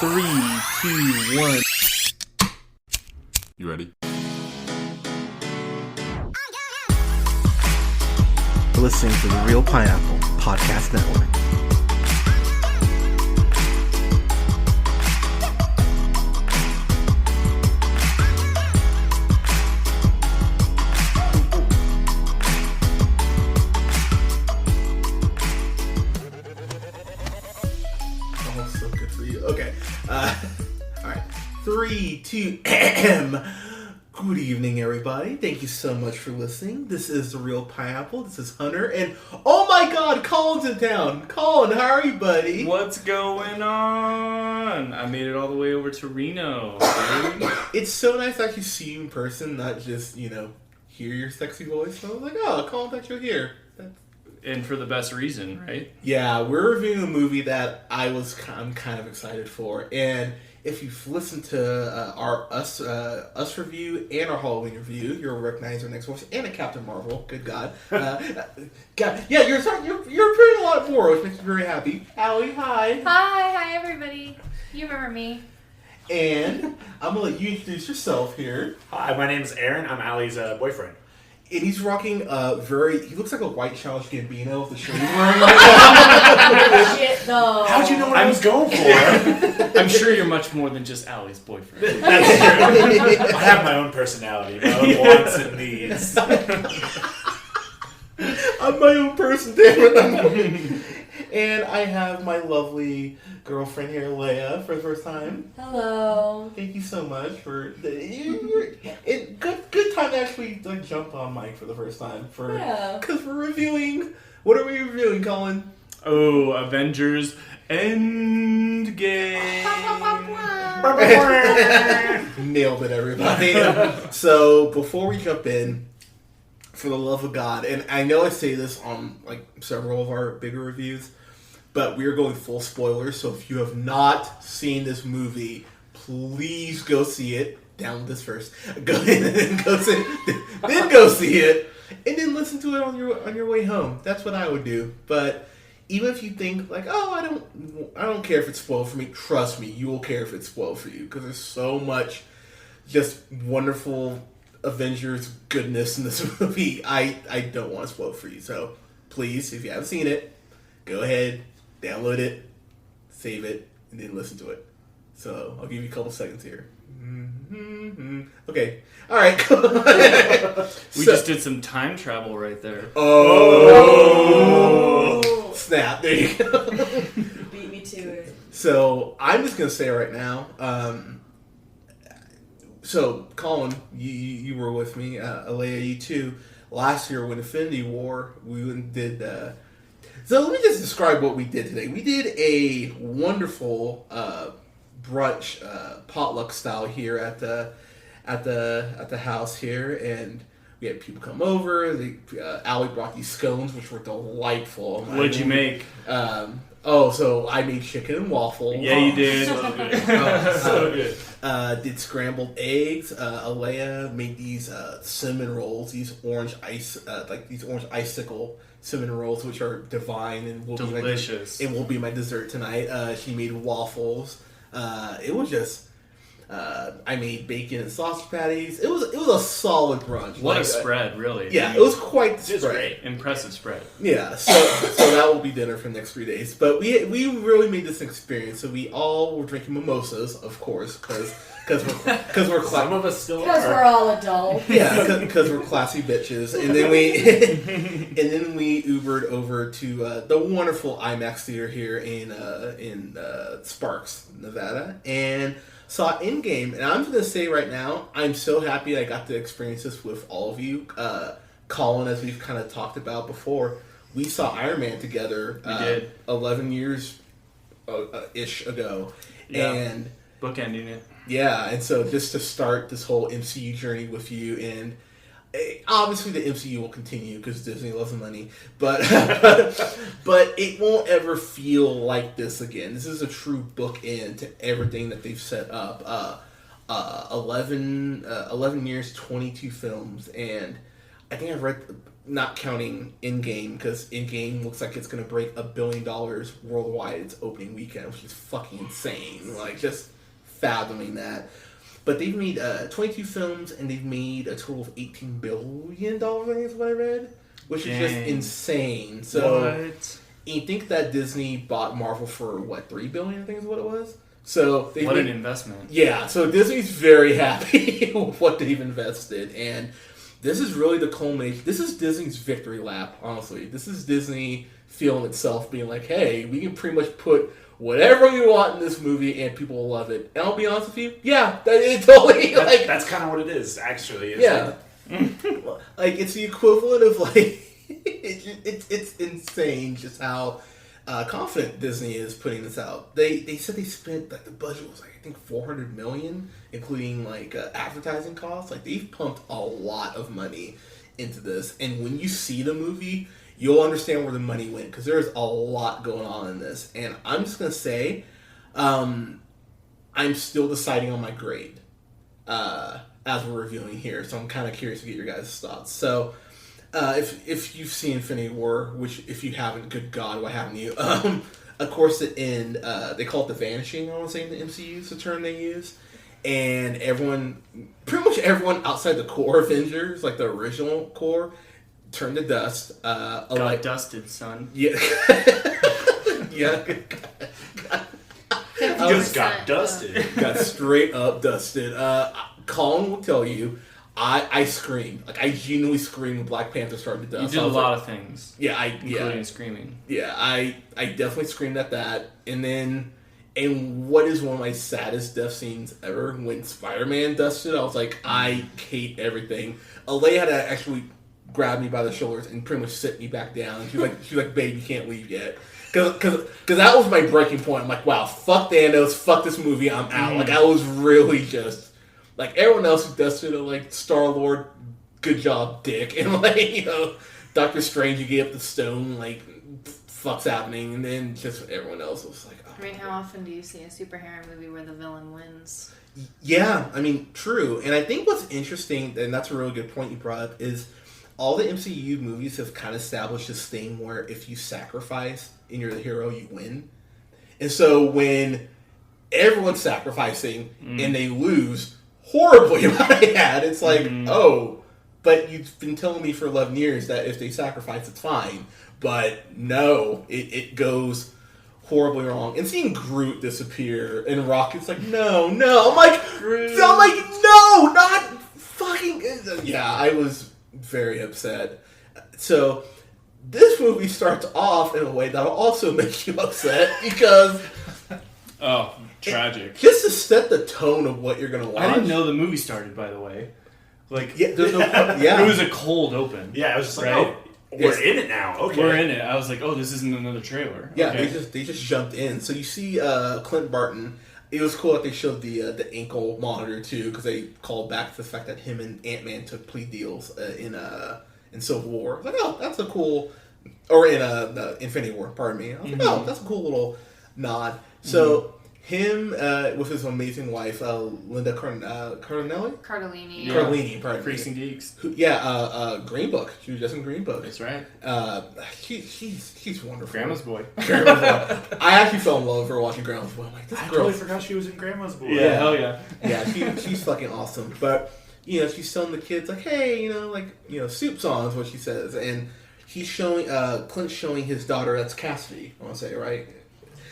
3, 2, 1. You ready? You're listening to the Real Pineapple Podcast Network. Oh, so good for you. Okay. Alright. 3, 2, ahem. Good evening, everybody. Thank you so much for listening. This is The Real Pineapple. This is Hunter. And, oh my god, Colin's in town. Colin, how are you, buddy? What's going on? I made it all the way over to Reno. It's so nice to actually see you in person, not just, hear your sexy voice. So I was like, oh, Colin, thanks you're here. And for the best reason, right? Yeah, we're reviewing a movie that I'm kind of excited for. And if you've listened to our Us review and our Halloween review, you'll recognize our next voice and a Captain Marvel. Good God. God, yeah, you're appearing a lot more, which makes me very happy. Allie, hi. Hi everybody. You remember me. And I'm going to let you introduce yourself here. Hi, my name's Aaron. I'm Allie's boyfriend. And he's rocking he looks like a white Childish Gambino with the shirt he's wearing right now. Shit though. How'd you know what I was going for? I'm sure you're much more than just Allie's boyfriend. That's true. I have my own personality, my own wants and needs. I'm my own person, damn it. And I have my lovely girlfriend here, Leia, for the first time. Hello. Thank you so much for good time to actually jump on mic for the first time because we're reviewing. What are we reviewing, Colin? Oh, Avengers Endgame. Nailed it, everybody. So before we jump in, for the love of God, and I know I say this on several of our bigger reviews, but we are going full spoilers. So if you have not seen this movie, please go see it. Download this first. Go in and go see it. Then go see it, and then listen to it on your way home. That's what I would do. But even if you think I don't care if it's spoiled for me, trust me, you will care if it's spoiled for you because there's so much just wonderful Avengers goodness in this movie. I don't want to spoil it for you. So please, if you haven't seen it, go ahead, download it, save it, and then listen to it. So I'll give you a couple seconds here. Okay. All right. We just did some time travel right there. Oh. Snap. There you go. Beat me to it. So I'm just going to say right now, so, Colin, you were with me, Alea, you too. Last year with Infinity War, we did... So let me just describe what we did today. We did a wonderful brunch, potluck style here at the house here, and we had people come over. Allie brought these scones, which were delightful. What'd you make? So I made chicken and waffles. Yeah, you did. So good. Did scrambled eggs. Alea made these cinnamon rolls. These orange icicle cinnamon rolls, which are divine and will delicious. Will be my dessert tonight. She made waffles. It was just. I made bacon and sausage patties. It was a solid brunch. What a spread, really. Yeah, it was quite the spread. Great. Impressive spread. Yeah, so that will be dinner for the next 3 days. But we really made this an experience. So we all were drinking mimosas, of course, because we're some of us still are. Because we're all adults. Yeah, because we're classy bitches. And then we Ubered over to the wonderful IMAX theater here in Sparks, Nevada, and saw Endgame. And I'm going to say right now, I'm so happy I got to experience this with all of you. Colin, as we've kind of talked about before, we saw Iron Man together. We did. 11 years ish ago. Yeah. And bookending it. Yeah, and so just to start this whole MCU journey with you, and obviously the MCU will continue because Disney loves the money, but it won't ever feel like this again. This is a true bookend to everything that they've set up. 11 years, 22 films, and I think I've read, not counting Endgame, because Endgame looks like it's going to break $1 billion worldwide its opening weekend, which is fucking insane. Like, just fathoming that. But they've made 22 films, and they've made a total of $18 billion, I think is what I read, which is just insane. So, you think that Disney bought Marvel for, what, $3 billion, I think is what it was? So what an investment. Yeah, so Disney's very happy with what they've invested, and this is really the culmination. This is Disney's victory lap, honestly. This is Disney feeling itself, being like, hey, we can pretty much put whatever we want in this movie and people will love it. And I'll be honest with you, yeah, that is totally like... That's kind of what it is, actually. Yeah. Like, it's the equivalent of, like... it's insane just how confident Disney is putting this out. They said they spent, like, the budget was, like, I think $400 million, including, like, advertising costs. Like, they've pumped a lot of money into this. And when you see the movie, you'll understand where the money went, because there's a lot going on in this. And I'm just going to say, I'm still deciding on my grade as we're reviewing here. So I'm kind of curious to get your guys' thoughts. So... if you've seen Infinity War, which if you haven't, good God, why haven't you? Of course, the end, they call it the vanishing, I want to say, in the MCU is the term they use. And pretty much everyone outside the core Avengers, like the original core, turned to dust. Got dusted, son. Yeah. Yeah. Just got dusted. Got straight up dusted. Colin will tell you, I screamed. Like, I genuinely screamed when Black Panther started to dust. You did a lot of things. Yeah, including screaming. Yeah, I definitely screamed at that. And what is one of my saddest death scenes ever, when Spider-Man dusted, I was like, I hate everything. Alea had to actually grab me by the shoulders and pretty much sit me back down. She was like, babe, you can't leave yet. Because that was my breaking point. I'm like, wow, fuck Thanos, fuck this movie, I'm out. Like, I was really just... Like, everyone else who dusted it, like, Star-Lord, good job, dick. And, like, you know, Doctor Strange, you gave up the stone, like, fuck's happening. And then just everyone else was like, oh. I mean, how often do you see a superhero movie where the villain wins? Yeah, I mean, true. And I think what's interesting, and that's a really good point you brought up, is all the MCU movies have kind of established this thing where if you sacrifice and you're the hero, you win. And so when everyone's sacrificing and they lose... horribly, my dad. It's like, oh, but you've been telling me for 11 years that if they sacrifice, it's fine. But no, it goes horribly wrong. And seeing Groot disappear and Rocket's like, no. I'm like, no, not fucking. Yeah, I was very upset. So this movie starts off in a way that'll also make you upset because. Oh. Tragic. Just to set the tone of what you're going to watch. I didn't know the movie started, by the way. Like, yeah, there's no, yeah. It was a cold open. Yeah, I was just like, right? We're in it now. Okay, we're in it. I was like, oh, this isn't another trailer. Yeah, okay. they just jumped in. So you see Clint Barton. It was cool that they showed the ankle monitor too, because they called back to the fact that him and Ant-Man took plea deals in Civil War. I was like, oh, that's a cool, or in the Infinity War. Pardon me. I was like, oh, that's a cool little nod. So. Him with his amazing wife, Linda Cardellini? Cardellini, pardon me. Freaks and Geeks. Green Book. She was just in Green Book. That's right. She's wonderful. Grandma's Boy. I actually fell in love with her watching Grandma's Boy. I'm like, this I girl. totally forgot she was in Grandma's Boy. Yeah, hell yeah. Yeah, she's fucking awesome. But, you know, she's telling the kids, like, hey, soup song is what she says. And he's showing, Clint's showing his daughter, that's Cassidy, I want to say, right?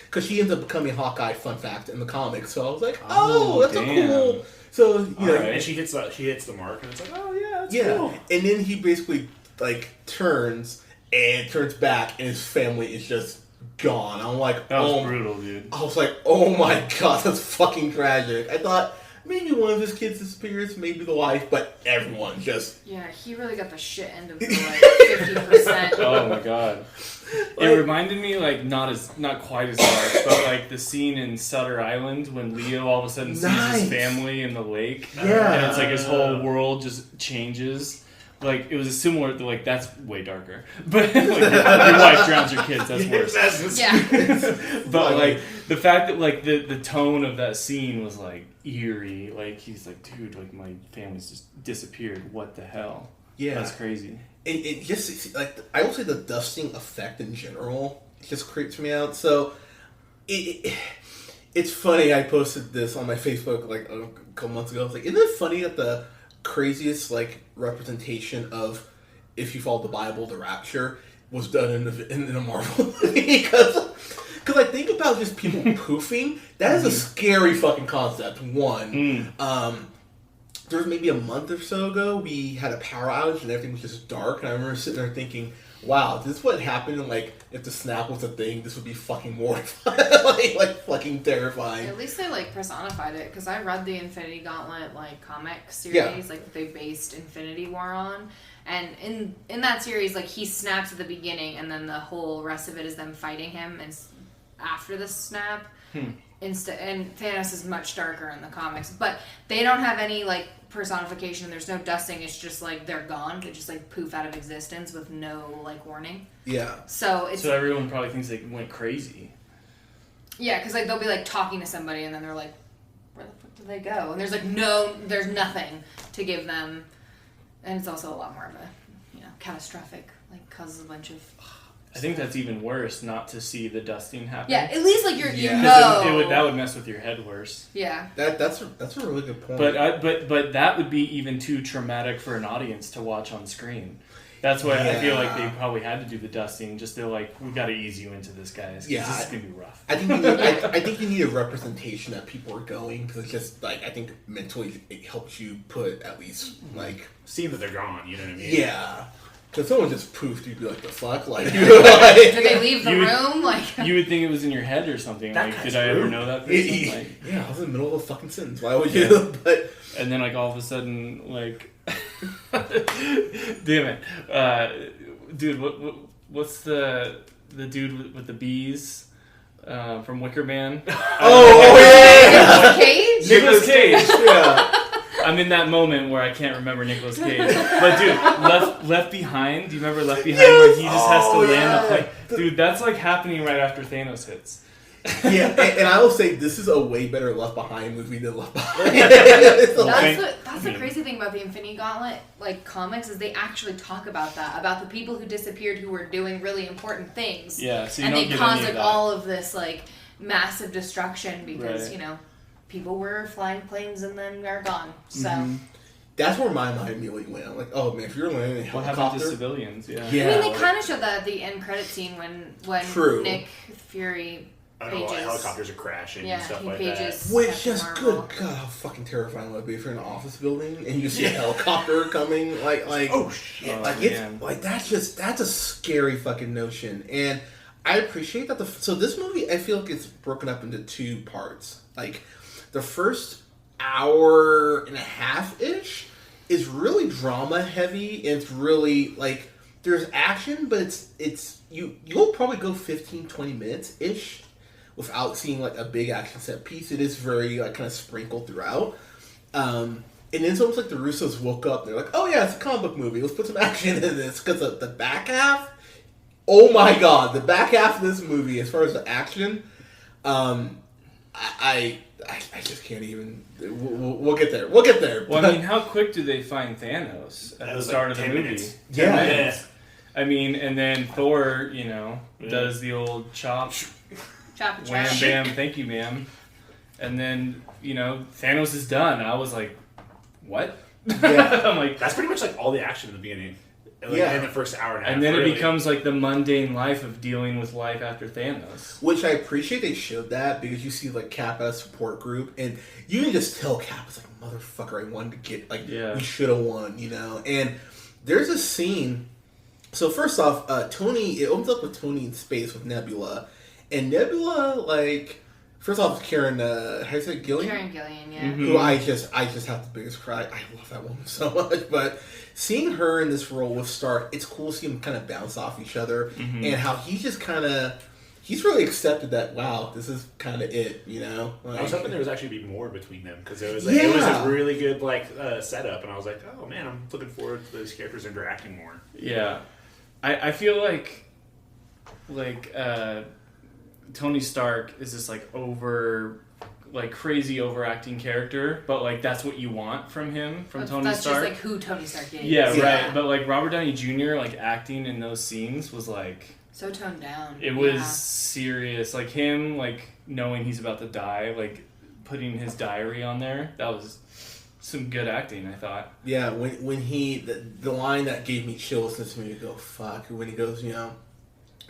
Because she ends up becoming Hawkeye, fun fact, in the comics. So I was like, oh that's damn. a cool... So, you know... Right. And she hits the mark, and it's like, oh, yeah, that's cool. And then he basically, like, turns back, and his family is just gone. I'm like, that was brutal, dude. I was like, oh my god, that's fucking tragic. I thought maybe one of his kids disappears, maybe the wife, but everyone just... Yeah, he really got the shit end of the, like, 50%. Oh my god. It reminded me, like, not quite as dark, but like the scene in Sutter Island when Leo all of a sudden sees his family in the lake. Yeah. And it's like his whole world just changes. Like, it was a similar, like, that's way darker. But, like, your wife drowns your kids, that's worse. Yeah. But, like, the fact that, like, the tone of that scene was, like, eerie. Like, he's like, dude, like, my family's just disappeared. What the hell? Yeah. That's crazy. It just, like, I will say the dusting effect in general just creeps me out. So, it's funny, I posted this on my Facebook, like, a couple months ago. I was like, isn't it funny that the craziest, like, representation of, if you follow the Bible, the rapture, was done in a Marvel movie? Because I think about just people poofing. That is a scary fucking concept, one. There was maybe a month or so ago, we had a power outage and everything was just dark. And I remember sitting there thinking, wow, this is what happened. And, like, if the snap was a thing, this would be fucking mortifying. like fucking terrifying. At least they, like, personified it. Because I read the Infinity Gauntlet, like, comic series. Like, they based Infinity War on. And in that series, like, he snaps at the beginning. And then the whole rest of it is them fighting him. And after the snap. And Thanos is much darker in the comics. But they don't have any, like, personification. There's no dusting. It's just, like, they're gone. They just, like, poof out of existence with no, like, warning. Yeah. So everyone probably thinks they went crazy. Yeah, because, like, they'll be, like, talking to somebody and then they're like, where the fuck did they go? And there's, like, there's nothing to give them. And it's also a lot more of a, catastrophic, like, causes a bunch of... I think that's even worse, not to see the dusting happen. Yeah, at least, like, you know. That would mess with your head worse. Yeah. That's a really good point. But that would be even too traumatic for an audience to watch on screen. That's why I feel like they probably had to do the dusting. Just they're like, we got to ease you into this, guys. This is gonna be rough. I think you need a representation that people are going, because it's just, like, I think mentally it helps you put at least, like, seeing that they're gone. You know what I mean? Yeah. Because someone just poofed, you'd be like, the fuck? Like, did they leave the room? Like, you would think it was in your head or something. Like, did I ever know that person? Like, yeah, I was in the middle of a fucking sentence. Why would you? But and then, like, all of a sudden, like, damn it, dude, what's the dude with the bees from Wicker Man? yeah. Nicolas Cage. Yeah. I'm in that moment where I can't remember Nicolas Cage. But dude, Left Behind. Do you remember Left Behind, where he just has to land the plane? Dude, that's like happening right after Thanos hits. Yeah, and I will say this is a way better Left Behind movie than Left Behind. that's the crazy thing about the Infinity Gauntlet, like, comics, is they actually talk about that, about the people who disappeared who were doing really important things. Yeah, so you and don't they get caused, any of like, that. all of this, like, massive destruction because, Right. people were flying planes and then are gone. So That's where my mind immediately went. I'm like, oh man, if you're landing in a What helicopter, happened to civilians? Yeah. I mean, they kind of showed that at the end credit scene when True. Nick Fury pages. Helicopters are crashing and stuff he like pages that. which Captain just Marvel. good God, how fucking terrifying would it be if you're in an office building and you see a helicopter coming, like Oh shit! Oh, like man. it's like that's a scary fucking notion, and I appreciate that. So this movie, I feel like it's broken up into two parts. Like the first hour and a half ish is really drama heavy, and it's really like there's action, but it's you'll probably go 15-20 minutes ish without seeing like a big action set piece. It is very like kind of sprinkled throughout. And it's almost like the Russos woke up. They're like, "Oh yeah, it's a comic book movie. Let's put some action in this." Because the back half, oh my god, the back half of this movie, as far as the action, I just can't even. We'll get there. We'll get there. Well, I mean, how quick do they find Thanos at the start of the 10 movie? minutes. 10 Yeah. minutes. I mean, and then Thor, does the old chop, Chop and wham, chop. bam, thank you, ma'am. And then, Thanos is done. I was like, what? Yeah. I'm like, That's pretty much like all the action in the beginning. Like, Yeah. in the first hour and a half. and then really. it becomes like the mundane life of dealing with life after Thanos. Which I appreciate they showed that, because you see like Cap as a support group, and you can just tell Cap is like, motherfucker, I wanted to get we should have won, And there's a scene. So first off, Tony, it opens up with Tony in space with Nebula, and Nebula, like, first off, Karen, how do you say it, Gillian? Karen Gillian, yeah. Mhm. Who I just have the biggest cry. I love that woman so much, but seeing her in this role with Stark, it's cool to see them kind of bounce off each other, and how he's just kind of, he's really accepted that, wow, this is kind of it, I was hoping there was actually be more between them, because it was a really good setup, and I was like, oh man, I'm looking forward to those characters interacting more. Yeah. I feel like Tony Stark is this like over like crazy overacting character, but like that's what you want from him, from Tony that's Stark. That's just like who Tony Stark is. Yeah, right. But like Robert Downey Jr. like acting in those scenes was like so toned down. It was serious. Like him like knowing he's about to die, like putting his diary on there. That was some good acting, I thought. Yeah, when he the line that gave me chills in this movie, go fuck, when he goes, I'm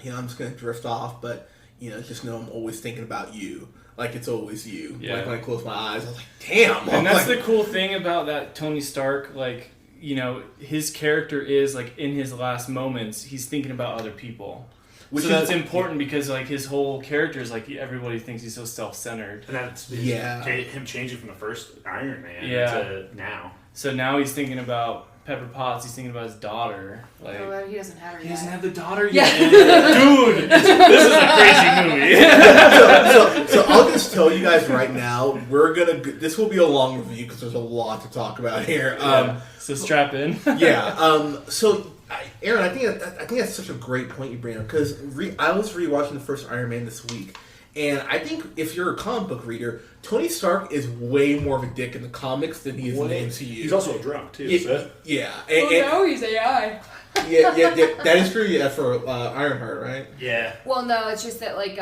just gonna drift off, but just know I'm always thinking about you. Like it's always you. Yeah. Like when I close my eyes, I was like, damn. And that's the cool thing about that Tony Stark, like, his character is like in his last moments, he's thinking about other people. Which so that's important because like his whole character is like everybody thinks he's so self-centered. And that's him changing from the first Iron Man to now. So now he's thinking about Pepper Potts. He's thinking about his daughter. Like he doesn't have her yet. He doesn't have the daughter yet. Dude, this is a crazy movie. so I'll just tell you guys right now, this will be a long review because there's a lot to talk about here. So strap in. So. Aaron, I think that's such a great point you bring up because I was rewatching the first Iron Man this week, and I think if you're a comic book reader, Tony Stark is way more of a dick in the comics than he is in the MCU. He's also a drunk too. Yeah. No, he's AI. Yeah, that is true. Yeah, for Ironheart, right? Yeah. Well, no, it's just that like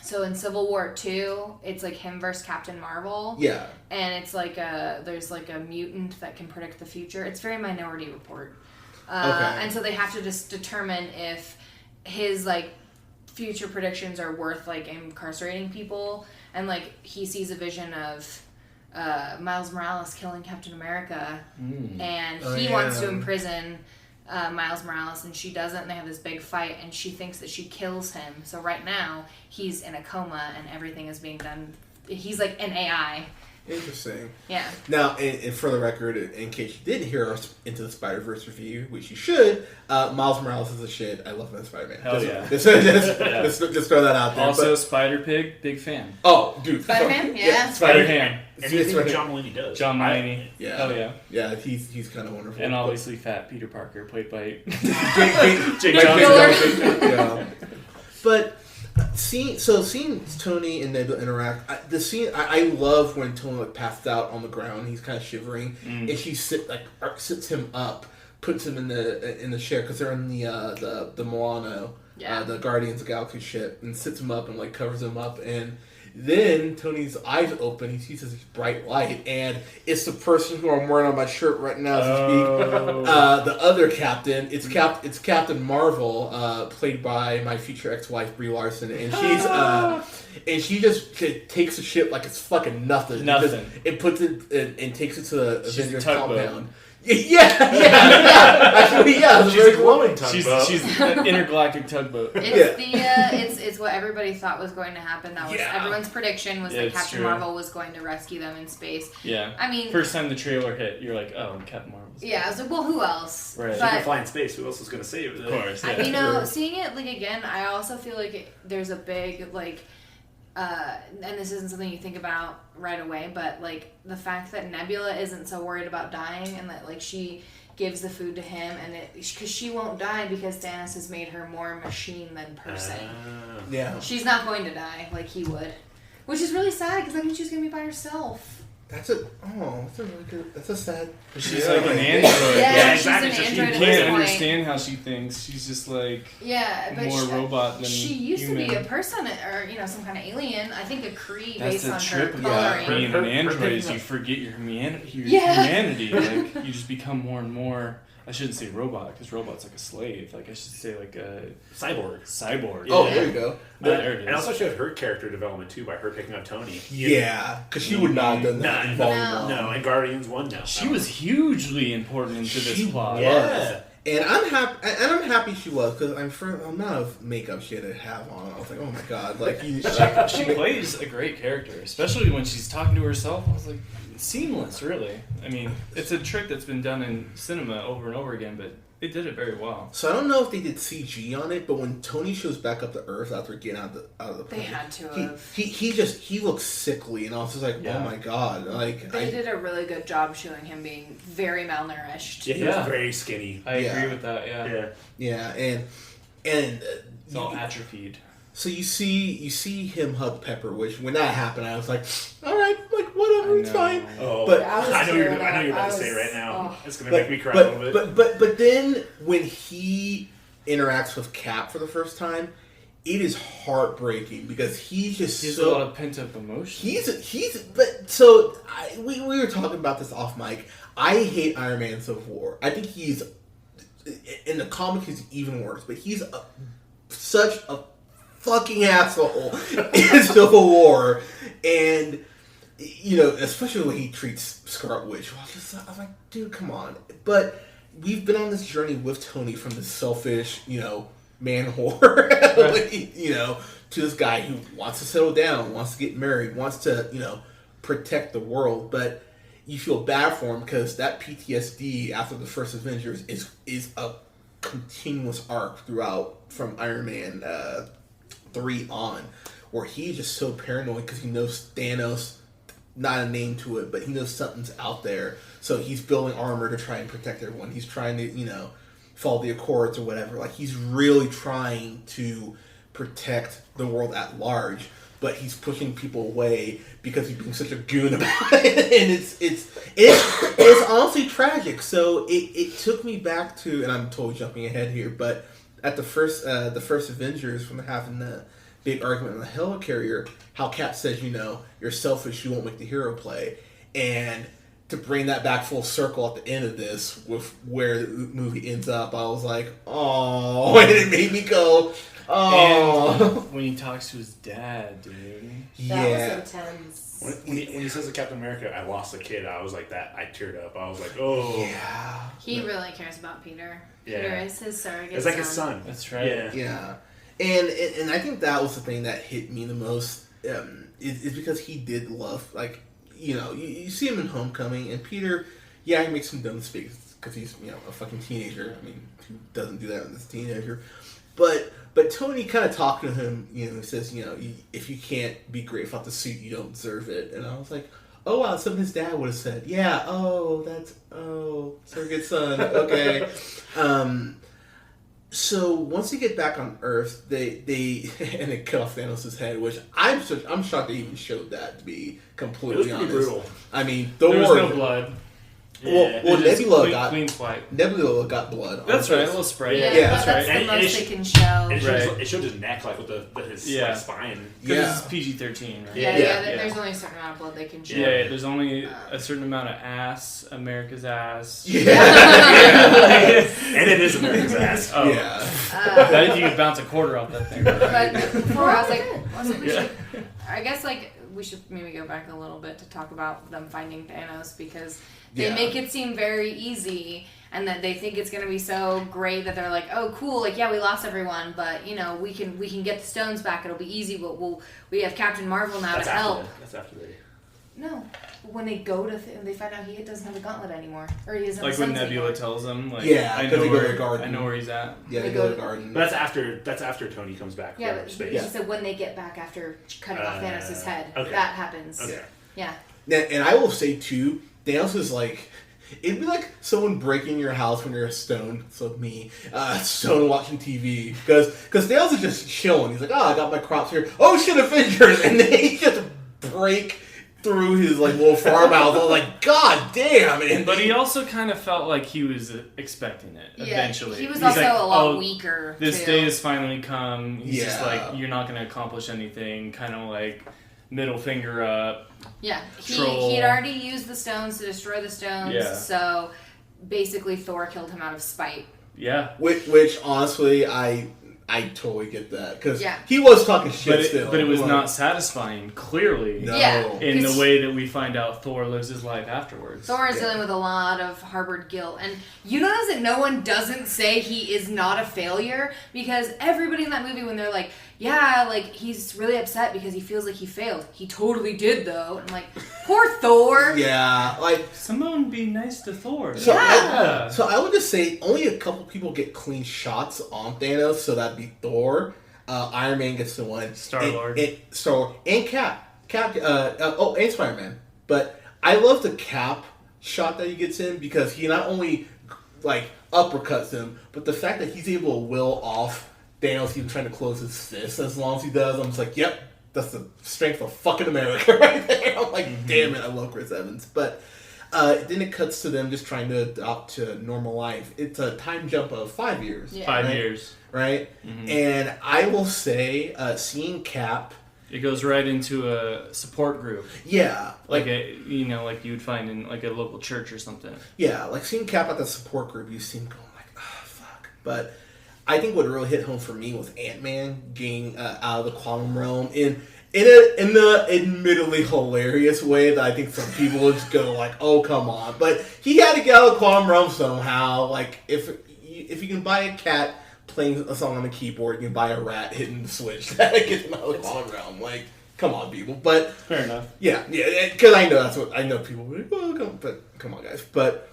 so in Civil War 2, it's like him versus Captain Marvel. Yeah. And it's like there's like a mutant that can predict the future. It's very Minority Report. And so they have to just determine if his like future predictions are worth like incarcerating people, and like he sees a vision of Miles Morales killing Captain America, and he wants to imprison Miles Morales, and she doesn't, and they have this big fight, and she thinks that she kills him. So right now he's in a coma and everything is being done. He's like an AI. Interesting. Yeah. Now, and for the record, in case you didn't hear us Into the Spider-Verse review, which you should, Miles Morales is a shit. I love him as Spider-Man. Hell yeah. Just throw that out there. Also, Spider-Pig, big fan. Oh, dude. Spider-Man? Yeah. Spider-Man. Anything John Mulaney does. John Mulaney. Yeah. Hell yeah. Yeah, he's kind of wonderful. And obviously Fat Peter Parker, played by Jake Johnson. Yeah. But... Seeing Tony and Nebula interact, I love when Tony like passed out on the ground. He's kind of shivering, and she sits him up, puts him in the chair because they're in the Milano, the Guardians of the Galaxy ship, and sits him up and like covers him up, and then Tony's eyes open. He sees this bright light, and it's the person who I'm wearing on my shirt right now as we speak. The other captain. It's Captain Marvel, played by my future ex-wife Brie Larson, and she just takes the ship like it's fucking nothing. Nothing. It puts it and takes it to the Avengers compound. Yeah. Actually, yeah. She's a glowing tugboat. She's an intergalactic tugboat. It's what everybody thought was going to happen. That was everyone's prediction was that Captain Marvel was going to rescue them in space. Yeah. I mean, first time the trailer hit, you're like, oh, Captain Marvel. Yeah, I was like, well, who else? Right. She can fly in space. Who else is going to save it? Of course. Yeah. Seeing it like again, I also feel like there's a big like. And this isn't something you think about right away, but like the fact that Nebula isn't so worried about dying, and that like she gives the food to him, and because she won't die because Thanos has made her more machine than person. Yeah, she's not going to die like he would, which is really sad because that means she's gonna be by herself. That's a really good. That's a sad. She's like an android. Yeah, exactly. She's an android. You can't understand how she thinks. She's just like but more robot than she used human. to be a person or some kind of alien. I think a Kree That's based on trip her coloring. being an android is you forget your humanity. Like you just become more and more. I shouldn't say robot because robot's like a slave. Like I should say like a cyborg. Oh, there you go. There it is. And also showed her character development too by her picking up Tony. Yeah, because she would not have done that in Volume 1. No, in Guardians 1, no. She was hugely important into this plot. Yeah. And I'm happy she was because for the amount of makeup she had to have on, I was like, oh my god, like she plays a great character, especially when she's talking to herself. I was like, seamless, really. I mean, it's a trick that's been done in cinema over and over again, but they did it very well. So I don't know if they did CG on it, but when Tony shows back up to Earth after getting out of the plane, they had to have. He looks sickly, and I was just like, oh my god, like they did a really good job showing him being very malnourished. Yeah, he was very skinny. I agree with that. Yeah, and it's all atrophied. So you see him hug Pepper, which when that happened, I was like, all right, like whatever, it's fine. Oh, but I know you're about to say it right now. It's gonna make me cry a little bit. But then when he interacts with Cap for the first time, it is heartbreaking because he's a lot of pent up emotion. We were talking about this off mic. I hate Iron Man Civil War. I think he's in the comics he's even worse, but he's such a fucking asshole in Civil War, and especially when he treats Scarlet Witch. I'm like, dude, come on. But we've been on this journey with Tony from this selfish, man whore, to this guy who wants to settle down, wants to get married, wants to, protect the world, but you feel bad for him because that PTSD after the first Avengers is a continuous arc throughout from Iron Man 3 on, where he's just so paranoid because he knows Thanos, not a name to it, but he knows something's out there, so he's building armor to try and protect everyone. He's trying to, follow the Accords or whatever. Like, he's really trying to protect the world at large, but he's pushing people away because he's being such a goon about it, and it's honestly tragic. So it took me back to, and I'm totally jumping ahead here, but at the first Avengers, when they're having the big argument on the helicarrier, how Cap says, you're selfish, you won't make the hero play, and to bring that back full circle at the end of this with where the movie ends up, I was like, oh, and it made me go, oh. And when he talks to his dad, dude. That was intense. When he says to Captain America, I lost a kid, I was like that. I teared up. I was like, oh. Yeah. He really cares about Peter. Yeah. Peter is his surrogate son. It's like his son. That's right. Yeah. And I think that was the thing that hit me the most, is because he did love, like, you see him in Homecoming, and Peter, he makes some dumb mistakes because he's, a fucking teenager. I mean, who doesn't do that when he's a teenager? But Tony kind of talked to him, he says, if you can't be grateful for the suit, you don't deserve it. And I was like, oh, wow, something his dad would have said. Yeah, surrogate son, okay. So once they get back on Earth, they and they cut off Thanos' head, which I'm shocked they even showed that, to be completely honest. Brutal. I mean, there was no blood. Yeah. Well, Nebula clean swipe. Nebula got blood. That's right, a little spray. Yeah, that's right. That's the most they can show. It showed his neck, like with his like, spine. Because this is PG-13, right? Yeah. There's only a certain amount of blood they can show. Yeah, there's only a certain amount of ass, America's ass. Yeah. And it is America's ass. Oh. Yeah. That you could bounce a quarter off that thing. But before I was like, I guess we should maybe go back a little bit to talk about them finding Thanos, because they make it seem very easy, and that they think it's going to be so great that they're like, oh, cool, like, yeah, we lost everyone, but, we can get the stones back, it'll be easy, but we have Captain Marvel now to help. That's after they... No. When they go to they find out he doesn't have a gauntlet anymore. Or he doesn't have when sense Nebula anymore. tells him, like, Yeah, I because know they go to the garden. I know where he's at. Yeah, they go to the garden. But that's after Tony comes back Yeah, from but space. he said when they get back after cutting off Thanos' head. Okay. That happens. Okay. Yeah. And I will say, too, Thanos is like... It'd be like someone breaking your house when you're a stone, so me, stone watching TV. Because Thanos is just chilling. He's like, I got my crops here. Oh, shit, Avengers! And they just break through his little farmhouse. I was like, God damn! But he also kind of felt like he was expecting it eventually. He was He's also like, a lot weaker. This day has finally come. He's just Yeah. like, you're not going to accomplish anything. Kind of like middle finger up. Yeah, Troll. he had already used the stones to destroy the stones. Yeah. So basically, Thor killed him out of spite. Yeah. Which honestly, I totally get that, because Yeah. he was talking shit still. But it was not satisfying, clearly. No. Yeah. In the way that we find out Thor lives his life afterwards. Thor is dealing with a lot of harbored guilt. And you notice that no one doesn't say he is not a failure, because everybody in that movie, when they're like, yeah, like, he's really upset because he feels like he failed. He totally did, though. And I'm like, poor Thor. Yeah, like... Someone be nice to Thor. So, Yeah. so I would just say only a couple people get clean shots on Thanos, so that'd be Thor. Iron Man gets the one. Star-Lord. Star-Lord. And Cap. And Spider-Man. But I love the Cap shot that he gets in, because he not only, uppercuts him, but the fact that he's able to will off Thanos even trying to close his fist as long as he does. I'm just like, yep, that's the strength of fucking America right there. I'm like, damn it, I love Chris Evans. But then it cuts to them just trying to adopt to normal life. It's a time jump of 5 years. Yeah. 5 right? years. Right? And I will say, seeing Cap... It goes right into a support group. Yeah. Like like you would find in like a local church or something. Yeah, like seeing Cap at the support group, you see him going like, oh, fuck. But I think what really hit home for me was Ant-Man getting out of the quantum realm in the admittedly hilarious way that I think some people would just go like, oh, come on. But he had to get out of the quantum realm somehow. Like, if you can buy a cat playing a song on the keyboard, you can buy a rat hitting the switch that gets him out of the quantum realm. Like, come on, people. But fair enough. Yeah, because I know people will be like, well, come on, guys. But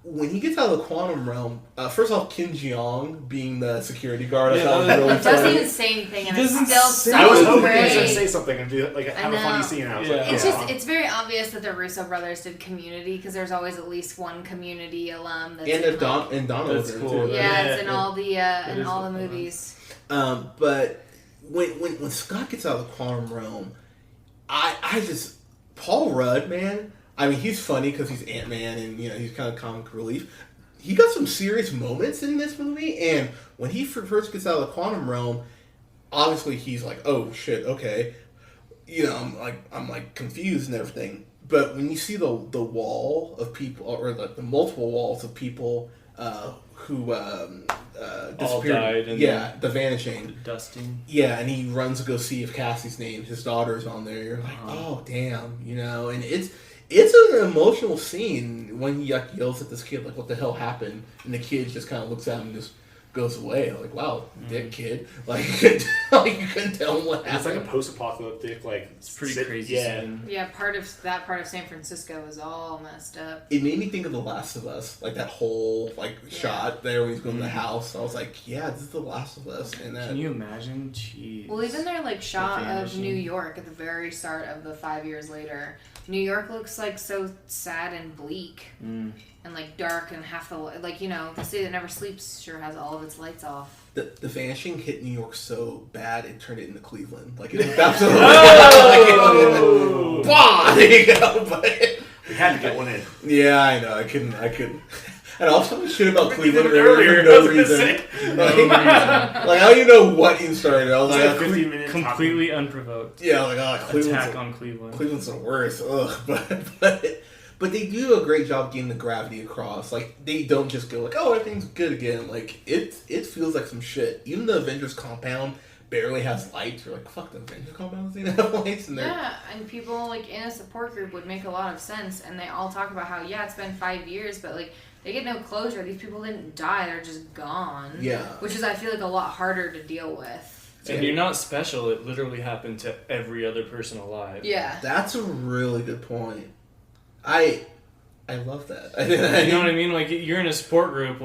when he gets out of the quantum realm, first off, Kim Jeong being the security guard, I thought was really It doesn't funny. even say anything, and Doesn't it's still say- so I was hoping he was great. going to say something and do like have a funny know. scene. And I was Yeah. like, It's oh. just, it's very obvious that the Russo brothers did Community, because there's always at least one Community alum that's And in, Donna was That's in it, cool. too. yeah, it's in Yeah. all the It in is all the really movies. But when Scott gets out of the quantum realm, I just Paul Rudd, man. I mean, he's funny because he's Ant-Man and he's kind of comic relief. He got some serious moments in this movie, and when he first gets out of the quantum realm, obviously he's like, oh shit, okay. I'm like confused and everything. But when you see the wall of people, or the multiple walls of people who disappeared, died and the vanishing, Dusting. yeah, and he runs to go see if Cassie's name, his daughter's on there. You're like, oh damn, and it's an emotional scene when he yells at this kid like, what the hell happened? And the kid just kind of looks at him and just goes away. Like, wow, dick kid. Like, like you couldn't tell him what happened. It's like a post-apocalyptic, like It's pretty crazy. Yeah. Scene. Yeah, part of San Francisco is all messed up. It made me think of The Last of Us, like that whole shot there when he's going to the house. I was like, yeah, this is The Last of Us. And Can you imagine? Jeez. Well, even their shot of vanishing. New York at the very start of the 5 years later, New York looks so sad and bleak and dark, and half the the city that never sleeps sure has all of its lights off. The vanishing hit New York so bad it turned it into Cleveland. Like, it was absolutely bah! There you go. But We had to get one in. yeah, I know. I couldn't. And I was talking shit about Cleveland Even earlier I for was no gonna reason. say. Like, I don't even know what even started. I was It's like, like 15 minutes. Completely unprovoked. yeah, like, Attack on Cleveland. Cleveland's the worst. Ugh. But they do a great job getting the gravity across. Like, they don't just go like, oh, everything's good again. Like, it feels like some shit. Even the Avengers compound barely has lights. You're like, fuck, the Avengers compound doesn't even have lights in there. Yeah, and people in a support group would make a lot of sense, and they all talk about how it's been 5 years, but they get no closure. These people didn't die; they're just gone. Yeah. Which is, I feel like, a lot harder to deal with. And you're not special. It literally happened to every other person alive. Yeah. That's a really good point. I love that. You know what I mean? Like, you're in a support group,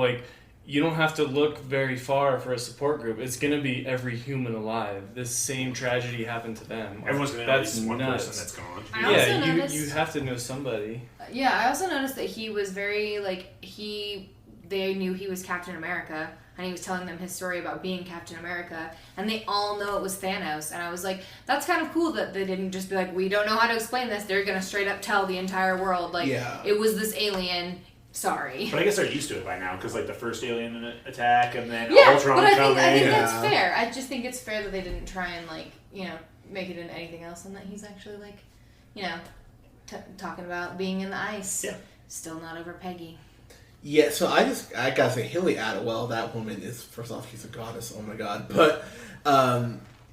you don't have to look very far for a support group. It's going to be every human alive. This same tragedy happened to them. Everyone's going to know at That's least one nuts. person that's gone. I also Yeah, noticed- you have to know somebody. Yeah, I also noticed that he was very, they knew he was Captain America, and he was telling them his story about being Captain America, and they all know it was Thanos, and I was like, that's kind of cool that they didn't just be like, we don't know how to explain this, they're gonna straight up tell the entire world, it was this alien, sorry. But I guess they're used to it by now, because the first alien attack, and then Yeah, Ultron but I coming. think that's Yeah. fair. I just think it's fair that they didn't try and, make it into anything else, and that he's actually, talking about being in the ice. Yeah. Still not over Peggy. Yeah, so I gotta say, Hilly Atwell, that woman is, first off, she's a goddess, oh my god. But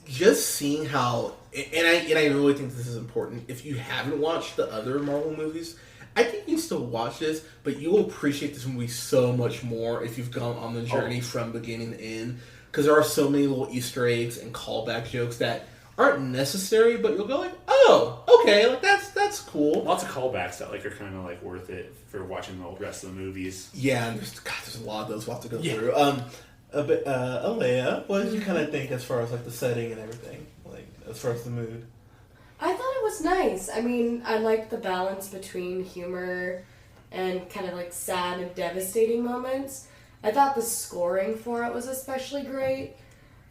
just seeing how, and I really think this is important, if you haven't watched the other Marvel movies, I think you can still watch this, but you will appreciate this movie so much more if you've gone on the journey from beginning to end. Because there are so many little Easter eggs and callback jokes that aren't necessary, but you'll go like, oh, okay, that's cool. Lots of callbacks that are kind of worth it for watching the rest of the movies. Yeah, and there's a lot of those we'll have to go through. But Alea, what did you kind of think as far as the setting and everything, as far as the mood? I thought it was nice. I mean, I liked the balance between humor and kind of sad and devastating moments. I thought the scoring for it was especially great.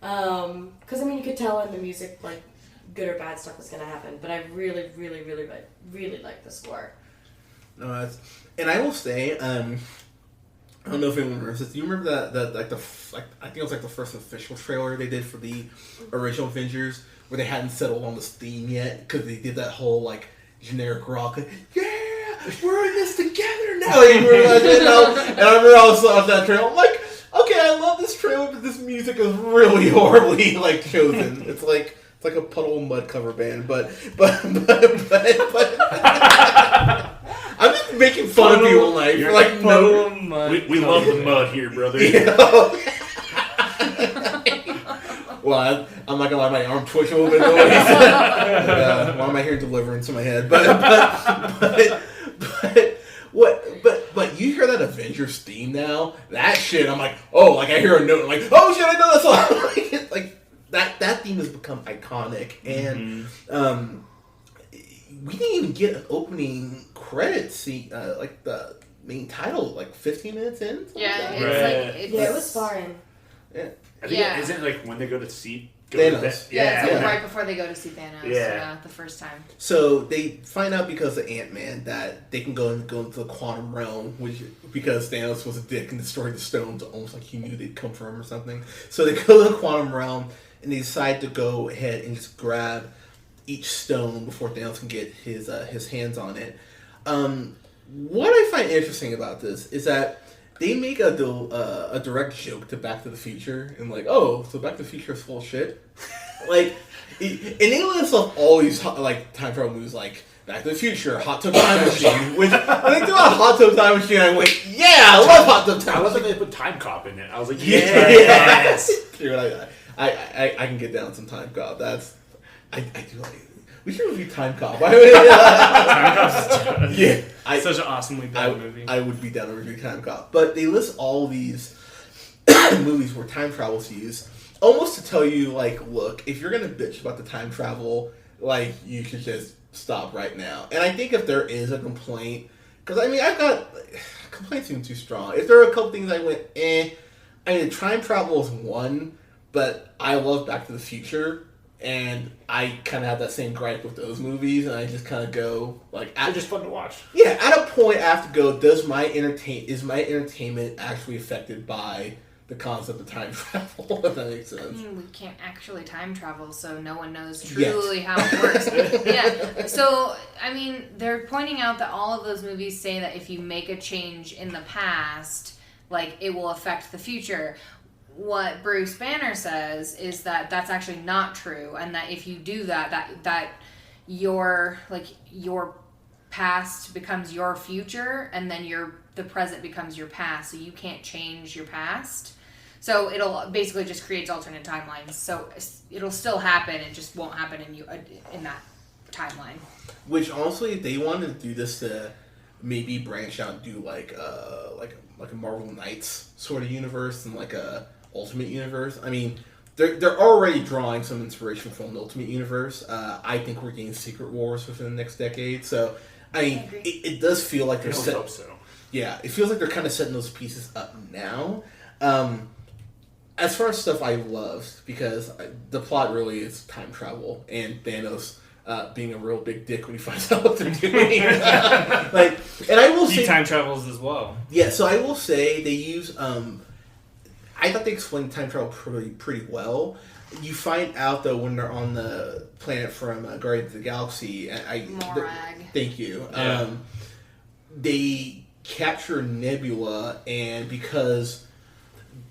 Because, I mean, you could tell in the music, like, good or bad stuff was going to happen. But I really, really, really, really like the score. No, and I will say, I don't know if anyone remembers this. Do you remember that I think it was like the first official trailer they did for the original Avengers, where they hadn't settled on this theme yet because they did that whole like generic rock, yeah, we're in this together now. And I remember I was on that trailer. I'm like, okay, I love this trailer, but this music is really horribly like chosen. It's like a Puddle of Mud cover band, but I'm just making fun of people like for like no. We love the mud here, brother. You know? Well, I'm not gonna lie, my arm twitched a little bit. Why am I hearing Deliverance in my head? But you hear that Avengers theme now? That shit, I'm like, oh, like I hear a note, I'm like, oh shit, I know that song. Like that theme has become iconic, and we didn't even get an opening credit scene, like the main title, like 15 minutes in. Yeah, It was far in. Yeah. I think isn't it like when they go to see Thanos. It's like right before they go to see Thanos. Yeah, the first time. So they find out because of Ant-Man that they can go into the quantum realm, because Thanos was a dick and destroyed the stones, almost like he knew they'd come from him or something. So they go to the quantum realm and they decide to go ahead and just grab each stone before Thanos can get his hands on it. What I find interesting about this is that they make a direct joke to Back to the Future, and like, oh, so Back to the Future is full of shit. Like, and they list off all these like time travel movies, like Back to the Future, Hot Tub Time Machine. Which when they threw out Hot Tub Time Machine, I went, yeah, I love Hot Tub Time Machine. I love that they put Time Cop in it. I was like, yes. Dude, I can get down some Time Cop. I do like it. We should review Time Cop. Time Cop's such an awesomely bad movie. I would be down to review Time Cop. But they list all these movies where time travel is used, almost to tell you, like, look, if you're going to bitch about the time travel, like, you should just stop right now. And I think if there is a complaint, because, I mean, I've got, complaints seem too strong. If there are a couple things I went, I mean, time travel is one, but I love Back to the Future. And I kind of have that same gripe with those movies, and I just kind of go like, they're just fun to watch. Yeah, at a point I have to go, is my entertainment actually affected by the concept of time travel? If that makes sense. I mean, we can't actually time travel, so no one knows truly how it works. Yeah. So I mean, they're pointing out that all of those movies say that if you make a change in the past, like it will affect the future. What Bruce Banner says is that that's actually not true, and that if you do that your past becomes your future, and then the present becomes your past, so you can't change your past. So it'll basically just creates alternate timelines. So it'll still happen, it just won't happen in that timeline. Which honestly, if they wanted to do this to maybe branch out and do like a Marvel Knights sort of universe and like a Ultimate Universe. I mean, they're already drawing some inspiration from the Ultimate Universe. I think we're getting Secret Wars within the next decade. So, I mean, it does feel like they're hope so. Yeah, it feels like they're kind of setting those pieces up now. As far as stuff I loved, because the plot really is time travel and Thanos being a real big dick when he finds out what they're doing. And I will say, he time travels as well. Yeah, so I will say they use. I thought they explained time travel pretty well. You find out, though, when they're on the planet from Guardians of the Galaxy. Morag. Thank you. Yeah. They capture Nebula, and because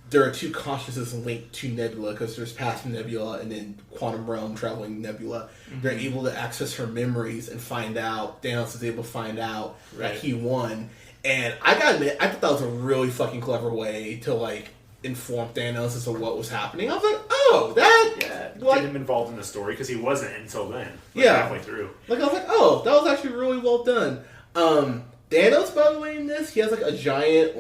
there are two consciousnesses linked to Nebula, because there's past Nebula and then quantum realm traveling Nebula, they're able to access her memories and find out. Thanos is able to find out that he won. And I gotta admit, I thought that was a really fucking clever way to, like, inform Thanos as to what was happening. I was like, oh, get him involved in the story, because he wasn't until then. Halfway through. Like, I was like, oh, that was actually really well done. Thanos, by the way, in this, he has like a giant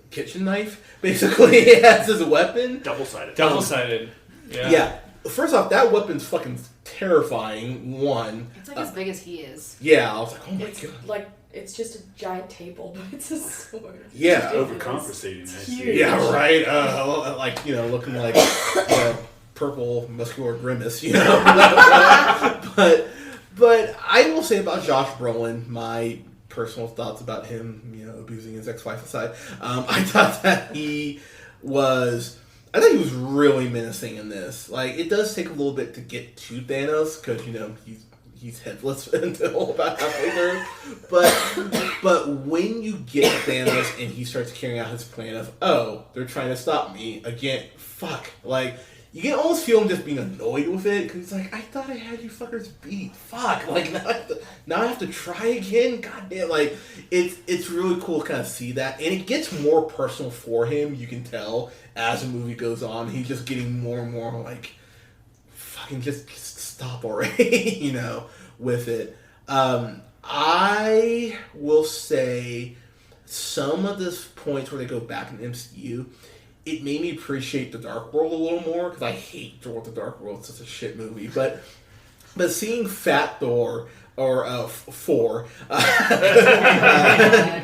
kitchen knife. Basically, he has his weapon. Double-sided. Yeah. First off, that weapon's fucking terrifying. One. It's like as big as he is. Yeah, I was like, oh my god. Like it's just a giant table, but it's a sword. Yeah. Overcompensating. It's I huge. see. Yeah, right. Like, looking like purple muscular grimace, But I will say about Josh Brolin, my personal thoughts about him, abusing his ex-wife aside, I thought he was really menacing in this. Like, it does take a little bit to get to Thanos because he's headless until about halfway through. But when you get Thanos and he starts carrying out his plan of, they're trying to stop me again, fuck, like. You can almost feel him just being annoyed with it because he's like, I thought I had you fuckers beat. Fuck, like now I have to try again. Goddamn, like it's really cool to kind of see that, and it gets more personal for him. You can tell as the movie goes on, he's just getting more and more like, fucking just stop already, with it. I will say some of the points where they go back in the MCU. It made me appreciate The Dark World a little more because I hate Thor: The Dark World. It's such a shit movie. But seeing Fat Thor or Thor, we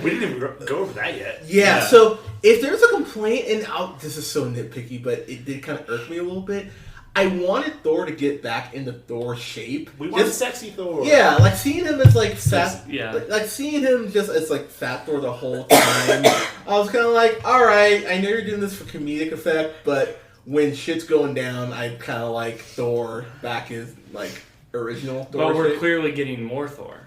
didn't even go over that yet. Yeah. So if there's a complaint, and this is so nitpicky, but it did kind of irk me a little bit. I wanted Thor to get back into Thor shape. We wanted sexy Thor. Yeah, like seeing him as like fat. Yeah. Like seeing him just as like Fat Thor the whole time. I was kind of like, all right, I know you're doing this for comedic effect, but when shit's going down, I kind of like Thor back as like original Thor. But we're shape. clearly getting more Thor.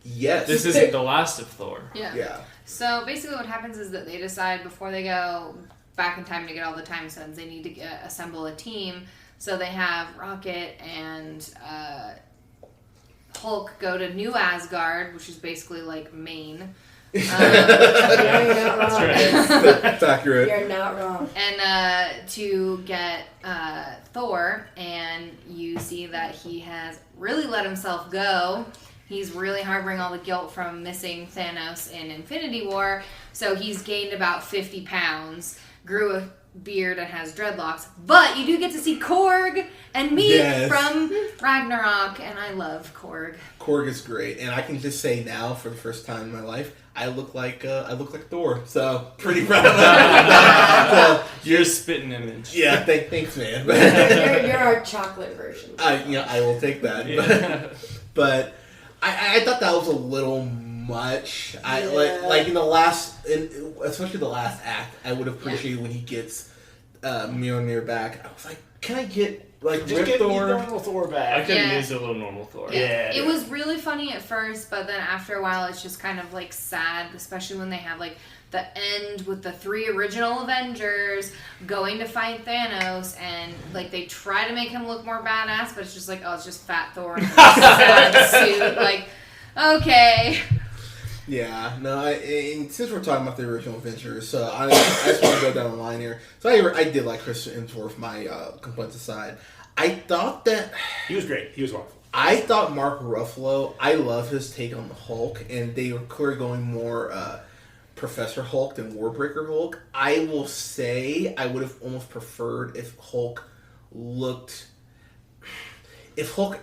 Yes. This isn't the last of Thor. Yeah. So basically what happens is that they decide before they go back in time to get all the time stones, they need to assemble a team. So they have Rocket and Hulk go to New Asgard, which is basically like Maine. You're not wrong. That's accurate. You're not wrong. And to get Thor, and you see that he has really let himself go. He's really harboring all the guilt from missing Thanos in Infinity War, so he's gained about 50 pounds, grew a beard and has dreadlocks, but you do get to see Korg and me from Ragnarok, and I love Korg. Korg is great, and I can just say now, for the first time in my life, I look like Thor. So pretty proud of that. You're a spitting image. Yeah, thanks, man. You're our chocolate version. I will take that. Yeah. But I thought that was a little much. Like in the last, especially the last act, I would have appreciated when he gets Mjolnir back. I was like, can I get like Just Rip get the Thor? normal Thor I back. could have used a little normal Thor. Yeah. It was really funny at first, but then after a while it's just kind of like sad, especially when they have like the end with the 3 original Avengers going to fight Thanos, and like they try to make him look more badass, but it's just like, it's just Fat Thor in a sad suit. Like, okay. Yeah, no, and since we're talking about the original Avengers, so I just want to go down the line here. So I did like Chris Hemsworth, my complaints aside. I thought that... He was great. He was wonderful. I thought Mark Ruffalo, I love his take on the Hulk, and they were clearly going more Professor Hulk than Warbreaker Hulk. I will say I would have almost preferred if Hulk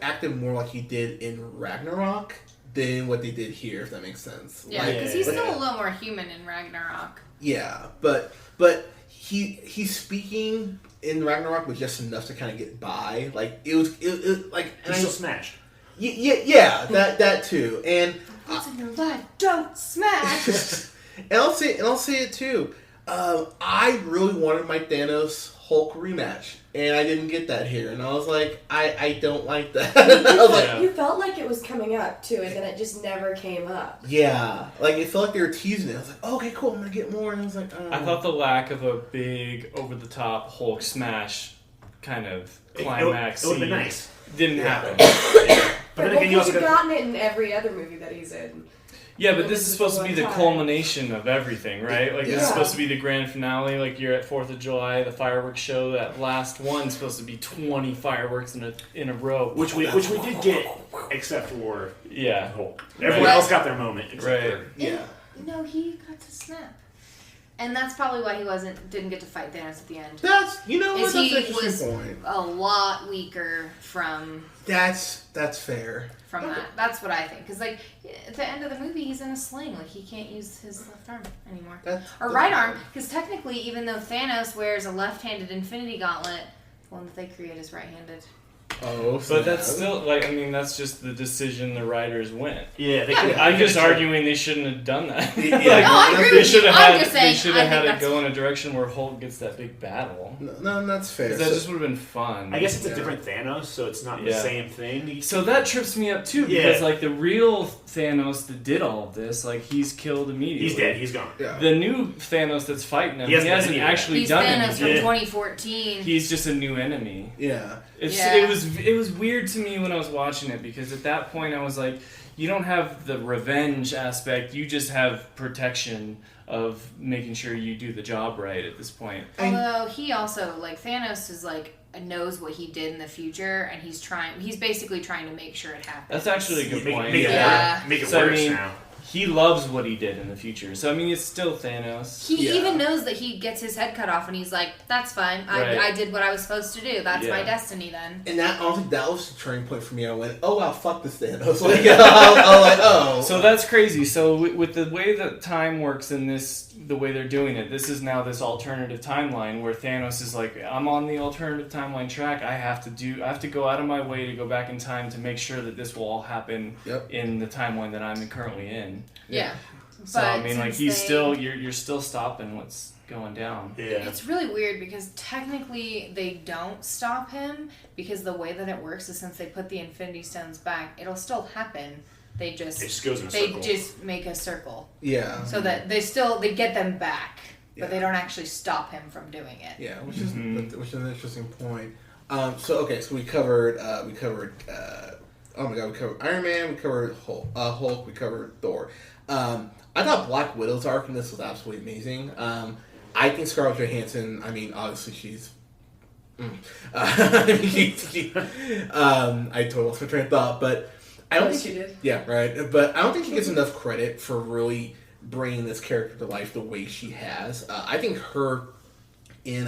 acted more like he did in Ragnarok than what they did here, if that makes sense. Yeah, because he's still a little more human in Ragnarok. Yeah, but he's speaking in Ragnarok with just enough to kind of get by. Like it was like He's still smashed. Yeah, that too. And Once in your life, don't smash. and I'll say it too. I really wanted my Thanos Hulk rematch, and I didn't get that here. And I was like, I don't like that. I was like, You felt like it was coming up too, and then it just never came up. yeah, like it felt like they were teasing it. I was like, okay, cool, I'm gonna get more. And I was like, I thought the lack of a big over-the-top Hulk smash kind of climax It would have been scene nice. didn't happen. But then again, you also you've got... gotten it in every other movie that he's in. Yeah, but this is supposed to be the culmination of everything, right? Like, this is Yeah. supposed to be the grand finale. Like, you're at 4th of July, the fireworks show. That last one's supposed to be 20 fireworks in a row. Which we did get, except for Yeah. Hulk. Everyone else got their moment. Except Right. for, yeah. No, he got to snap. And that's probably why he didn't get to fight Thanos at the end. That's an he interesting point. A lot weaker from. That's fair. From that, that's what I think. Because like at the end of the movie, he's in a sling. Like he can't use his left arm anymore, or right arm. Because technically, even though Thanos wears a left-handed Infinity Gauntlet, the one that they create is right-handed. Oh, but that's still like that's just the decision the writers went. Yeah, I'm just arguing they shouldn't have done that. Yeah, no, I agree with you. They should have had it go in a direction where Hulk gets that big battle. No, that's fair. Because that just would have been fun. I guess it's a different Thanos, so it's not the same thing. So that trips me up too, because like the real Thanos that did all of this, like he's killed immediately. He's dead. He's gone. Yeah. The new Thanos that's fighting him, he hasn't actually done anything. He's Thanos from 2014. He's just a new enemy. Yeah. It was weird to me when I was watching it, because at that point I was like, you don't have the revenge aspect, you just have protection of making sure you do the job right at this point. Although he also, like, Thanos is like knows what he did in the future, and he's basically trying to make sure it happens. That's actually a good point. Make it worse now. He loves what he did in the future. So, I mean, it's still Thanos. He even knows that he gets his head cut off, and he's like, that's fine. I did what I was supposed to do. That's my destiny then. And that, honestly, that was the turning point for me. I went, oh, wow, fuck this Thanos. Oh. So that's crazy. So with the way that time works in this, the way they're doing it, this is now this alternative timeline where Thanos is like, I'm on the alternative timeline track. I have to go out of my way to go back in time to make sure that this will all happen in the timeline that I'm currently in. Yeah. So but I mean, like you're still stopping what's going down. Yeah. It's really weird because technically they don't stop him, because the way that it works is since they put the Infinity Stones back, it'll still happen. It just goes in a circle. They just make a circle. Yeah. So that they get them back, but they don't actually stop him from doing it. Yeah, which is an interesting point. So we covered we covered Iron Man, we covered Hulk, we covered Thor. I thought Black Widow's arc in this was absolutely amazing. I think Scarlett Johansson, I mean, obviously she's... I totally lost my train of thought, but I don't think she did. Yeah, right. But I don't think she gets enough credit for really bringing this character to life the way she has. I think her in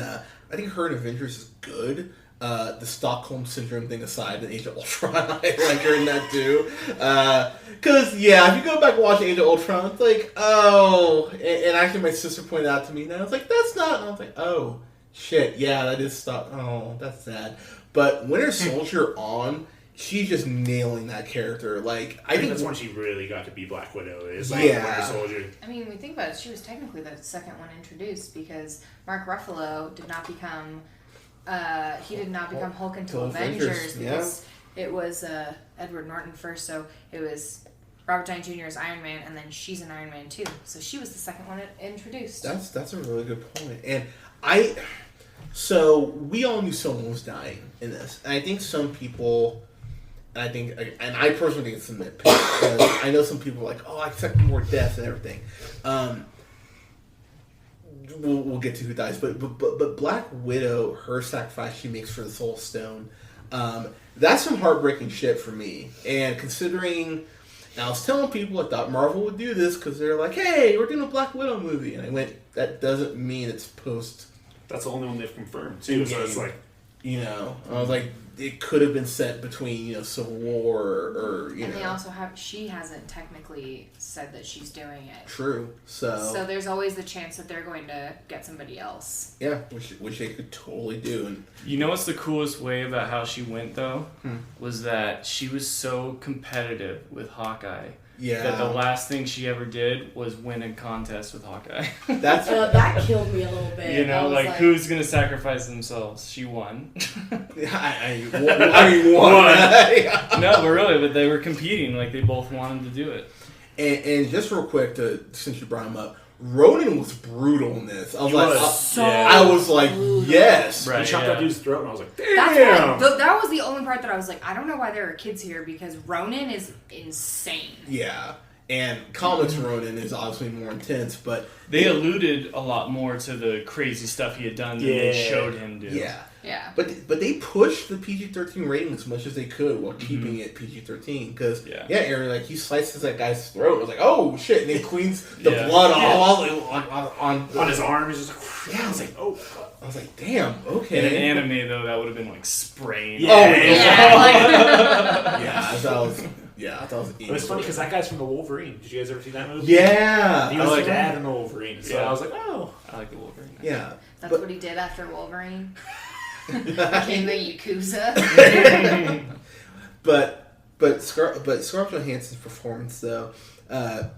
Avengers is good. The Stockholm Syndrome thing aside, and Age of Ultron, I like her in that too. Because, if you go back and watch Age of Ultron, it's like, oh. And actually my sister pointed out to me, and I was like, that's not. And I was like, oh, shit, yeah, that is Stock. Oh, that's sad. But Winter Soldier she's just nailing that character. Like, I think that's when she really got to be Black Widow. Is like Winter Soldier. I mean, when we think about it, she was technically the second one introduced, because Mark Ruffalo did not become... he did not become Hulk until Avengers because it was Edward Norton first, so it was Robert Downey Jr. as Iron Man, and then she's an Iron Man too. So she was the second one introduced. That's a really good point. And we all knew someone was dying in this, and I think some people, and I personally think it's a nitpick, because I know some people are like, oh, I expect more deaths and everything. We'll get to who dies, but Black Widow, her sacrifice she makes for the Soul Stone, that's some heartbreaking shit for me. And considering, I was telling people I thought Marvel would do this because they're like, hey, we're doing a Black Widow movie, and I went, that doesn't mean it's post. That's the only one they've confirmed too. So it's like, I was like, it could have been set between Civil War or and they also she hasn't technically said that she's doing it. True. So there's always the chance that they're going to get somebody else. Yeah, which they could totally do. And you know what's the coolest way about how she went though? Was that she was so competitive with Hawkeye. Yeah. That the last thing she ever did was win a contest with Hawkeye. That's that killed me a little bit. Like who's gonna sacrifice themselves? She won. I won. No, but really, but they were competing. Like they both wanted to do it. And just real quick, since you brought him up, Ronan was brutal in this. I was like, yes. Right, he chopped that dude's throat, and I was like, damn. That was the only part that I was like, I don't know why there are kids here, because Ronan is insane. Yeah. And comics Ronan is obviously more intense, but they alluded a lot more to the crazy stuff he had done than they showed him do. Yeah. Yeah. But they pushed the PG-13 rating as much as they could while keeping it PG-13 because Aaron, like he slices that guy's throat. I was like, oh shit, and he cleans the blood all on his arm. He's just like, I was like, oh. I was like, damn, okay. In an anime though, that would have been like spraying. Yeah. Oh yeah. Yeah, I thought it was. It was funny because that guy's from the Wolverine. Did you guys ever see that movie? Yeah, He was like dad in the Wolverine. So I was like, oh, I like the Wolverine. Yeah, that's what he did after Wolverine. Became the Yakuza. but Scarlett Johansson's performance though,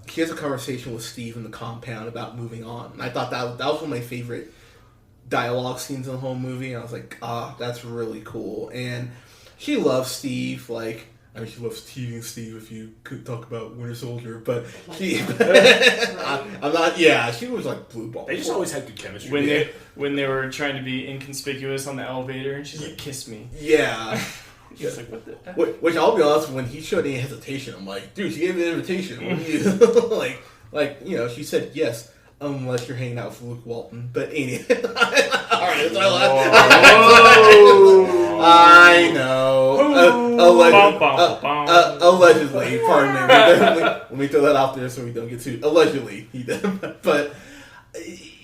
he has a conversation with Steve in the compound about moving on. And I thought that was one of my favorite dialogue scenes in the whole movie. And I was like, that's really cool. And she loves Steve. Like, I mean, she loves teasing Steve if you could talk about Winter Soldier, but she, I'm not. Yeah, she was like blue ball. They just always had good chemistry. When they were trying to be inconspicuous on the elevator, and she's like, "Kiss me." Yeah. He's like, "What the?" Which I'll be honest, when he showed any hesitation, I'm like, dude, she gave me an invitation. What do you like? You know, she said yes. Unless you're hanging out with Luke Walton. But anyway. Alright, I know. Allegedly. Pardon me. Let me throw that out there so we don't get sued. Allegedly, he did. But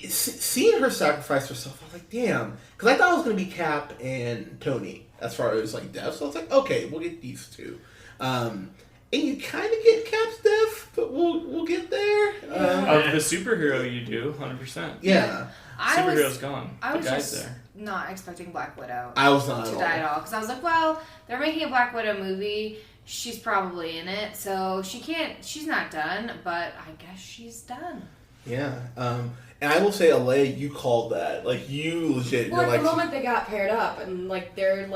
seeing her sacrifice herself, I was like, damn. Because I thought it was going to be Cap and Tony as far as like death. So I was like, okay, we'll get these two. And you kind of get Cap's death, but we'll get there. Of the superhero, you do 100%. Yeah, superhero's gone. I was just there. Not expecting Black Widow. I was not to die at all because I was like, well, they're making a Black Widow movie. She's probably in it, so she's not done. But I guess she's done. Yeah. And I will say, Alea, you called that. Like you legit. Well, you're like the moment they got paired up and like their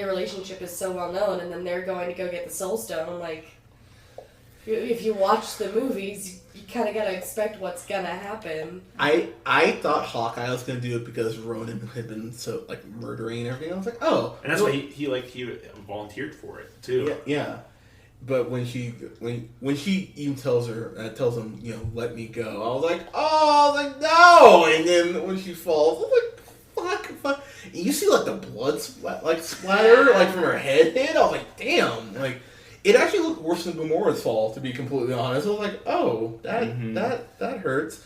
relationship is so well known, and then they're going to go get the Soul Stone. Like, if you watch the movies, you kind of gotta expect what's gonna happen. I thought Hawkeye was gonna do it because Ronan had been so like murdering and everything. I was like, oh, and that's why he volunteered for it too. Yeah. But when she even tells him, you know, let me go, I was like, no. And then when she falls, I was like, fuck. And you see like the blood splatter like from her head hit. I was like, damn. Like it actually looked worse than Gamora's fall, to be completely honest. I was like, oh, that hurts.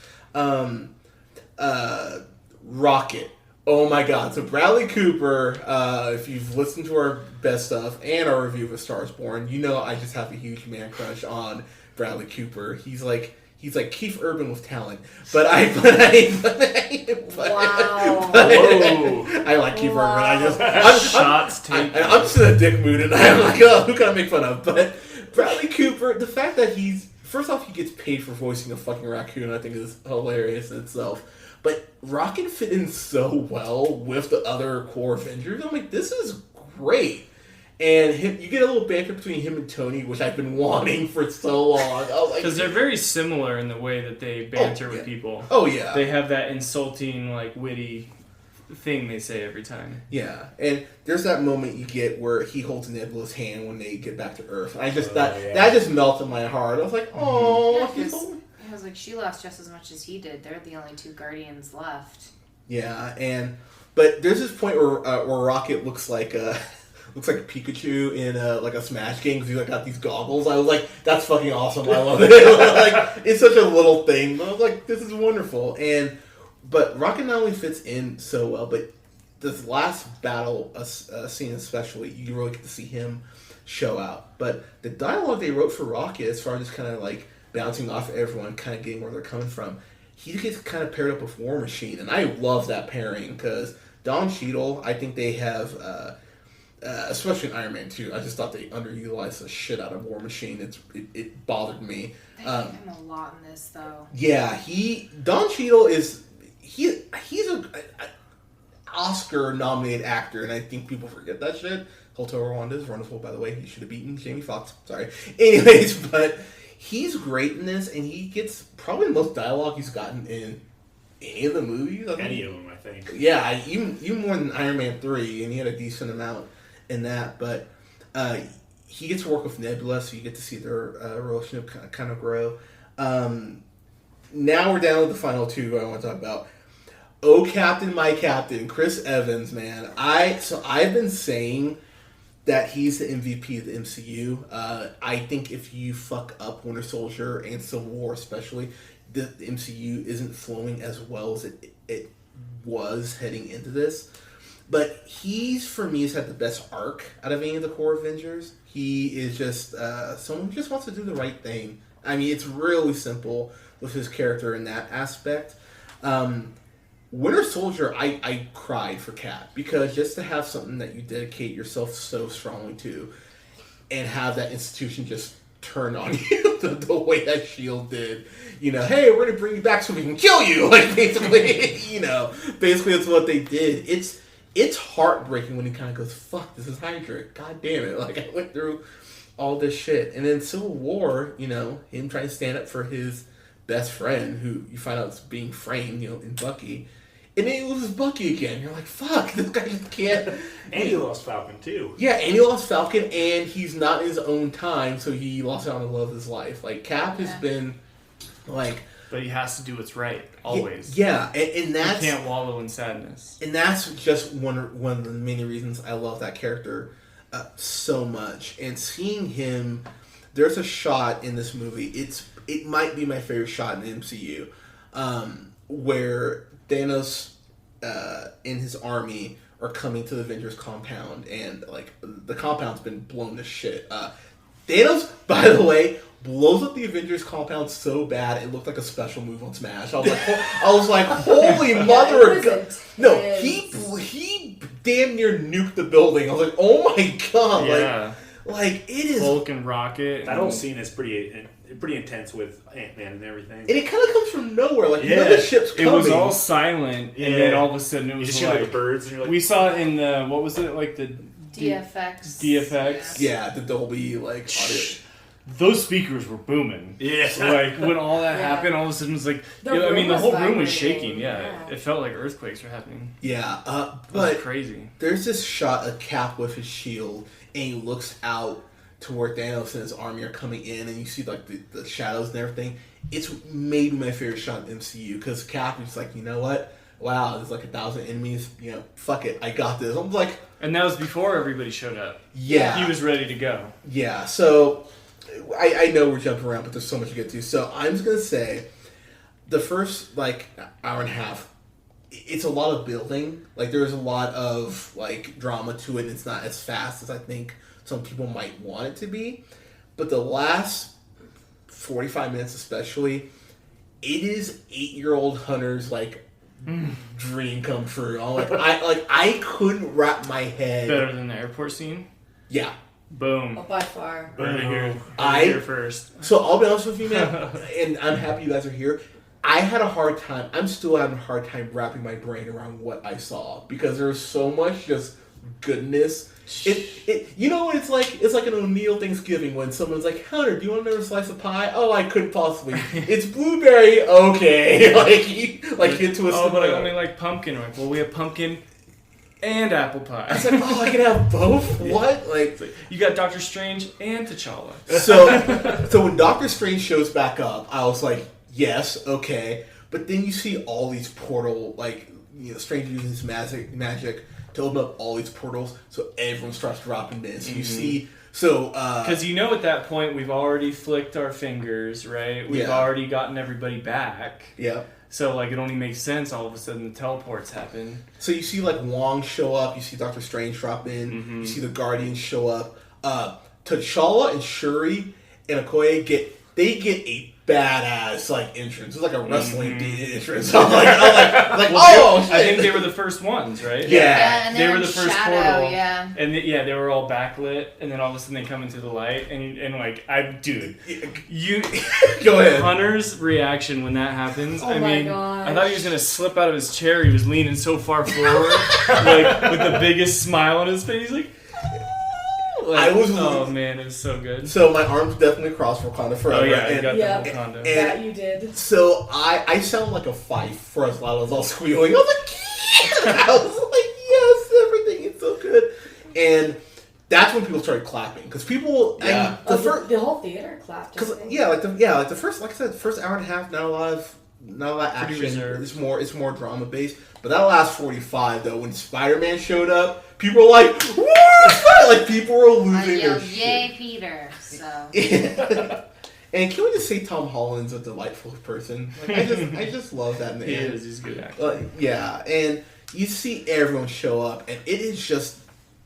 Rocket. Oh my god. So Bradley Cooper, if you've listened to our best stuff and our review of A Star is Born, you know I just have a huge man crush on Bradley Cooper. He's like Keith Urban with talent. But I like Keith Urban. I'm just in a dick mood and I'm like, oh, who can I make fun of? But Bradley Cooper, the fact that first off, he gets paid for voicing a fucking raccoon, I think is hilarious in itself. But Rocket fit in so well with the other core Avengers. I'm like, this is great. And you get a little banter between him and Tony, which I've been wanting for so long. Because they're very similar in the way that they banter with people. Oh, yeah. They have that insulting, like, witty thing they say every time. Yeah. And there's that moment you get where he holds Nebula's hand when they get back to Earth. And that just melted my heart. I was like, oh. Yeah, I was like, she lost just as much as he did. They're the only two Guardians left. Yeah, but there's this point where Rocket looks like Pikachu in like a Smash game because he's got these goggles. I was like, that's fucking awesome. I love it. Like it's such a little thing, but I was like, this is wonderful. But Rocket not only fits in so well, but this last battle scene especially, you really get to see him show out. But the dialogue they wrote for Rocket, as far as just kind of like bouncing off everyone, kind of getting where they're coming from, he gets kind of paired up with War Machine, and I love that pairing because Don Cheadle, I think they have, especially in Iron Man 2, I just thought they underutilized the shit out of War Machine. It bothered me. They gave him a lot in this, though. Yeah, Don Cheadle is he's a Oscar-nominated actor, and I think people forget that shit. Hotel Rwanda is wonderful, by the way. He should have beaten Jamie Foxx. Sorry. Anyways, but he's great in this, and he gets probably the most dialogue he's gotten in any of the movies. Any of them, I think. Yeah, even more than Iron Man 3, and he had a decent amount in that. But he gets to work with Nebula, so you get to see their relationship kind of grow. Now we're down to the final two I want to talk about. Oh, Captain, my Captain, Chris Evans, man. I've been saying that he's the MVP of the MCU. I think if you fuck up Winter Soldier and Civil War especially, the MCU isn't flowing as well as it was heading into this. But for me, has had the best arc out of any of the core Avengers. He is just someone who just wants to do the right thing. I mean, it's really simple with his character in that aspect. Winter Soldier, I cried for Cap, because just to have something that you dedicate yourself so strongly to and have that institution just turn on you the way that S.H.I.E.L.D. did. Hey, we're going to bring you back so we can kill you. Like, basically, basically that's what they did. It's heartbreaking when he kind of goes, fuck, this is Hydra. God damn it. Like, I went through all this shit. And then Civil War, him trying to stand up for his best friend, who you find out is being framed, in Bucky. And then he loses Bucky again. You're like, fuck, this guy just can't. And he lost Falcon, too. Yeah, and he lost Falcon, and he's not in his own time, so he lost out on the love of his life. Like, Cap has been, like... But he has to do what's right, always. Yeah, and that's... He can't wallow in sadness. And that's just one of the many reasons I love that character so much. And seeing him... There's a shot in this movie, it might be my favorite shot in the MCU, where Thanos and his army are coming to the Avengers compound, and like the compound's been blown to shit. Thanos, by the way, blows up the Avengers compound so bad it looked like a special move on Smash. I was like, holy mother of God! No, he damn near nuked the building. I was like, oh my god! Yeah. Like it is. Hulk and Rocket. That whole scene is pretty intense with Ant-Man and everything. And it kind of comes from nowhere. Like, the ship's coming. It was all silent, and then all of a sudden it was you see like the birds, and you're like... We saw it in the, what was it, like the... DFX. Yeah, the Dolby, like, audio. Those speakers were booming. Yeah. Like, when all that happened, all of a sudden it was like... the whole room was shaking, It felt like earthquakes were happening. Yeah, It but... was crazy. There's this shot of Cap with his shield, and he looks out to where Thanos and his army are coming in, and you see like the shadows and everything. It's maybe my favorite shot in MCU, because Cap is like, you know what? Wow, there's like 1,000 enemies. Fuck it, I got this. I'm like, and that was before everybody showed up. Yeah, he was ready to go. Yeah, so I know we're jumping around, but there's so much to get to. So I'm just gonna say, the first like hour and a half, it's a lot of building. Like there's a lot of like drama to it. And it's not as fast as I think some people might want it to be, but the last 45 minutes especially, it is 8-year-old Hunter's like dream come true. I couldn't wrap my head. Better than the airport scene? Yeah. Boom. Oh, by far. Boom. Here first. So I'll be honest with you, man, and I'm happy you guys are here. I'm still having a hard time wrapping my brain around what I saw, because there's so much just goodness. It's like an O'Neill Thanksgiving when someone's like, Hunter, do you want another slice of pie? Oh, I couldn't possibly. It's blueberry, okay. like you twist. Oh, but I only like pumpkin. Like, well, we have pumpkin and apple pie. I was like, oh, I can have both. What? Like you got Doctor Strange and T'Challa. So when Doctor Strange shows back up, I was like, yes, okay. But then you see all these portal, Strange using his magic to open up all these portals, so everyone starts dropping this. You see, because at that point we've already flicked our fingers, right? We've already gotten everybody back. Yeah. So it only makes sense. All of a sudden the teleports happen. So you see Wong show up. You see Doctor Strange drop in. Mm-hmm. You see the Guardians show up. T'Challa and Shuri and Okoye get a badass entrance. It's like a wrestling entrance. I'm like, oh shit. I think they were the first ones, right? Yeah, and they were the first portal. Yeah, and they were all backlit, and then all of a sudden they come into the light, and you go ahead. Hunter's reaction when that happens. Oh I thought he was gonna slip out of his chair. He was leaning so far forward, with the biggest smile on his face, oh man, it was so good. So my arms definitely crossed for Wakanda forever. Oh yeah, you got the Wakanda. That you did. So I sound like a fife for as loud as I was squealing. I was like, yeah! I was like, yes, everything is so good. And that's when people started clapping, because people, the whole theater clapped. The first hour and a half, not a lot of not a lot of Pretty action. reserved. It's more drama based. But that last 45 though, when Spider-Man showed up, people were like, "Woo!" Like people were losing I their yelled, shit. "Yay, Peter!" So. Yeah. And can we just say Tom Holland's a delightful person? Like, I just love that man. He is. He's a good actor. Yeah, and you see everyone show up, and it is just.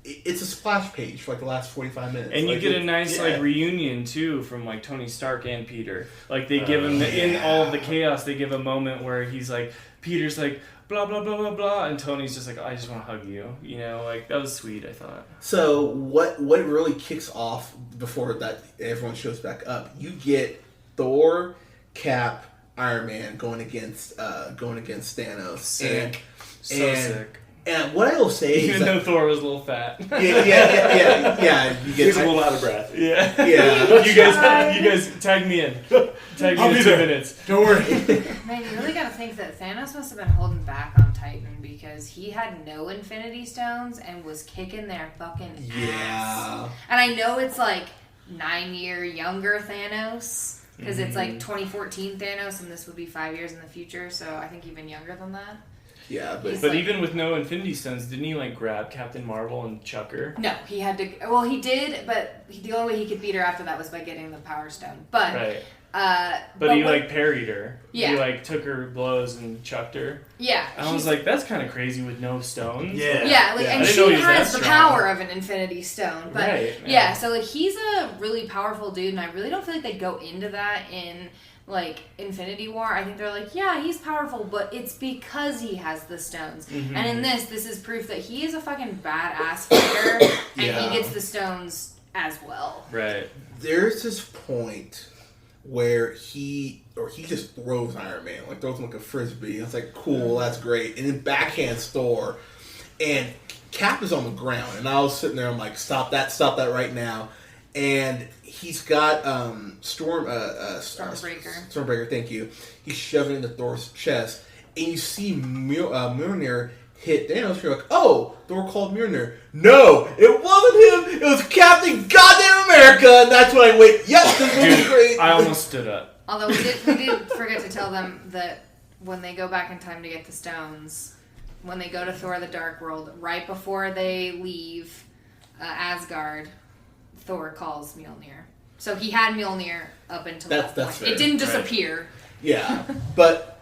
It's a splash page for like the last 45 minutes. And you like, get a nice yeah. like reunion too from like Tony Stark and Peter. Like they give him in all of the chaos, they give a moment where he's like, Peter's like blah blah blah blah blah, and Tony's just like, I just want to hug you. You know, like that was sweet. I thought. So what really kicks off before that everyone shows back up? You get Thor, Cap, Iron Man going against Thanos. Sick. Sick. And what I will say Even is though Thor was a little fat. Yeah. You get He's a little out of breath. Yeah. Yeah. you guys tag me in. Tag me I'll in be 2 there. minutes. Don't worry. Man, you really gotta think that Thanos must have been holding back on Titan because he had no Infinity Stones and was kicking their fucking ass. Yeah. And I know it's like 9-year younger Thanos because it's like 2014 Thanos, and this would be 5 years in the future. So I think even younger than that. Yeah, He's But like- even with no Infinity Stones, didn't he like grab Captain Marvel and chuck her? No, he had to. Well, he did, but the only way he could beat her after that was by getting the Power Stone. But Right. but he what- like parried her. Yeah. He like took her blows and chucked her. yeah. I was like, that's kind of crazy with no stones. Yeah. Yeah, like, Yeah. and I didn't know she he was that has the strong. power of an Infinity Stone. But Right, yeah, yeah. so like he's a really powerful dude, and I really don't feel like they go into that in like Infinity War. I think they're like, yeah, he's powerful, but it's because he has the stones. Mm-hmm. And in this is proof that he is a fucking badass fighter, and Yeah. he gets the stones as well. Right. There's this point where he just throws Iron Man, like throws him like a frisbee. It's like, cool, that's great. And then backhands Thor, and Cap is on the ground, and I was sitting there, I'm like, stop that right now. And he's got Stormbreaker, thank you. He's shoving it into Thor's chest, and you see Mjolnir hit Thanos. You're like, oh, Thor called Mjolnir. No, it wasn't him. It was Captain Goddamn America, and that's when I went, yes, this movie's great. I almost stood up. Although we did forget to tell them that when they go back in time to get the stones, when they go to Thor the Dark World, right before they leave Asgard, Thor calls Mjolnir. So he had Mjolnir up until that point. That's fair. It didn't Right. disappear. Yeah, but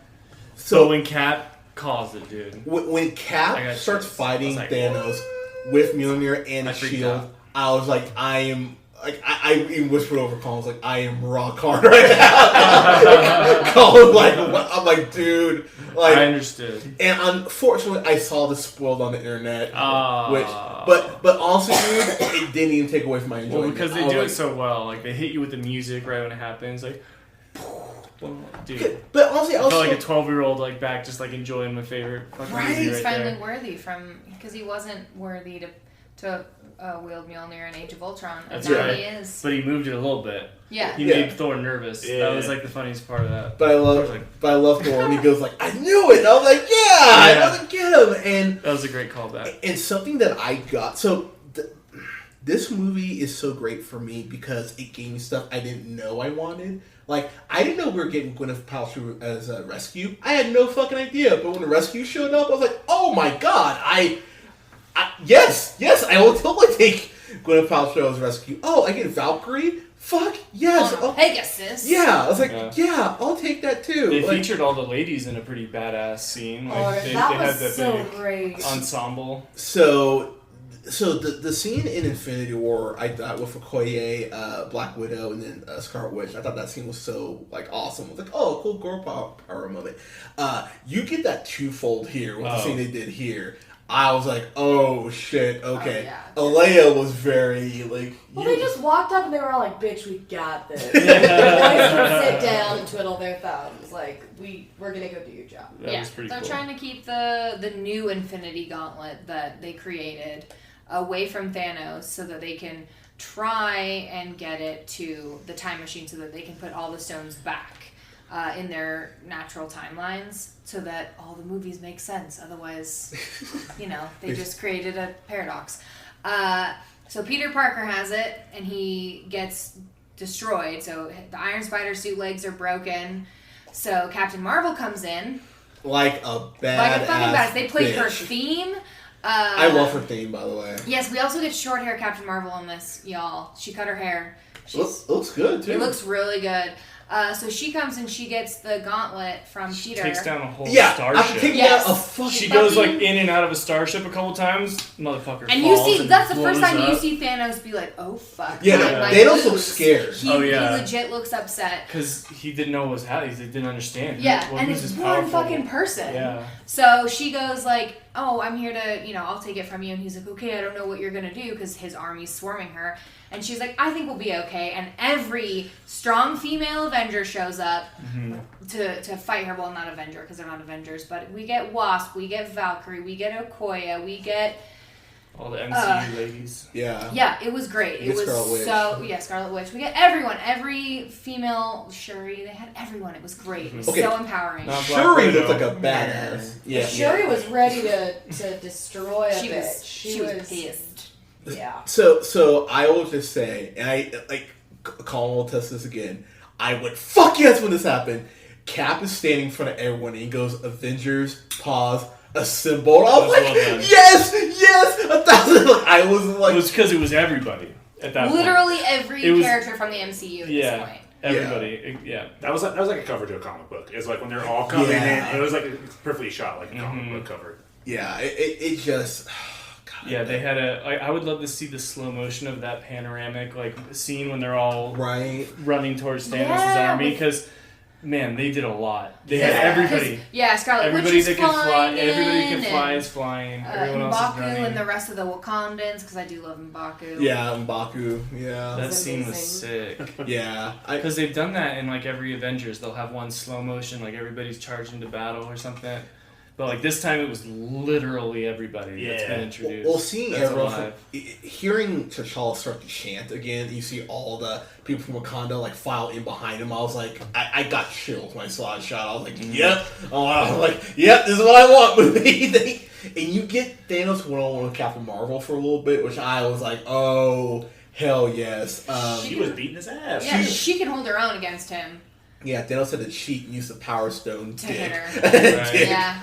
So when Cap calls it, dude. when I Cap got starts chills. fighting I was like, Thanos with Mjolnir and I a freaked shield, out. I was like, I even whispered over Colin, I was like, I am rock hard right now. Colin, like, what? I'm like, dude, like, I understood. and unfortunately, I saw this spoiled on the internet, Ah. but also, dude, it didn't even take away from my enjoyment. Well, because I they was do like, it so well. Like, they hit you with the music right when it happens. Like, dude. But honestly, I I was felt like a 12-year-old, like, back just, like, enjoying my favorite fucking Right. movie He's right finally there. worthy because he wasn't worthy to wield Mjolnir in Age of Ultron, and That's now right. he is. But he moved it a little bit. Yeah. He Yeah. made Thor nervous. Yeah. That was, like, the funniest part of that. But I love Thor, and he goes like, I knew it. And I was like, Yeah. I wasn't get him. And That was a great callback. And something that I got, this movie is so great for me because it gave me stuff I didn't know I wanted. Like, I didn't know we were getting Gwyneth Paltrow as a rescue. I had no fucking idea. But when the rescue showed up, I was like, oh my god, yes, I will totally take Gwyneth Paltrow as rescue. Oh, I get Valkyrie? Fuck, yes. Oh, Pegasus. Yeah, I was like, Yeah. yeah, I'll take that too. They Like, featured all the ladies in a pretty badass scene. Like, Oh, they that had was that so big great. ensemble. So the scene in Infinity War, I thought with Okoye, Black Widow, and then Scarlet Witch, I thought that scene was so like awesome. I was like, oh, cool girl power moment. You get that twofold here with the scene they did here. I was like, oh shit, okay. Oh, Alea was very like. Well, they just walked up and they were all like, "Bitch, we got this." The boys would sit down and twiddle their thumbs, like, "We're gonna go do your job." That was pretty they're cool. trying to keep the new Infinity Gauntlet that they created away from Thanos so that they can try and get it to the time machine so that they can put all the stones back in their natural timelines so that all the movies make sense. Otherwise, they just created a paradox. So Peter Parker has it, and he gets destroyed. So the Iron Spider suit legs are broken. So Captain Marvel comes in. Like a fucking badass. They played her bitch. theme. I love her theme, by the way. Yes, we also get short hair Captain Marvel in this, y'all. She cut her hair. Looks good, too. It looks really good. So she comes and she gets the gauntlet from Peter. Takes down a whole After starship. taking out a fucking... She goes like in and out of a starship a couple times. Motherfucker And falls you see, that's the first blows time up. you see Thanos be like, "Oh fuck." Yeah, I might Thanos looks lose. scared. He legit looks upset. Because he didn't know what was happening. He didn't understand. Yeah, Well, and who's it's this one powerful- fucking person. Yeah. So she goes like, "Oh, I'm here to, I'll take it from you." And he's like, "Okay, I don't know what you're gonna do," because his army's swarming her. And she's like, "I think we'll be okay." And every strong female Avenger shows up to fight her. Well, not Avenger because they're not Avengers, but we get Wasp, we get Valkyrie, we get Okoye, we get all the MCU ladies. Yeah, it was great. You It get was Scarlet Witch. Scarlet Witch. We get everyone, every female Shuri. They had everyone. It was great. It was so empowering. Not Black Shuri Widow. looked like a badass. Yeah, Shuri was ready to destroy a She bitch. was she was pissed. Yeah. So I will just say, and I like Colin will test this again. I would fuck yes when this happened. Cap is standing in front of everyone and he goes, "Avengers, pause, assemble." I was like, well done. yes, 1,000. Like, I was like, It was because it was everybody at that Literally point. every It was- character from the MCU at this point. Everybody. Yeah. That was like a cover to a comic book. It's like when they're all coming Yeah. in. It was like perfectly shot, like a comic book cover. yeah, it just. God, Yeah, they had I would love to see the slow motion of that panoramic like scene when they're all right. running towards Thanos' Yeah, army because, man, they did a lot. They had everybody. Yeah, Scarlet Witch Everybody is that can fly. flying Everybody in, can fly and, is flying. Everyone else is M'Baku running. and the rest of the Wakandans, because I do love M'Baku. Yeah, M'Baku. Yeah, That That's scene was sick. yeah. Because they've done that in like every Avengers. They'll have one slow motion, like everybody's charging to battle or something. But like this time, it was literally everybody that's been introduced. Well, seeing that's everyone, alive. hearing T'Challa start to chant again, you see all the people from Wakanda like file in behind him. I was like, I got chills when I saw that shot. I was like, yep. I was like, yep, this is what I want, movie. And you get Thanos one-on-one with Captain Marvel for a little bit, which I was like, oh, hell yes. He was beating his ass. Yeah, she can hold her own against him. Yeah, Thanos had to cheat and use the Power Stone To dick. hit her. Dick. Yeah.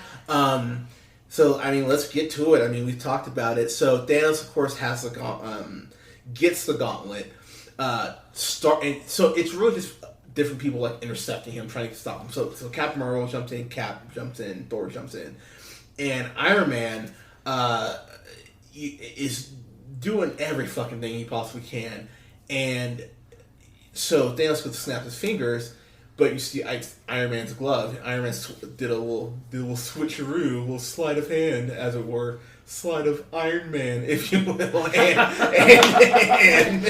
So I mean, let's get to it. I mean, we've talked about it. So Thanos, of course, has the gets the gauntlet. And so it's really just different people like intercepting him, trying to stop him. So Captain Marvel jumps in, Cap jumps in, Thor jumps in, and Iron Man is doing every fucking thing he possibly can. And so Thanos could snap his fingers. But you see Iron Man's glove. Iron Man did a little switcheroo, a little sleight of hand, as it were. Slide of Iron Man, if you will. And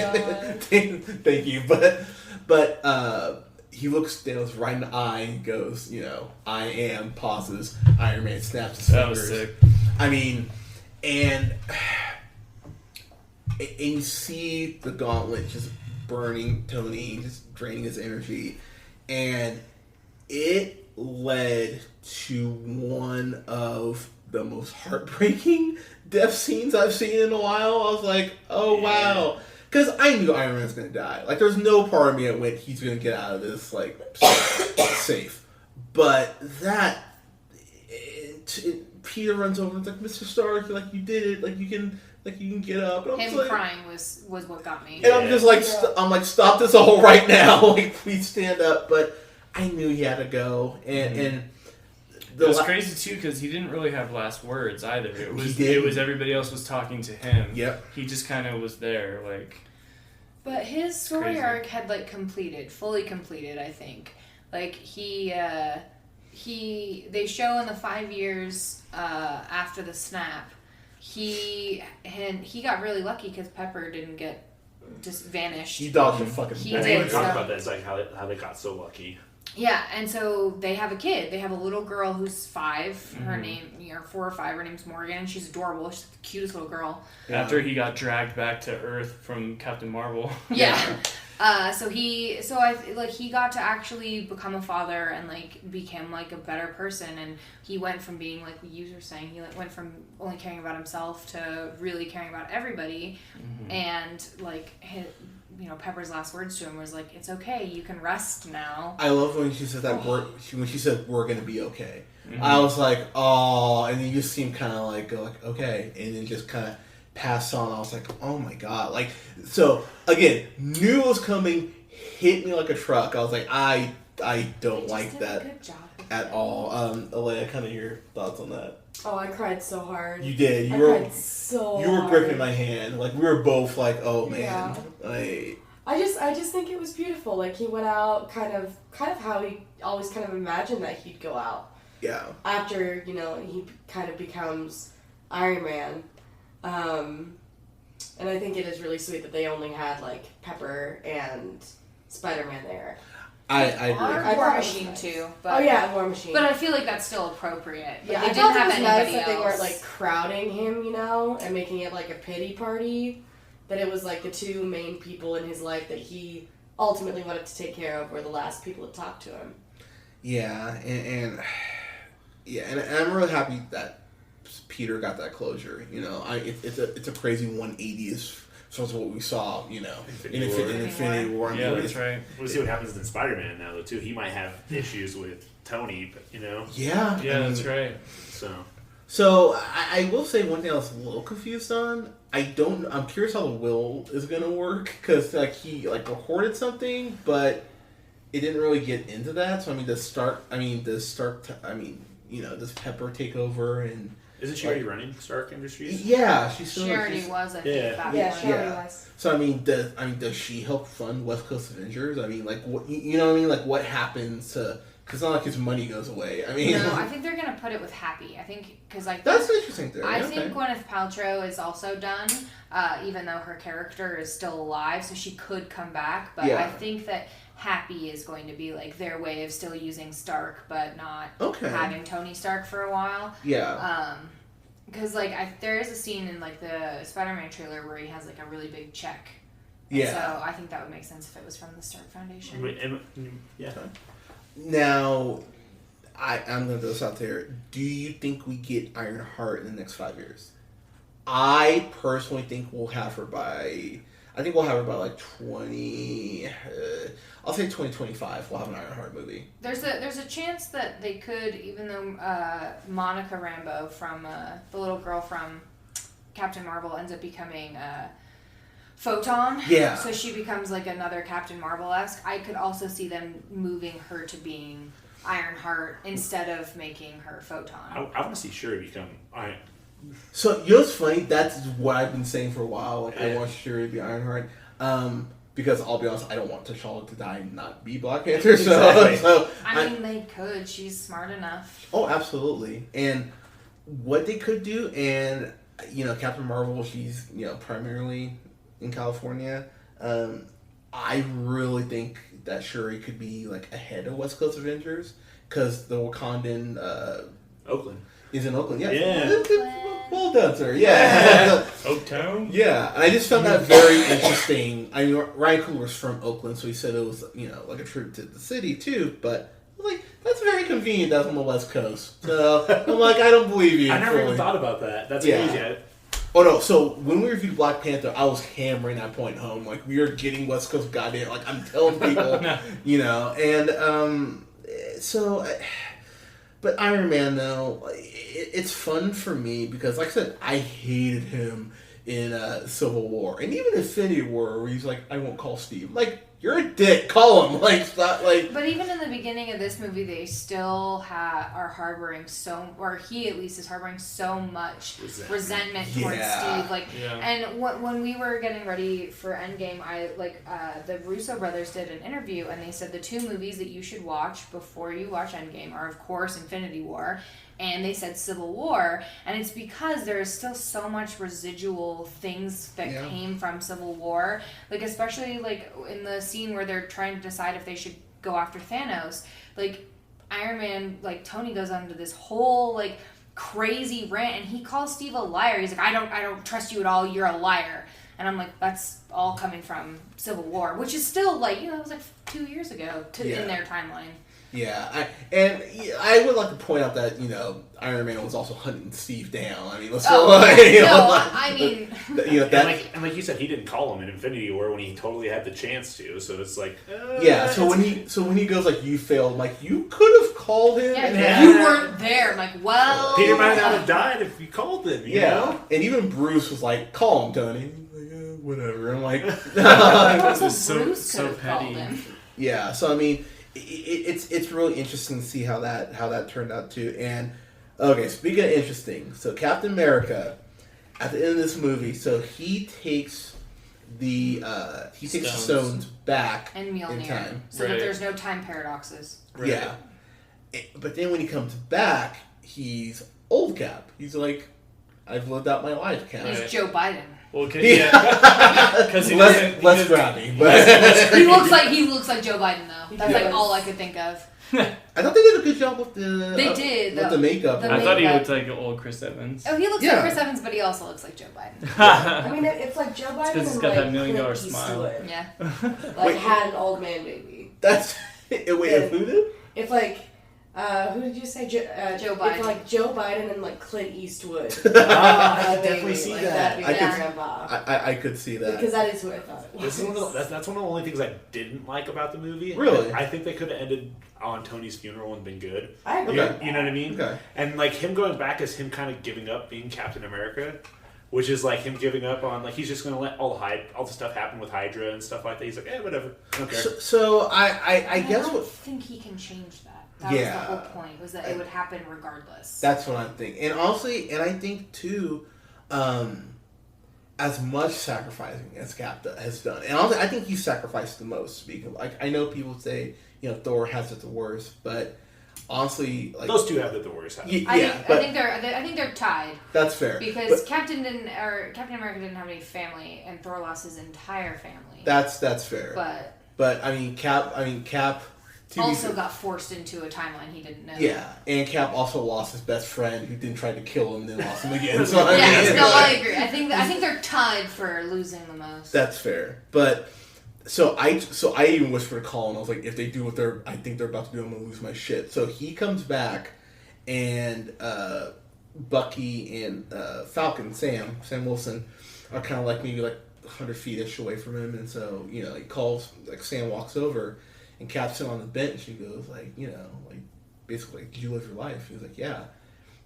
thank you. But he looks Thanos right in the eye and goes, "I am," pauses. Iron Man snaps his fingers. That was sick. I mean, and you see the gauntlet just burning Tony, just draining his energy. And it led to one of the most heartbreaking death scenes I've seen in a while. I was like, oh, wow. Because I knew Iron Man was going to die. Like, there's no part of me that went, he's going to get out of this, like, safe. But that... Peter runs over and is like, "Mr. Stark, like, you did it. Like, you can get up." And Him like, crying was what got me. and I'm just like, I'm like, stop this all right now. Like, please stand up. But I knew he had to go. And It was crazy, too, because he didn't really have last words, either. It was everybody else was talking to him. Yep. He just kind of was there, like... But his story crazy. arc had, like, fully completed, I think. Like, they show in the 5 years after the snap, he got really lucky because Pepper didn't get just vanished. He dodged a fucking He I bullet. didn't did, even talk so- about that. It's like how they got so lucky. Yeah, and so they have a kid. They have a little girl who's 5. Her Mm-hmm. name, 4 or 5. Her name's Morgan, and she's adorable. She's the cutest little girl. After he got dragged back to Earth from Captain Marvel. Yeah. So he got to actually become a father and like became like a better person, and he went from being like you were saying, he went from only caring about himself to really caring about everybody, and like Pepper's last words to him was like, "It's okay, you can rest now." I love when she said that word. When she said, "We're gonna be okay." I was like, "Oh," and then you just see him kind of like go like, "Okay," and then just kind of pass on. I was like, "Oh my god!" Like, so again, knew it was coming, hit me like a truck. I was like, I don't like that Good job at all. Alea, kind of your thoughts on that? Oh, I cried so hard. You did. You were gripping my hand. Like we were both like, "Oh man!" Yeah. I just think it was beautiful. Like he went out kind of how he always kind of imagined that he'd go out. Yeah. After he kind of becomes Iron Man, and I think it is really sweet that they only had like Pepper and Spider-Man there. I agree. War Machine too. But, War Machine. But I feel like that's still appropriate. Yeah, they I didn't thought it have was anybody nice that they else. weren't like crowding him, and making it like a pity party. That it was like the two main people in his life that he ultimately wanted to take care of were the last people to talk to him. Yeah, and I'm really happy that Peter got that closure. It's a crazy 180 as far as what we saw. In Infinity War. Yeah, that's right. We'll see what happens in Spider-Man now, though. Too, he might have issues with Tony, but Yeah, that's right. So I will say one thing I was a little confused on. I'm curious how the will is gonna work because he recorded something, but it didn't really get into that. So does Pepper take over and? Isn't she already running Stark Industries? Yeah, she already was. I think. She already was. So does she help fund West Coast Avengers? What happens to? Because it's not like his money goes away. No, I think they're gonna put it with Happy. I think because that's an interesting theory. I think Gwyneth Paltrow is also done, even though her character is still alive, so she could come back. But I think that Happy is going to be like their way of still using Stark, but not having Tony Stark for a while. Yeah. Because there is a scene in the Spider-Man trailer where he has a really big check. Yeah. So I think that would make sense if it was from the Stark Foundation. Yeah. Now, I'm going to throw this out there. Do you think we get Ironheart in the next 5 years? I personally think we'll have her by... 20... I'll say 2025 we'll have an Ironheart movie. There's a chance that they could, even though Monica Rambeau from the little girl from Captain Marvel ends up becoming... Photon. Yeah. So she becomes another Captain Marvel-esque. I could also see them moving her to being Ironheart instead of making her Photon. I want to see Shuri become Iron. So, what's funny? That's what I've been saying for a while. I want Shuri to be Ironheart. Because I'll be honest, I don't want T'Challa to die and not be Black Panther. Exactly. So they could. She's smart enough. Oh, absolutely. And what they could do, and Captain Marvel, she's primarily in California. I really think that Shuri could be ahead of West Coast Avengers because the Wakandan Oakland is in Oakland. Yeah. Oakland. Well done, sir. Yeah. Oaktown. Yeah, and I just found that very interesting. Ryan Coogler's from Oakland, so he said it was a tribute to the city too. But that's very convenient. That's on the West Coast. So I'm I don't believe you. I never even thought about that. That's crazy. Oh no! So when we reviewed Black Panther, I was hammering that point home. We are getting West Coast goddamn. I'm telling people, and but Iron Man though, it's fun for me because, like I said, I hated him in Civil War and even Infinity War, where he's I won't call Steve. You're a dick. Call him. Stop. But even in the beginning of this movie, they still are harboring or he at least is harboring so much resentment towards Steve. And when we were getting ready for Endgame, the Russo brothers did an interview, and they said the two movies that you should watch before you watch Endgame are, of course, Infinity War. And they said Civil War, and it's because there is still so much residual things that came from Civil War, especially in the scene where they're trying to decide if they should go after Thanos. Iron Man, Tony goes on to this whole crazy rant, and he calls Steve a liar. He's I don't trust you at all. You're a liar. And I'm that's all coming from Civil War, which is still it was 2 years ago in their timeline. Yeah, I would like to point out that Iron Man was also hunting Steve down. I mean, let's I mean, that. And like you said, he didn't call him in Infinity War when he totally had the chance to. So it's like, So when he goes like, you failed, I'm like, you could have called him. Yeah, you weren't there. I'm like, well, Peter might not have died if you called him. You know? And even Bruce was like, call him, Tony. Like, whatever. I'm like, also Bruce so petty. Yeah. So I mean, it's really interesting to see how that turned out too. And okay, speaking of interesting, so Captain America at the end of this movie, so he takes the stones back and Mjolnir, in time, so that there's no time paradoxes. Right. Yeah, but then when he comes back, he's old Cap. He's like, I've lived out my life, Cap. He's Joe Biden. Well, because he less grabby, but he looks like Joe Biden though. That's like all I could think of. I thought they did a good job with the. They did with the makeup. I thought he looked like old Chris Evans. Oh, he looks like Chris Evans, but he also looks like Joe Biden. I mean, it's like Joe Biden and he's got that $1 million Clint smile. Eastwood. Yeah. Like had an old man baby. That's wait. Who did? If like. Who did you say? Joe Biden. If like Joe Biden and like Clint Eastwood. I could definitely see that. That'd be grandpa. I could see that. Because that is who I thought it was. That's one of the only things I didn't like about the movie. Really? I think they could have ended on Tony's funeral and been good. I agree. You know what I mean? Okay. And like him going back as him kind of giving up being Captain America, which is like him giving up on like he's just going to let all the stuff happen with Hydra and stuff like that. He's like, whatever. Okay. So I guess I don't think he can change that. That was the whole point, was that it would happen regardless. That's what I'm thinking. And honestly, and I think too, as much sacrificing as Cap has done, and honestly, I think he sacrificed the most. Because like I know people say, Thor has it the worst, but honestly, like those two have it the worst. I think they're tied. That's fair. Because Captain America didn't have any family, and Thor lost his entire family. That's fair. But I mean, Cap. Also got forced into a timeline he didn't know. Yeah, and Cap also lost his best friend who didn't try to kill him, then lost him again. So I agree. I think they're tied for losing the most. That's fair. But so I even whispered to Colin, I was like, if they do what I think they're about to do, I'm gonna lose my shit. So he comes back, and Bucky and Falcon, Sam Wilson, are kind of like maybe like 100 feet-ish away from him, and so he calls, like Sam walks over. And Cap's sitting on the bench, and he goes, like, basically, did you live your life? He's like, yeah.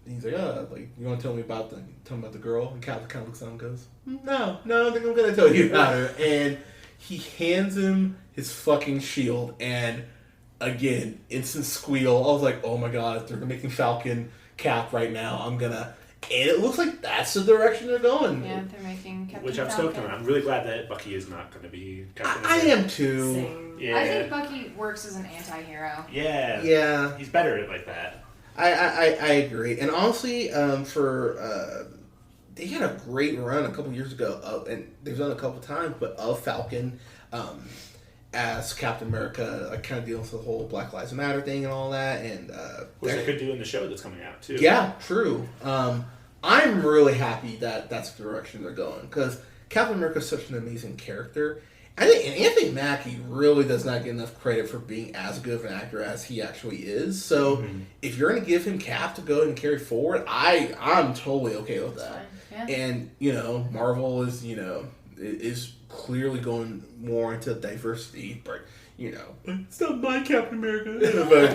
And he's like, like, you want to tell me about the girl? And Cap kind of looks at him and goes, no, I think I'm going to tell you about her. And he hands him his fucking shield, and again, instant squeal. I was like, oh my god, if they're making Falcon Cap right now, I'm going to... And it looks like that's the direction they're going. Yeah, they're making Captain Which I'm stoked on. I'm really glad that Bucky is not going to be Captain America. I am too. Same. Yeah. I think Bucky works as an anti-hero. Yeah. Yeah. He's better at like that. I agree. And honestly, they had a great run a couple years ago, and they've done it a couple times, but of Falcon as Captain America, like kind of dealing with the whole Black Lives Matter thing and all that, and which they could do in the show that's coming out too. Yeah, true. I'm really happy that that's the direction they're going, because Captain America is such an amazing character. I think Anthony Mackie really does not get enough credit for being as good of an actor as he actually is. So if you're going to give him Cap to go and carry forward, I'm totally okay with that. Yeah. And Marvel is clearly going more into diversity, but it's not my Captain America. But,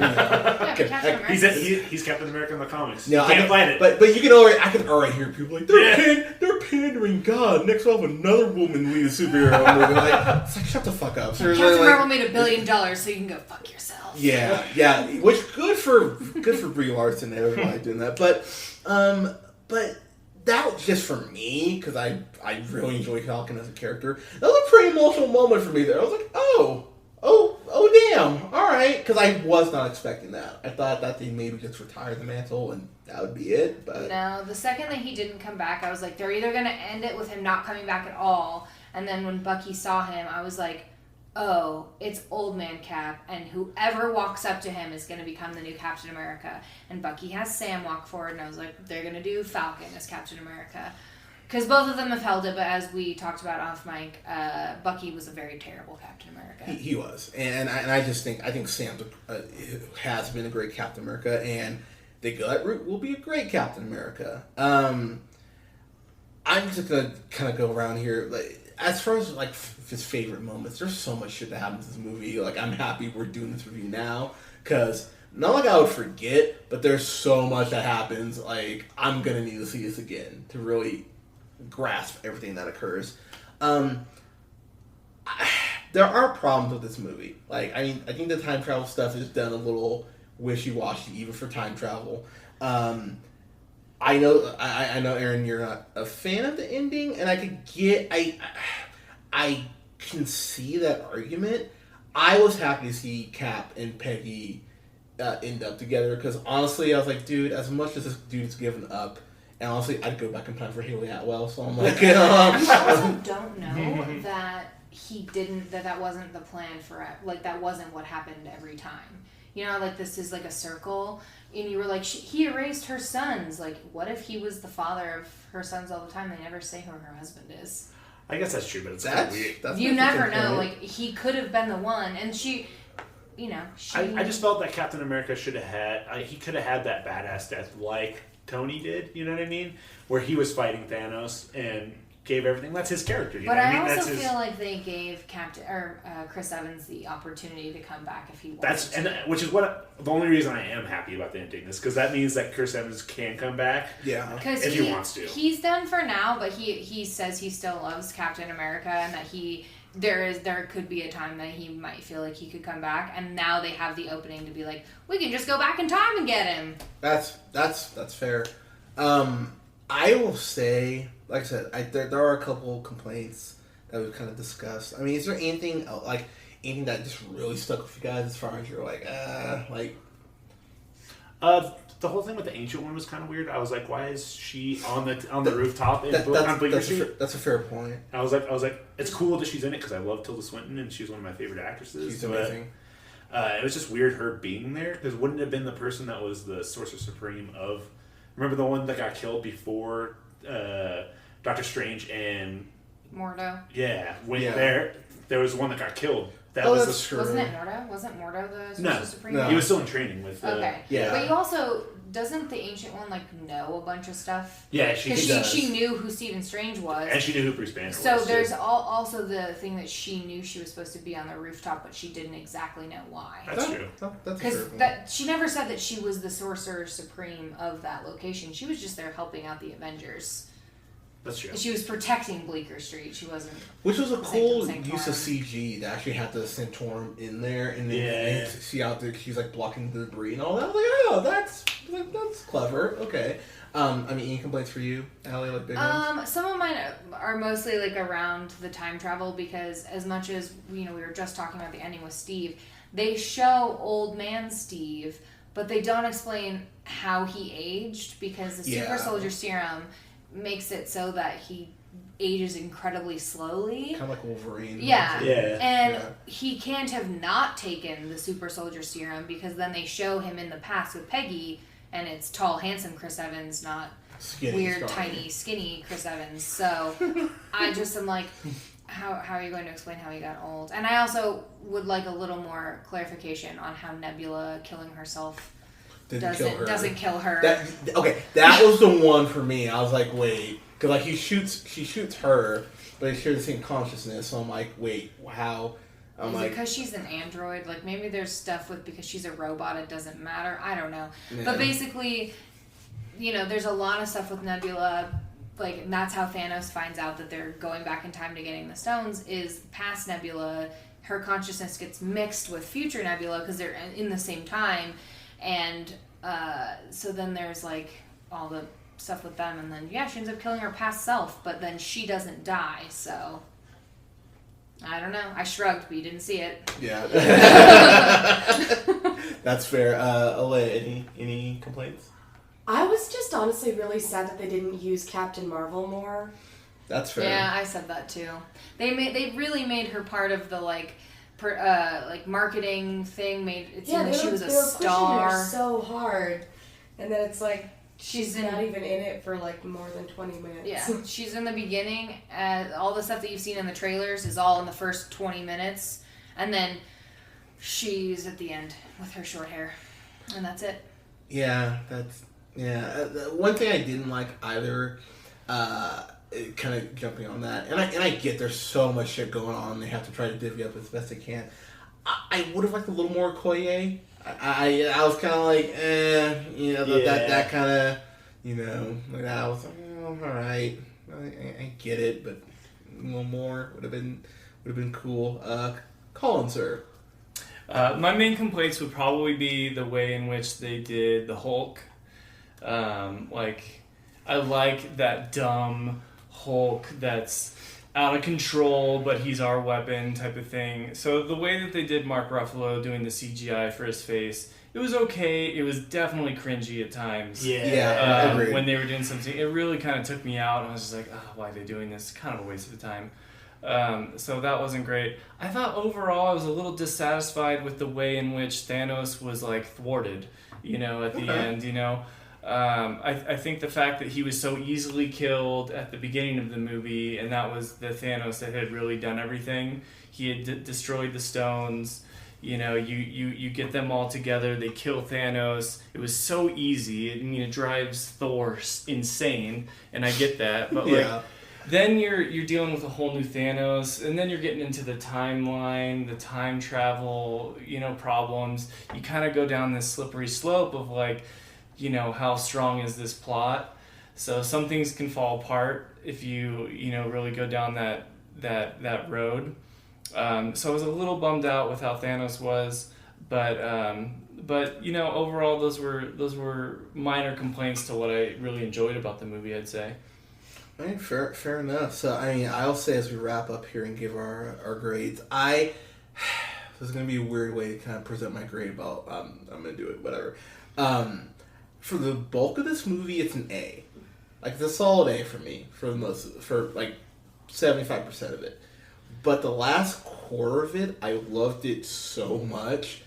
he's Captain America in the comics. No, you can't fight it. But I can already hear people like they're pandering. God, next we'll have another woman lead a superhero movie. Like, it's like, shut the fuck up. Captain Marvel made $1 billion, so you can go fuck yourself. Yeah. Which good for Brie Larson and everybody doing that. But that was just for me, because I really enjoy Falcon as a character. That was a pretty emotional moment for me there. I was like, oh damn, alright. Because I was not expecting that. I thought that they maybe just retired the mantle and that would be it. But no, the second that he didn't come back, I was like, they're either going to end it with him not coming back at all, and then when Bucky saw him, I was like, oh, it's Old Man Cap, and whoever walks up to him is going to become the new Captain America. And Bucky has Sam walk forward, and I was like, they're going to do Falcon as Captain America. Because both of them have held it, but as we talked about off mic, Bucky was a very terrible Captain America. He was, and I think Sam has been a great Captain America, and they go that route will be a great Captain America. I'm just gonna kind of go around here. Like, as far as like his favorite moments, there's so much shit that happens in this movie. Like, I'm happy we're doing this review now because not like I would forget, but there's so much that happens. Like, I'm gonna need to see this again to really grasp everything that occurs. There are problems with this movie. Like, I mean, I think the time travel stuff is done a little wishy-washy, even for time travel. I know, Aaron, you're not a fan of the ending, and I could get, I can see that argument. I was happy to see Cap and Peggy end up together, because honestly, I was like, dude, as much as this dude's given up, and honestly, I'd go back in time for Haley Atwell, so I'm like, I also don't know that he didn't, that wasn't the plan for it. Like, that wasn't what happened every time. You know, like, this is like a circle, and you were like, he erased her sons. Like, what if he was the father of her sons all the time? They never say who her husband is. I guess that's true, but it's kind of weird. You never know. Like, he could have been the one, and she... You know, I just felt that Captain America should have had... he could have had that badass death like Tony did, you know what I mean? Where he was fighting Thanos and gave everything. That's his character, you but know what I mean? also feel like they gave Chris Evans the opportunity to come back if he wanted to. Which is what the only reason I am happy about the ending is because that means that Chris Evans can come back if he wants to. He's done for now, but he says he still loves Captain America and that there could be a time that he might feel like he could come back, and now they have the opening to be like, we can just go back in time and get him. That's fair. I will say, like I said, there are a couple complaints that we've kind of discussed. I mean, is there anything that just really stuck with you guys as far as you're like, the whole thing with the Ancient One was kind of weird. I was like, why is she on the rooftop on Bleecker Street? That's a fair point. I was like, it's cool that she's in it because I love Tilda Swinton and she's one of my favorite actresses. She's amazing. It was just weird her being there because wouldn't it have been the person that was the Sorcerer Supreme of... Remember the one that got killed before Doctor Strange and... Mordo? Yeah. There was one that got killed. That's true. Wasn't it Mordo? Wasn't Mordo the Sorcerer Supreme? No. He was still in training with... okay. Yeah. But you also... Doesn't the Ancient One, know a bunch of stuff? Yeah, she does. She knew who Stephen Strange was. And she knew who Bruce Banner was. So there's also the thing that she knew she was supposed to be on the rooftop, but she didn't exactly know why. That's true. Because she never said that she was the Sorcerer Supreme of that location. She was just there helping out the Avengers. That's true. She was protecting Bleecker Street. She wasn't... Which was a cool use of CG that actually had the Centaurum in there, and then you see out there she's blocking the debris and all that. I was like, oh, that's clever. Okay. I mean, any complaints for you, Allie? Big ones? Some of mine are mostly around the time travel because as much as we were just talking about the ending with Steve, they show old man Steve, but they don't explain how he aged because the super soldier serum makes it so that he ages incredibly slowly. Kind of like Wolverine. Yeah. And he can't have not taken the super soldier serum because then they show him in the past with Peggy and it's tall, handsome Chris Evans, not weird, tiny, skinny Chris Evans. So I just am like, how are you going to explain how he got old? And I also would like a little more clarification on how Nebula killing herself doesn't kill her. That was the one for me. I was like, wait, because she shoots her, but they share the same consciousness. So I'm like, wait, how? Is it because she's an android? Maybe there's stuff because she's a robot. It doesn't matter. I don't know. Yeah. But basically, there's a lot of stuff with Nebula. And that's how Thanos finds out that they're going back in time to getting the stones. Is past Nebula, her consciousness gets mixed with future Nebula because they're in the same time. And so then there's all the stuff with them, and then she ends up killing her past self, but then she doesn't die. So I don't know. I shrugged, but you didn't see it. Yeah, that's fair. Alea, any complaints? I was just honestly really sad that they didn't use Captain Marvel more. That's fair. Yeah, I said that too. They really made her part of the marketing thing. Made it seem like she was a star. Pushing her so hard, and then it's She's not even in it for like more than 20 minutes. Yeah, she's in the beginning. All the stuff that you've seen in the trailers is all in the first 20 minutes. And then she's at the end with her short hair. And that's it. Yeah, that's... Yeah. One thing I didn't like either, kind of jumping on that, and I get there's so much shit going on, they have to try to divvy up as best they can. I would have liked a little more Okoye. I was kind of like, that kind of, like I was like, all right, I get it, but a little more would have been cool. Colin, sir. My main complaints would probably be the way in which they did the Hulk. I like that dumb Hulk that's out of control, but he's our weapon type of thing. So the way that they did Mark Ruffalo doing the CGI for his face, it was okay. It was definitely cringy at times. Yeah, agreed. When they were doing something, it really kind of took me out. I was just like, why are they doing this? Kind of a waste of time. So that wasn't great. I thought overall I was a little dissatisfied with the way in which Thanos was like thwarted, at the end, I think the fact that he was so easily killed at the beginning of the movie, and that was the Thanos that had really done everything. He had destroyed the stones. You get them all together. They kill Thanos. It was so easy. It drives Thor insane, and I get that. But then you're dealing with a whole new Thanos, and then you're getting into the timeline, the time travel, problems. You kind of go down this slippery slope of how strong is this plot? So some things can fall apart if you really go down that road. So I was a little bummed out with how Thanos was, but overall those were minor complaints to what I really enjoyed about the movie, I'd say. All right, fair enough. So I'll say as we wrap up here and give our grades, this is gonna be a weird way to kind of present my grade, but I'm gonna do it. Whatever. For the bulk of this movie, it's an A. It's a solid A for me, for 75% of it. But the last quarter of it, I loved it so much.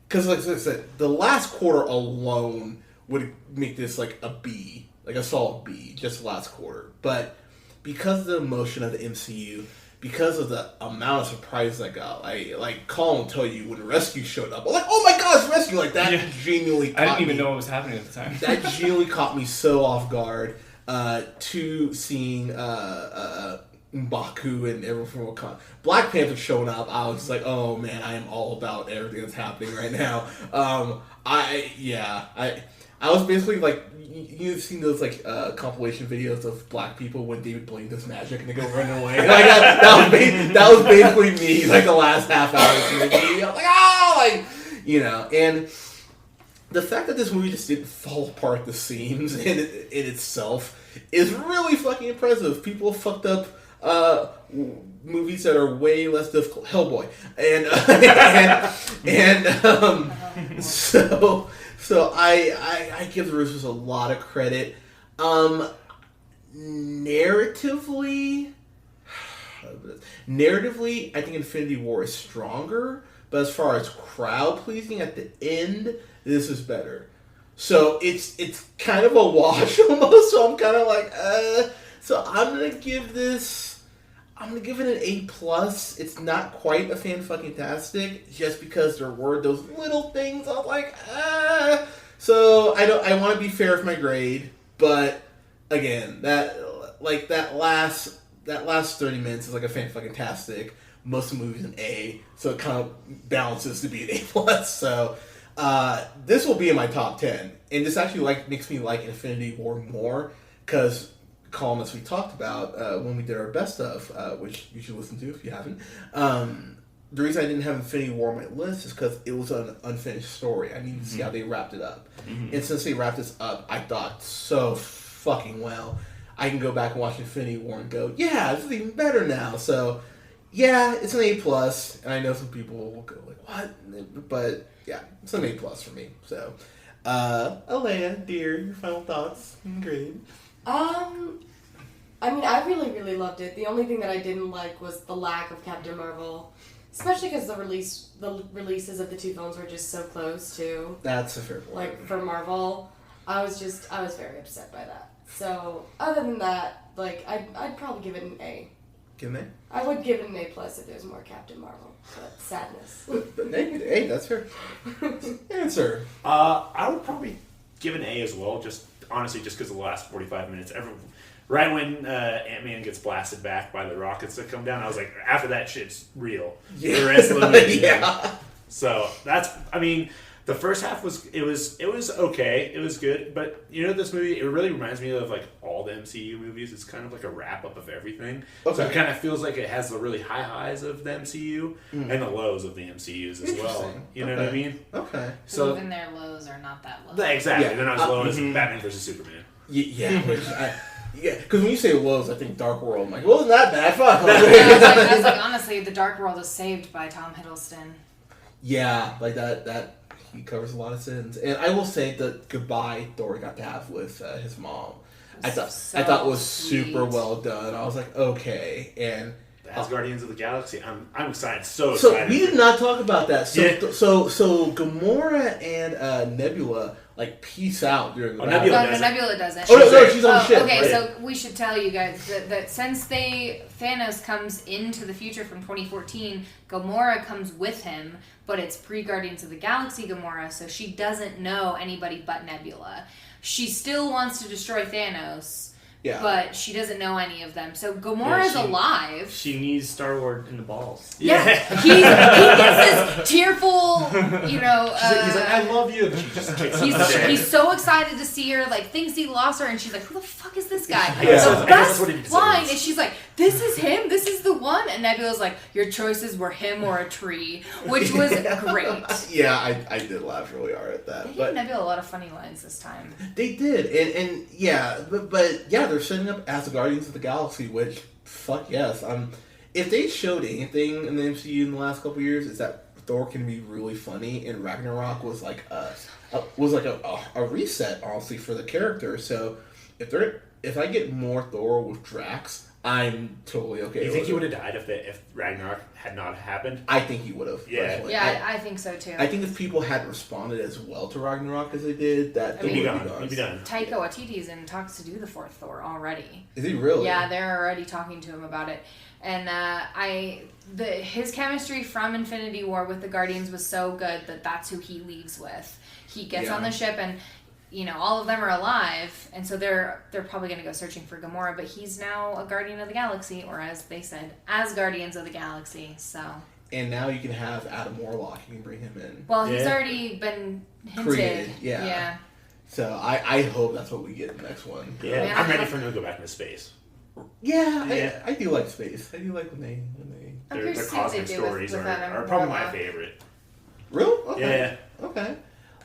Because, like I said, the last quarter alone would make this a B. A solid B, just the last quarter. But because of the emotion of the MCU, because of the amount of surprises I got, Colin will tell you when Rescue showed up, I'm like, oh my gosh, Rescue! Genuinely caught me. I didn't even know what was happening at the time. That genuinely caught me so off guard. To seeing M'Baku and everyone from Wakanda. Black Panther showing up, I was just like, oh man, I am all about everything that's happening right now. I was basically you've seen those compilation videos of black people when David Blaine does magic and they go running away. That was basically me. The last half hour of the movie. I was and the fact that this movie just didn't fall apart at the seams in itself is really fucking impressive. People fucked up movies that are way less difficult. Hellboy, So I give the Russos a lot of credit. Narratively, I think Infinity War is stronger, but as far as crowd pleasing at the end, this is better. So it's kind of a wash almost. So I'm kind of so I'm gonna give it an A+. It's not quite a fan-fucking-tastic, just because there were those little things I was So I want to be fair with my grade, but again, that last 30 minutes is a fan-fucking-tastic. Most of the movie's an A, so it kind of balances to be an A+. So this will be in my top 10, and this actually makes me like Infinity War more, because Colin, as we talked about when we did our best of, which you should listen to if you haven't. The reason I didn't have Infinity War on my list is because it was an unfinished story. I needed to see how they wrapped it up. Mm-hmm. And since they wrapped this up, I thought so fucking well. I can go back and watch Infinity War and go, yeah, this is even better now. So, yeah, it's an A+. And I know some people will go what? But, yeah, it's an A+ for me. So, Alea, dear, your final thoughts and grade? I really, really loved it. The only thing that I didn't like was the lack of Captain Marvel. Especially because the releases of the two films were just so close to... That's a fair point. For Marvel. I was very upset by that. So other than that, like I'd probably give it an A. Give an I would give it an A+ if there's more Captain Marvel, but sadness. But hey, that's her answer. I would probably give an A as well, just because of the last 45 minutes. Right when Ant-Man gets blasted back by the rockets that come down, I was like, after that shit's real. Yeah. The rest of the movie. Yeah. So the first half was okay. It was good, but this movie, it really reminds me of like all the MCU movies. It's kind of like a wrap up of everything. Okay. So it kind of feels like it has the really high highs of the MCU and the lows of the MCUs as well. You know what I mean? Okay. So even their lows are not that low. Exactly. They're not as low as Batman vs Superman. Yeah. Because when you say lows, I think Dark World. I'm like, well, it's not bad. Fuck. I was like, honestly, the Dark World is saved by Tom Hiddleston. Yeah, like that. He covers a lot of sins, and I will say the goodbye Thor got to have with his mom, I thought was super well done. I was like, okay, and as Guardians of the Galaxy, I'm excited. So excited. we did not talk about that. So Gamora and Nebula like peace out during the battle. Nebula doesn't. She's on the ship. Okay, right? so we should tell you guys that since Thanos comes into the future from 2014, Gamora comes with him, but it's pre-Guardians of the Galaxy Gamora, so she doesn't know anybody but Nebula. She still wants to destroy Thanos. Yeah. But she doesn't know any of them. So Gamora's alive. She needs Star-Lord in the balls. Yeah. He gets this tearful, he's like, I love you. He's so excited to see her, like, thinks he lost her, and she's like, who the fuck is this guy? The best line is she's like, this is him, this is the one. And Nebula's like, your choices were him or a tree, which was great. Yeah, I did laugh really hard at that. They gave Nebula a lot of funny lines this time. They did. And yeah, but yeah, they're setting up as the Guardians of the Galaxy, which, fuck yes. If they showed anything in the MCU in the last couple years, is that Thor can be really funny, and Ragnarok was like a reset, honestly, for the character. So if I get more Thor with Drax, I'm totally okay. You think he would have died if Ragnarok had not happened? I think he would have. Yeah, I think so too. I think if people had responded as well to Ragnarok as they did, that would be gone. Taika Waititi's in talks to do the fourth Thor already. Is he really? Yeah, they're already talking to him about it. And his chemistry from Infinity War with the Guardians was so good that that's who he leaves with. He gets on the ship and all of them are alive, and so they're probably going to go searching for Gamora, but he's now a Guardian of the Galaxy, or as they said, as Guardians of the Galaxy, so. And now you can have Adam Warlock, you can bring him in. Well, he's already been hinted. Created, yeah. So I hope that's what we get in the next one. Yeah, I'm ready for him to go back into space. Yeah. I do like space. I do like when they their cosmic stories are probably my favorite. Really? Okay. Yeah. Okay.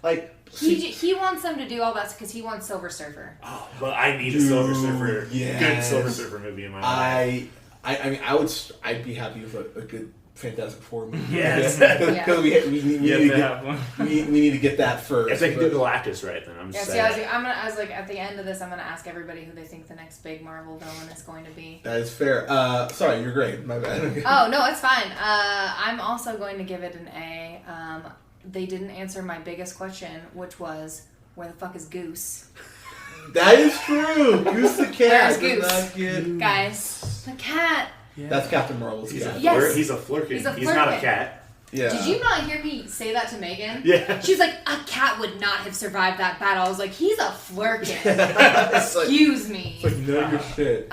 Like, he wants them to do all that because he wants Silver Surfer. Oh, but I need a Silver Surfer, good Silver Surfer movie in my life. I mean, I'd be happy with a good Fantastic Four movie. Yes. Because we need to get that first. If they can do Galactus right, then I'm just saying. I was like, at the end of this, I'm going to ask everybody who they think the next big Marvel villain is going to be. That is fair. Sorry, you're great. My bad. Oh, no, it's fine. I'm also going to give it an A. They didn't answer my biggest question, which was, where the fuck is Goose? That is true. Goose the cat. Where's Goose? Guys, the cat. Yeah. That's Captain Marvel's cat. Yes. He's a flirkin. He's not a cat. Yeah. Did you not hear me say that to Megan? Yeah. She's like, a cat would not have survived that battle. I was like, he's a flirkin. Excuse me. It's like, know your shit.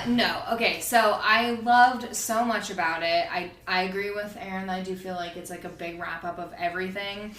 No. Okay, so I loved so much about it. I agree with Aaron that I do feel like it's like a big wrap up of everything.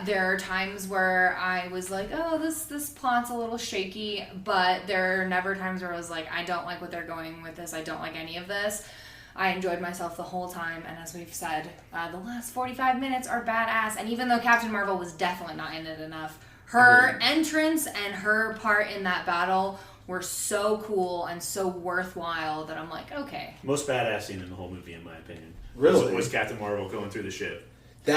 There are times where I was like, oh, this plot's a little shaky, but there are never times where I was like, I don't like what they're going with this. I don't like any of this. I enjoyed myself the whole time, and as we've said, the last 45 minutes are badass, and even though Captain Marvel was definitely not in it enough, her entrance and her part in that battle were so cool and so worthwhile that I'm like, okay. Most badass scene in the whole movie, in my opinion. Really? Was Captain Marvel going through the ship. So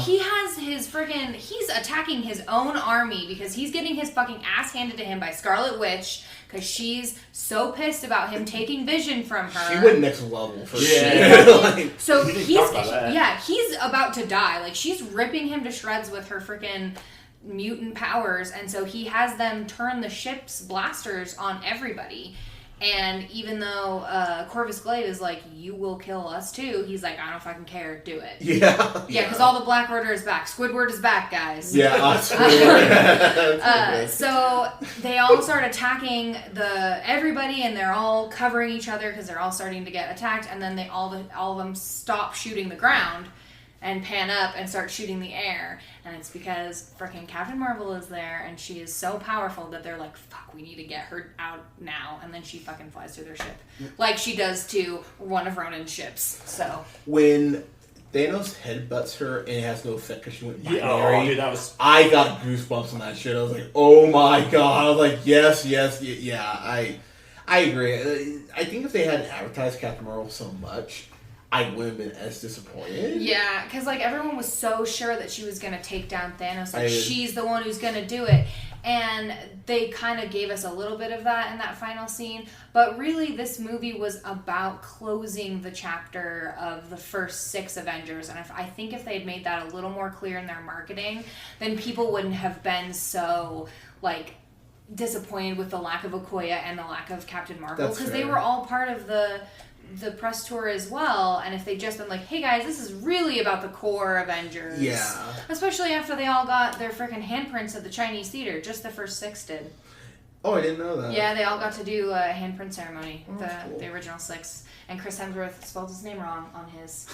he has his friggin' he's attacking his own army because he's getting his fucking ass handed to him by Scarlet Witch because she's so pissed about him taking Vision from her. She went next level for sure. So he's about to die. Like, she's ripping him to shreds with her freaking mutant powers, and so he has them turn the ship's blasters on everybody. And even though Corvus Glaive is like, you will kill us too, he's like, I don't fucking care, do it. Yeah. Yeah, because all the Black Order is back. Squidward is back, guys. Yeah, Squidward. So they all start attacking everybody, and they're all covering each other because they're all starting to get attacked, and then all of them stop shooting the ground and pan up and start shooting the air. And it's because freaking Captain Marvel is there, and she is so powerful that they're like, fuck, we need to get her out now. And then she fucking flies to their ship. Like she does to one of Ronan's ships. So when Thanos headbutts her and it has no effect because she went binary, dude, that was... I got goosebumps on that shit. I was like, oh my god. I was like, yes, yeah, I agree. I think if they hadn't advertised Captain Marvel so much, I wouldn't have been as disappointed. Yeah, because like everyone was so sure that she was going to take down Thanos. Like she's the one who's going to do it. And they kind of gave us a little bit of that in that final scene. But really, this movie was about closing the chapter of the first 6 Avengers. And I think if they had made that a little more clear in their marketing, then people wouldn't have been so like disappointed with the lack of Okoye and the lack of Captain Marvel. Because they were all part of the press tour as well, and if they just been like, hey guys, this is really about the core Avengers. Yeah. Especially after they all got their freaking handprints at the Chinese theater. Just the first 6 did. Oh, I didn't know that. Yeah, they all got to do a handprint ceremony. Cool. The original 6. And Chris Hemsworth spelled his name wrong on his.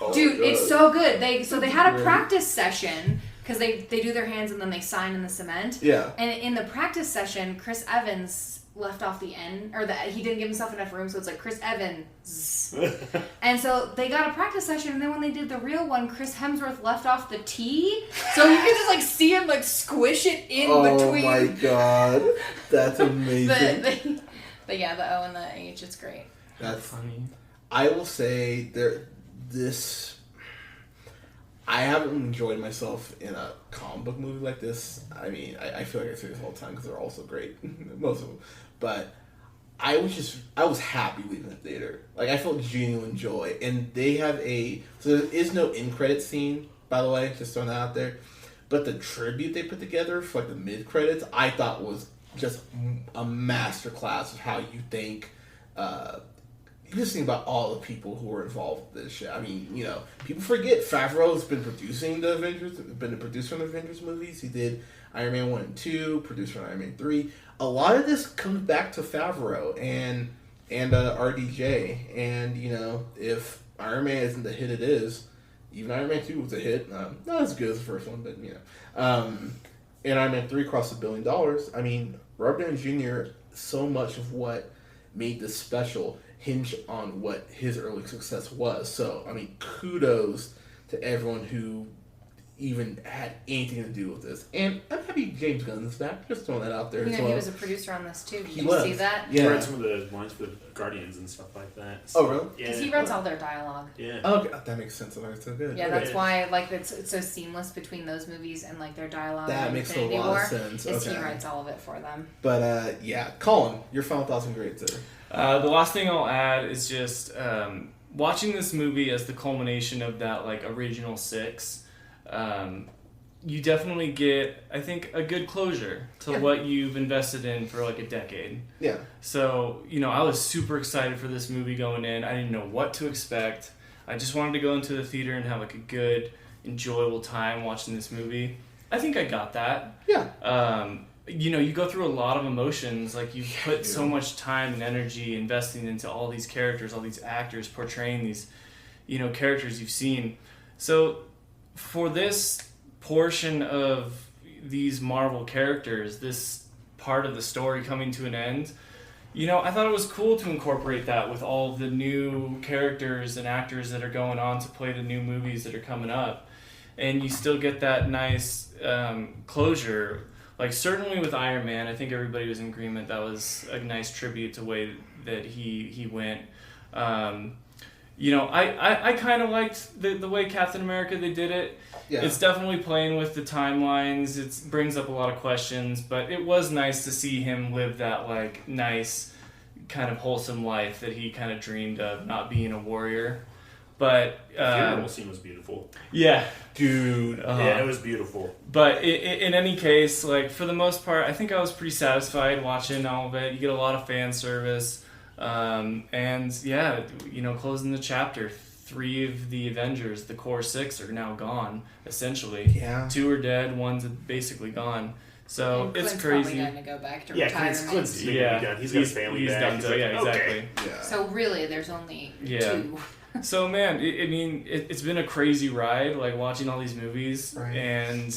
Oh, dude, it's so good. They had a great. practice session, because they do their hands and then they sign in the cement. Yeah. And in the practice session, Chris Evans left off the N, or he didn't give himself enough room, so it's like Chris Evans. And so they got a practice session, and then when they did the real one, Chris Hemsworth left off the T, so you can just like see him like squish it in between. Oh my god, that's amazing. But yeah, the O and the H, it's great. That's funny. I will say I haven't enjoyed myself in a comic book movie like this. I mean, I feel like I say this all the time because they're all so great, most of them. But I was happy leaving the theater. Like, I felt genuine joy. And they have so there is no end credit scene, by the way, just throwing that out there. But the tribute they put together for like the mid credits, I thought was just a masterclass of how you think. You just think about all the people who were involved with this shit. I mean, people forget Favreau's been producing the Avengers, been the producer of the Avengers movies. He did Iron Man 1 and 2, producer on Iron Man 3. A lot of this comes back to Favreau and RDJ. And, if Iron Man isn't the hit it is, even Iron Man 2 was a hit. Not as good as the first one, but, and Iron Man 3 crossed $1 billion. I mean, Robert Downey Jr., so much of what made this special hinge on what his early success was. So, I mean, kudos to everyone who even had anything to do with this. And I'm happy James Gunn is back. Just throwing that out there as well. He was a producer on this too. Did you see that? Yeah. He read some of the lines for the Guardians and stuff like that. So, oh, really? Because he writes all their dialogue. Yeah. Oh, okay. That makes sense. That's so good. Yeah, that's why it's so seamless between those movies and like their dialogue. That makes a lot of sense. He writes all of it for them. But yeah, Colin, your final thoughts and grades there. The last thing I'll add is just watching this movie as the culmination of that like original 6. You definitely get, I think, a good closure to what you've invested in for like a decade. Yeah. So, I was super excited for this movie going in. I didn't know what to expect. I just wanted to go into the theater and have like a good, enjoyable time watching this movie. I think I got that. Yeah. You go through a lot of emotions. Like, you put so much time and energy investing into all these characters, all these actors portraying these, characters you've seen. So, for this portion of these Marvel characters, this part of the story coming to an end, I thought it was cool to incorporate that with all the new characters and actors that are going on to play the new movies that are coming up. And you still get that nice closure. Like, certainly with Iron Man, I think everybody was in agreement that was a nice tribute to the way that he went. I kind of liked the way Captain America, they did it. Yeah. It's definitely playing with the timelines. It brings up a lot of questions, but it was nice to see him live that like nice kind of wholesome life that he kind of dreamed of, not being a warrior. But the funeral scene was beautiful. Yeah. Dude. Yeah, it was beautiful. But in any case, like, for the most part, I think I was pretty satisfied watching all of it. You get a lot of fan service. And yeah, closing the chapter, 3 of the Avengers, the core 6, are now gone, essentially. Yeah. 2 are dead, 1's basically gone. So and it's Clint's crazy. probably going to go back to Clint's retirement. done. He's got his family he's back. done. He's So like, yeah, exactly. okay. Yeah. So really, there's only 2. So man, it's been a crazy ride, like watching all these movies, Right. and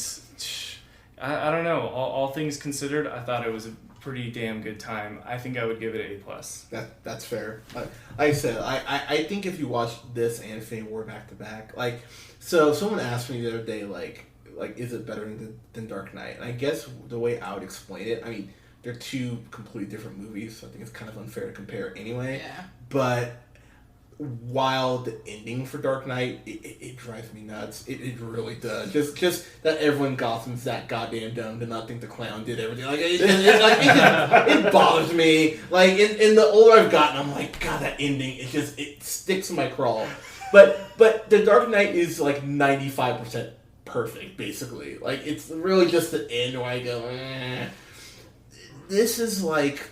I don't know. All things considered, I thought it was a pretty damn good time. I think I would give it A+. That's fair. Like I said, I think if you watch this and Infinity War back to back, like, so someone asked me the other day, like is it better than Dark Knight? And I guess the way I would explain it, I mean, they're 2 completely different movies, so I think it's kind of unfair to compare anyway. Yeah. But while the ending for Dark Knight, it drives me nuts. It really does. Just that everyone Gotham's that goddamn dumb to not think the clown did everything. Like it bothers me. Like in the older I've gotten, I'm like, God, that ending. It sticks in my craw. But the Dark Knight is like 95% perfect, basically. Like it's really just the end where I go, This is like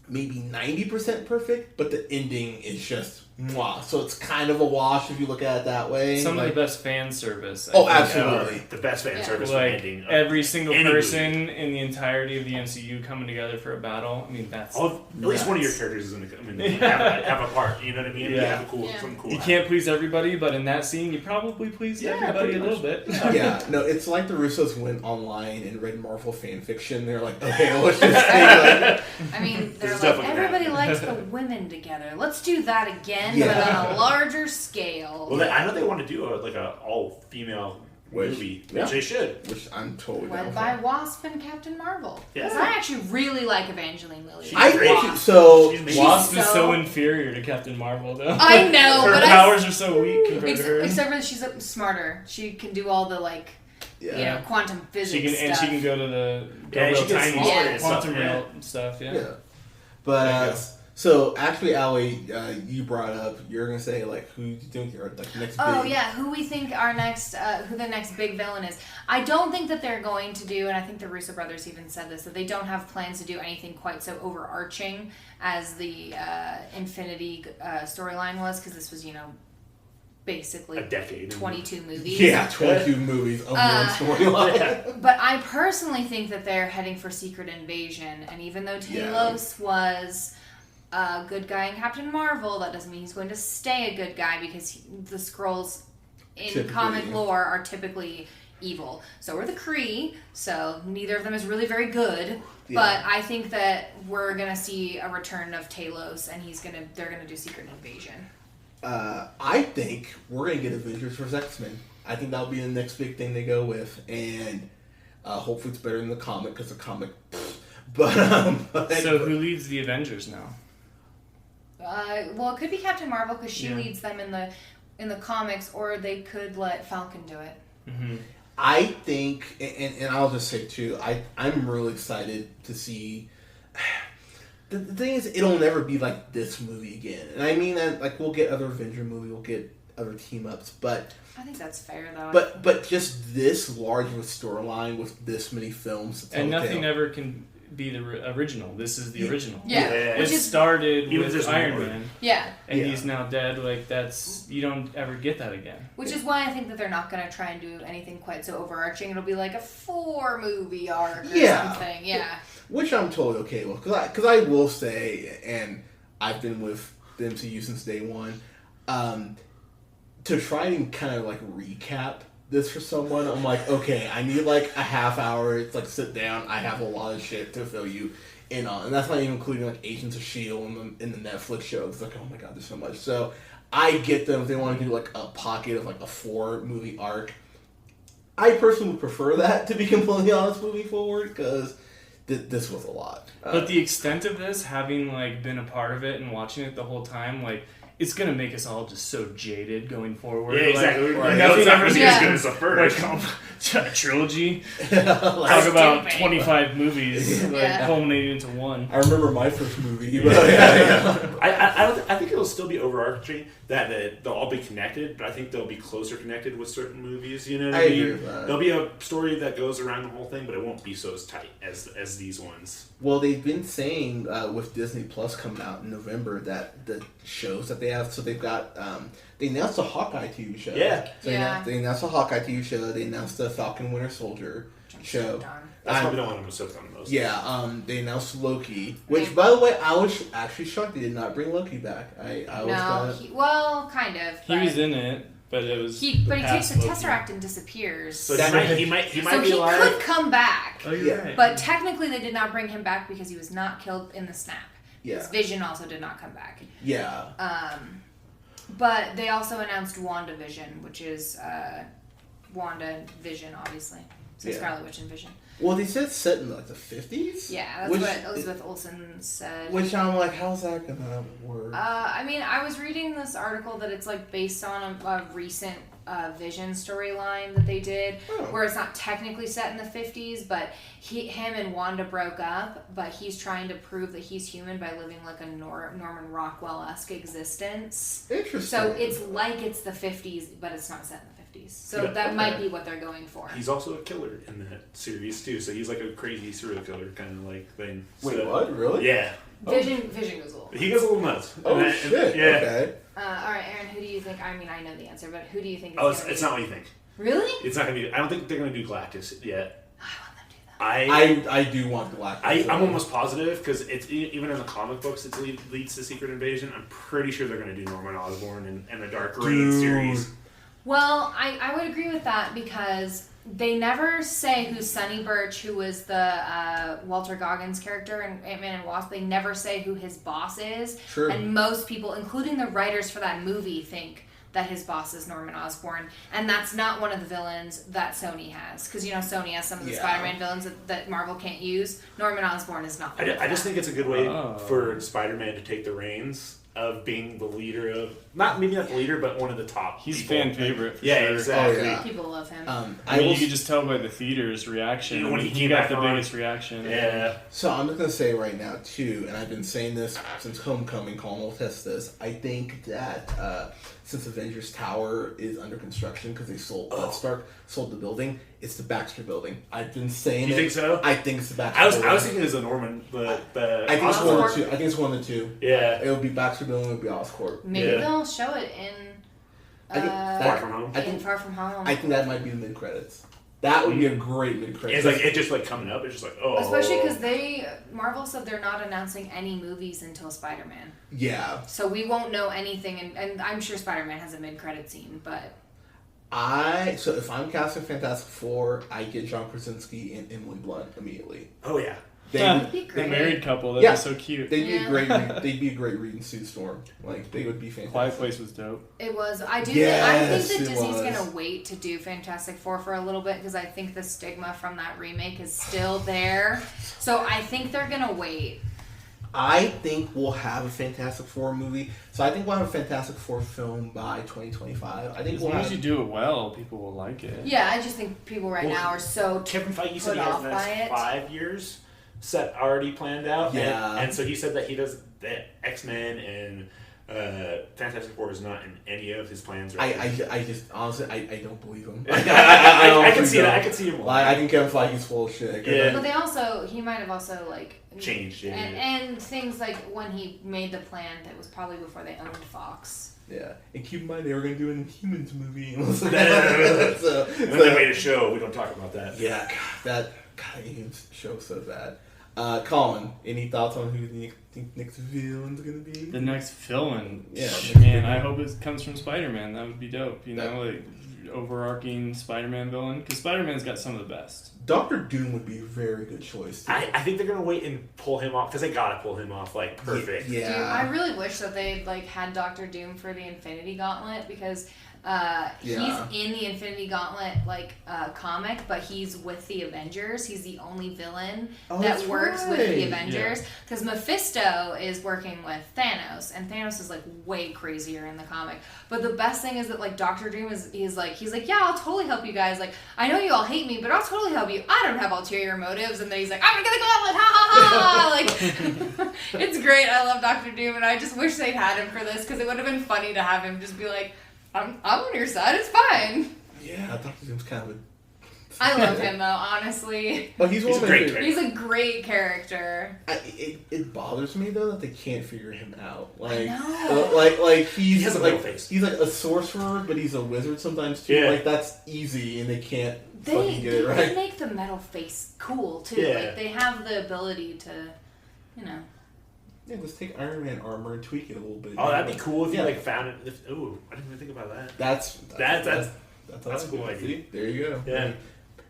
maybe 90% perfect, but the ending is just mwah. So it's kind of a wash if you look at it that way. Some like, of the best fan service. I Oh, think, absolutely. ever. The best fan service Like ending. every single any person movie. in the entirety of the MCU coming together for a battle. I mean, that's At least one of your characters is going to have a part. You know what I mean? Yeah. Have something cool. you happen. can't please everybody, but in that scene, you probably pleased everybody a little bit. Yeah, no, it's like the Russos went online and read Marvel fan fiction. They're like, okay, let's just say, I mean, they're is like, definitely everybody happening. likes the women together. Let's do that again, Yeah. but on a larger scale. Well, I know they want to do a all-female movie, yeah. which they should. which I'm totally down Led for. by Wasp and Captain Marvel. Yeah. Because I actually really like Evangeline Lilly. I great. think so. She's Wasp is so- so inferior to Captain Marvel, though. I know, Her but powers are so weak compared to her. except for she's smarter. She can do all the Yeah. quantum physics She can stuff. she can go to the Yeah, she real gets tiny smaller and quantum stuff, yeah. real stuff. Yeah. Yeah. But There you go. so actually, Allie, you brought up you're gonna say like who you think are like the next Oh big. yeah, who we think who the next big villain is. I don't think that they're going to do, and I think the Russo brothers even said this, that they don't have plans to do anything quite so overarching as the Infinity storyline was, because this was basically A decade. 22 movies. Yeah, 22 movies of one storyline. But I personally think that they're heading for Secret Invasion, and even though Talos was a good guy in Captain Marvel, that doesn't mean he's going to stay a good guy, because the Skrulls in Typically. comic lore are typically evil. So are the Kree, so neither of them is really very good. Yeah. But I think that we're gonna see a return of Talos, and they're gonna do Secret Invasion. I think we're gonna get Avengers vs X-Men. I think that'll be the next big thing they go with, and hopefully it's better than the comic, because the comic. But So who leads the Avengers now? Well, it could be Captain Marvel, because she Yeah. leads them in the comics, or they could let Falcon do it. Mm-hmm. I think, and I'll just say too, I'm really excited to see. The thing is, it'll never be like this movie again, and I mean that like we'll get other Avenger movie, we'll get other team ups, but I think that's fair, though. but just this large of a storyline with this many films, to tell And the nothing tale. ever can be the original. This is the original. Yeah. It Which is- started Even if with there's Iron more. Man, yeah. and Yeah. he's now dead. Like you don't ever get that again. Which is why I think that they're not going to try and do anything quite so overarching. It'll be like a 4-movie arc or Yeah. something. Yeah. Which I'm totally okay with, because I will say, and I've been with the MCU since day one, to try and kind of like recap this for someone, I'm like, okay, I need like a half hour. It's like sit down. I have a lot of shit to fill you in on, and that's not even including like Agents of S.H.I.E.L.D. in the Netflix show. It's like, oh my god, there's so much. So I get them if they want to do like a pocket of like a 4-movie arc. I personally would prefer that, to be completely honest, moving forward, because this was a lot. But the extent of this, having like been a part of it and watching it the whole time, like it's gonna make us all just so jaded going forward. Yeah, exactly. Like, Right. nothing It's not ever gonna be Yeah. as good as the first. like A trilogy. Like, Talk about 25 movies Yeah. culminating into one. I remember my first movie. But yeah. I think it'll still be overarching that they'll all be connected, but I think they'll be closer connected with certain movies. You know what I mean? agree with that. There'll be a story that goes around the whole thing, but it won't be so as tight as these ones. Well, they've been saying with Disney Plus coming out in November that the shows that they have, so they've got, they announced a Hawkeye TV show. Yeah. So they announced a Hawkeye TV show. They announced the Falcon Winter Soldier show. That's probably the one I'm stoked on the most. Yeah, they announced Loki, which, by the way, I was actually shocked they did not bring Loki back. Well, kind of. He was in it, but it was. But he takes the Loki. Tesseract and disappears. So he might So be he alive. could come back. Oh, you're right. But technically, they did not bring him back because he was not killed in the snap. Yeah. His Vision also did not come back. Yeah. But they also announced WandaVision, which is Wanda Vision, obviously. So Scarlet Witch and Vision. Well, they said set in like the 50s. Yeah, that's what Elizabeth Olsen said. Which I'm like, how's that gonna work? I mean, I was reading this article that it's like based on a recent Vision storyline that they did, where it's not technically set in the 50s, but him and Wanda broke up, but he's trying to prove that he's human by living like a Norman Rockwell-esque existence. Interesting. So it's like it's the 50s, but it's not set in the 50s. So that might be what they're going for. He's also a killer in that series too, so he's like a crazy serial killer kind of like thing. Wait, what? Really? Yeah. Vision goes a little. He goes a little nuts. Oh shit! Yeah. Okay. All right, Aaron. Who do you think? I mean, I know the answer, but who do you think? It's not what you think. Really? It's not gonna be. I don't think they're gonna do Galactus yet. I want them to do that. I do want Galactus. I'm almost positive because it's even in the comic books it leads to Secret Invasion. I'm pretty sure they're going to do Norman Osborn and the Dark Reign series. Well, I would agree with that because they never say who's Sonny Birch, who was the Walter Goggins character in Ant-Man and Wasp. They never say who his boss is. Sure. And most people, including the writers for that movie, think that his boss is Norman Osborn. And that's not one of the villains that Sony has. Because, you know, Sony has some of the Spider-Man villains that Marvel can't use. Norman Osborn is not one of I just think it's a good way for Spider-Man to take the reins of being the leader of maybe not the leader, but one of the top. He's people. fan favorite. For Yeah, sure. exactly. Oh, yeah. People love him. I mean, you could just tell by the theater's reaction. You know, when he he came got back the on. biggest reaction. Yeah. So I'm just gonna say right now too, and I've been saying this since Homecoming. Colin will test this. I think that since Avengers Tower is under construction because they sold Stark sold the building, it's the Baxter Building. I've been saying You it. think so? I think it's the Baxter. I was thinking it was a Norman, but I think it's one of the two. I think it's one of the two. Yeah. It would be Baxter Building. It would be Oscorp. Maybe they'll show it in I think Far From Home. Far From Home. I think that might be the mid credits. That would be a great mid credits. It's just like coming up. It's just like Especially because Marvel said they're not announcing any movies until Spider-Man. Yeah. So we won't know anything, and I'm sure Spider-Man has a mid-credit scene, but... So if I'm casting Fantastic Four, I get John Krasinski and Emily Blunt immediately. Oh yeah. That'd be great. The married couple, that'd be so cute. They'd be a great. They'd be a great reading Sue Storm. Like they would be fantastic. Quiet Place was dope. It was. I think Yes, that it Disney's was. gonna wait to do Fantastic Four for a little bit because I think the stigma from that remake is still there. So I think they're gonna wait. I think we'll have a Fantastic Four movie. So I think we'll have a Fantastic Four film by 2025. I think As we'll long have. as you do it well, people will like it. Yeah, I just think people right now are so Kevin Feige put said he has off the by next it. 5 years set already planned out. Yeah. And so he said that he does that X-Men and Fantastic Four is not in any of his plans. Right I just honestly I don't believe him. I can see that. I can see him. I think Kevin Feige's full of shit. Yeah. But he might have also like Changed, yeah. and things like when he made the plan that was probably before they owned Fox. Yeah, and keep in mind they were going to do an Inhumans movie. And then they made a show. We don't talk about that. Yeah, that Inhumans show was so bad. Colin, any thoughts on who the next villain's going to be? The next villain, Yeah. man, I hope it comes from Spider-Man. That would be dope. You know, like overarching Spider-Man villain, because Spider-Man's got some of the best. Doctor Doom would be a very good choice. Too. I think they're gonna wait and pull him off because they gotta pull him off like perfect. Yeah. Dude, I really wish that they like had Doctor Doom for the Infinity Gauntlet because He's in the Infinity Gauntlet comic, but he's with the Avengers. He's the only villain that works with the Avengers because Mephisto is working with Thanos, and Thanos is like way crazier in the comic. But the best thing is that like Doctor Doom he's like yeah, I'll totally help you guys. Like I know you all hate me, but I'll totally help you. I don't have ulterior motives. And then he's like, I'm gonna get the gauntlet, ha ha ha! Like it's great. I love Doctor Doom, and I just wish they'd had him for this because it would have been funny to have him just be like, I'm on your side. It's fine. Yeah, Doctor Doom's kind of I love him though, honestly. But he's a great character. He's a great character. It bothers me though that they can't figure him out. Like, I know. like he has a little face. He's like a sorcerer, but he's a wizard sometimes too. Yeah. Like that's easy, and they can't fucking get it right. They make the metal face cool too. Yeah. Like they have the ability to, Yeah, just take Iron Man armor and tweak it a little bit. Oh, that'd be cool if you like found it. Ooh, I didn't even think about that. That's a cool idea. See? There you go. Yeah. Like,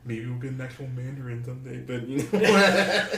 maybe we'll get an actual Mandarin someday, but you know.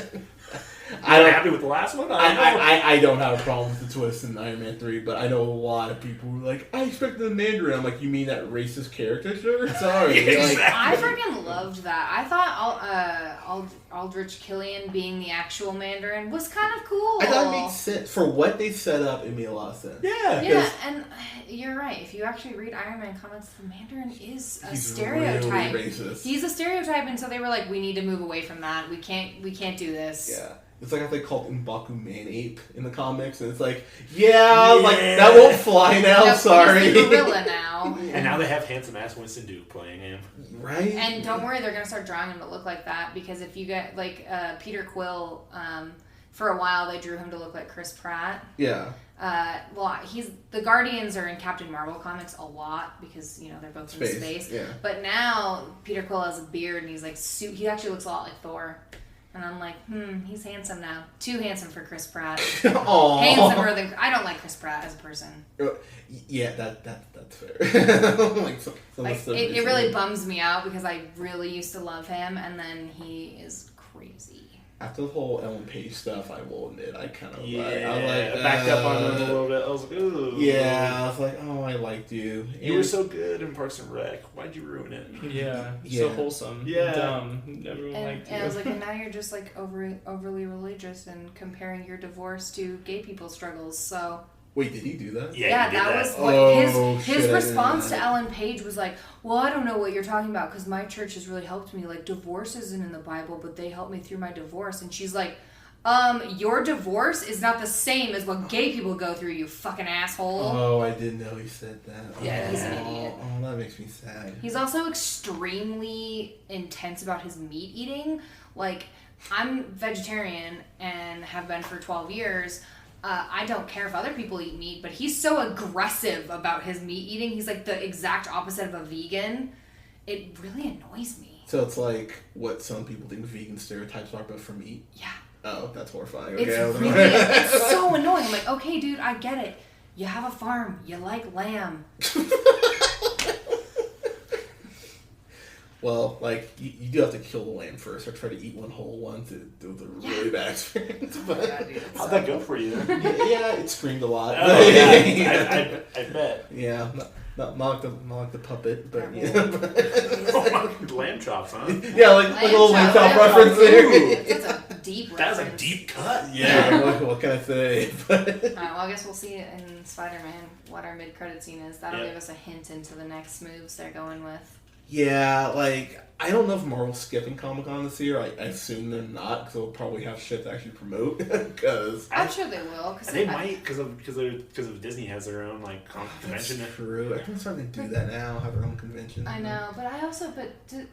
I'm happy with the last one. I don't have a problem with the twist in Iron Man 3, but I know a lot of people who are like, I expected the Mandarin. I'm like, you mean that racist character? Sure, sorry. Yeah, exactly. I freaking loved that. I thought Aldrich Killian being the actual Mandarin was kind of cool. I thought it made sense. For what they set up, it made a lot of sense. Yeah, and you're right. If you actually read Iron Man comics, the Mandarin is a stereotype. Really racist. He's a stereotype, and so they were like, we need to move away from that. We can't do this. Yeah. It's like how they called M'Baku Man-Ape in the comics, and it's like, like, that won't fly now, no, sorry. He's a gorilla now. And now they have handsome-ass Winston Duke playing him. Right? And don't worry, they're going to start drawing him to look like that, because if you get, like, Peter Quill, for a while they drew him to look like Chris Pratt. Yeah. The Guardians are in Captain Marvel comics a lot, because, they're both in space. Yeah. But now, Peter Quill has a beard, and he's like, he actually looks a lot like Thor. And I'm like, he's handsome now. Too handsome for Chris Pratt. Handsomer than... I don't like Chris Pratt as a person. Yeah, that's fair. It really bums me out because I really used to love him, and then he is crazy. After the whole Ellen Page stuff, I will admit, I kind of backed up on him a little bit. I was like, ooh. Yeah, I was like, oh, I liked you. You were so good in Parks and Rec. Why'd you ruin it? Yeah. So wholesome. Yeah. Dumb. Everyone liked you. And I was like, and now you're just like overly religious and comparing your divorce to gay people's struggles, so... Wait, did he do that? Yeah, that was what his response to Ellen Page was like, well, I don't know what you're talking about because my church has really helped me. Like, divorce isn't in the Bible, but they helped me through my divorce. And she's like, your divorce is not the same as what gay people go through, you fucking asshole. Oh, I didn't know he said that. Yeah, he's an idiot. Oh, that makes me sad. He's also extremely intense about his meat eating. Like, I'm vegetarian and have been for 12 years. I don't care if other people eat meat, but he's so aggressive about his meat eating. He's like the exact opposite of a vegan. It really annoys me. So it's like what some people think vegan stereotypes are, but for meat? Yeah. Oh, that's horrifying. It's so annoying. I'm like, okay, dude, I get it. You have a farm. You like lamb. Well, like, you do have to kill the lamb first, or try to eat one whole one to do the really bad experience. But how'd that go for you? Yeah, it screamed a lot. Oh, yeah, I bet. Yeah, not like the puppet, but yeah. Lamb chops, huh? Yeah, like a little lamb chop reference there. That's a deep reference. That was a deep cut. Yeah, what can I say? Alright, well, I guess we'll see in Spider-Man what our mid-credit scene is. That'll give us a hint into the next moves they're going with. Yeah, like, I don't know if Marvel's skipping Comic-Con this year. I assume they're not, because they'll probably have shit to actually promote. Because I'm sure they will. They might, because of Disney has their own, like, convention. That's true. Everyone's starting to do that now, have their own convention. I know, but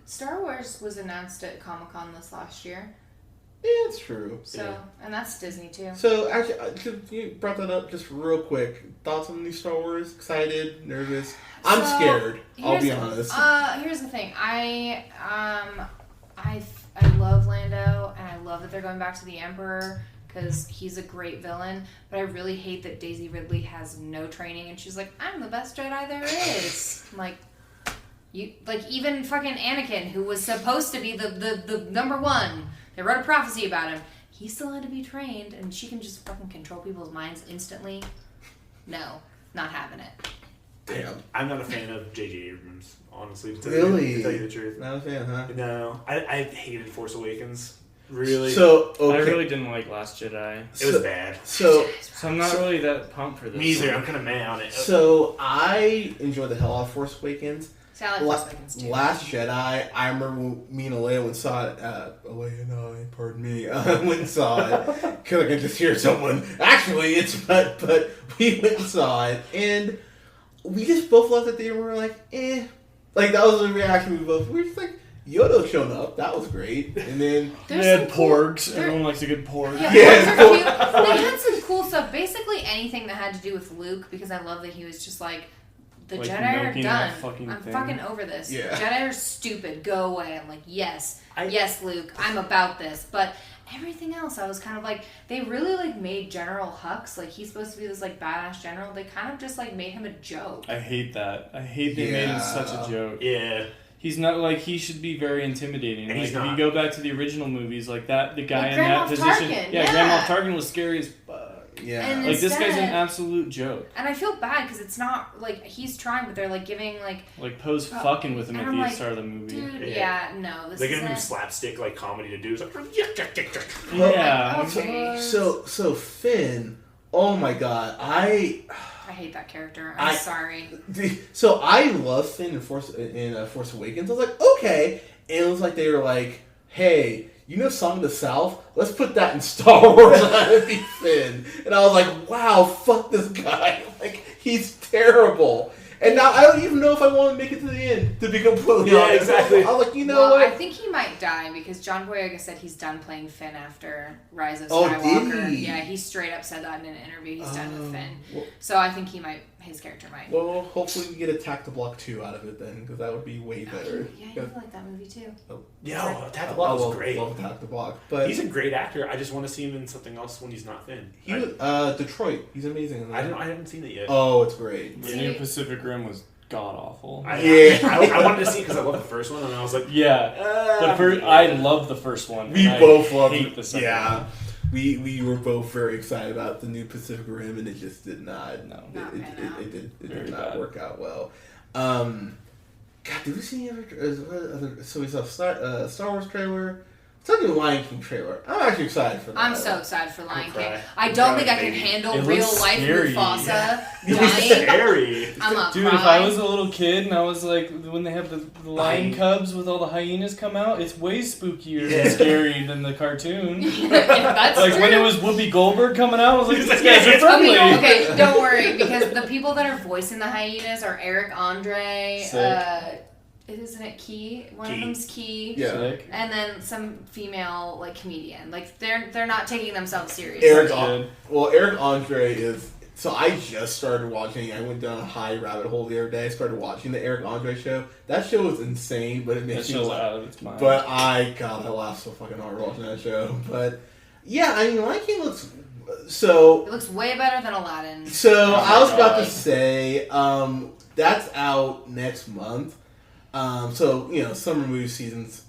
Star Wars was announced at Comic-Con this last year. Yeah, it's true. So, and that's Disney too. So, actually, you brought that up just real quick. Thoughts on the new Star Wars? Excited? Nervous? I'm scared. I'll be honest. Here's the thing. I love Lando, and I love that they're going back to the Emperor because he's a great villain. But I really hate that Daisy Ridley has no training, and she's like, "I'm the best Jedi there is." I'm like, even fucking Anakin, who was supposed to be the number one. They wrote a prophecy about him. He still had to be trained, and she can just fucking control people's minds instantly. No, not having it. Damn. I'm not a fan of J.J. Abrams, honestly. To tell you the truth. Not a fan, huh? No. I hated Force Awakens. Really? So, okay. I really didn't like Last Jedi. It was bad. So I'm not really that pumped for this. Me either. I'm kind of mad on it. So I enjoyed the hell out of Force Awakens. See, I like Force Awakens too. Last Jedi, I remember when me and Alea went and saw it. Alea and I, pardon me, went and saw it. Because I can just hear someone. Actually, it's but we went and saw it, and we just both left at the end. We were like, eh. Like that was the reaction we both. We were just like. Yoda showing up, that was great, and then they had porgs. Everyone likes a good porg. Yeah, they had some cool stuff. Basically, anything that had to do with Luke, because I love that he was just like, the like Jedi are done. I'm thing. fucking over this. Yeah. Jedi are stupid. Go away. I'm like, yes, Luke, I'm about this. But everything else, I was kind of like, they really like made General Hux, like he's supposed to be this like badass general. They kind of just like made him a joke. I hate that. I hate they made him such a joke. Yeah. He's not like he should be very intimidating. And like if you go back to the original movies, like that the guy like in Grand that Moff position, Tarkin, Grand Moff Tarkin was scary as fuck. Yeah, and like instead, this guy's an absolute joke. And I feel bad because it's not like he's trying, but they're like giving like Poe's fucking with him at the like, start of the movie. Dude, no, this they give him isn't. slapstick like comedy to do. It's like Yeah. Okay. So Finn, oh my god, I hate that character. I'm sorry. So I love Finn in Force Awakens. I was like, okay, and it was like they were like, hey, you know Song of the South? Let's put that in Star Wars and let it be Finn. And I was like, wow, fuck this guy. Like, he's terrible. And now I don't even know if I want to make it to the end, to be completely honest. Exactly. I was like, you know what? I think he might die because John Boyega said he's done playing Finn after Rise of Skywalker. Did he? Yeah, he straight up said that in an interview. He's done with Finn. Well, so I think his character might. Well, hopefully we get Attack the Block 2 out of it then, because that would be way better. Yeah, you like that movie too. Yeah, Attack the Block was great. I love Attack the Block. But he's a great actor. I just want to see him in something else when he's not Finn. He was, Detroit. He's amazing in that. I haven't seen it yet. Oh, it's great. The new Pacific Rim was god awful. I wanted to see it because I love the first one, and I was like, I love the first one. We both loved hate the second one. We were both very excited about the new Pacific Rim, and it just did not. No, it did not bad. work out well. God, did we see any other? So we saw Star Wars trailer. It's like a Lion King trailer. I'm actually excited for that. I'm so excited for Lion King. cry. I don't think I can handle It real looks life scary. Mufasa It's dying. scary. I'm up. Dude, if I was a little kid and I was like, when they have the lion Hyena. cubs with all the hyenas come out, it's way spookier and scary than the cartoon. That's Like true. when it was Whoopi Goldberg coming out, I was like, these guys are friendly. Okay, don't worry, because the people that are voicing the hyenas are Eric Andre, Sick. isn't it Key? One Key. of them's Key. Yeah. Sick. And then some female like comedian. Like they're not taking themselves seriously. Eric Andre is. So I just started watching. I went down a high rabbit hole the other day. I started watching the Eric Andre show. That show is insane, but it That makes me show's laugh. out of its mind. But I laughed so fucking hard watching that show. But yeah, I mean, Lion King looks so. It looks way better than Aladdin. So Oh I was my about to God. say, that's out next month. So summer movie season's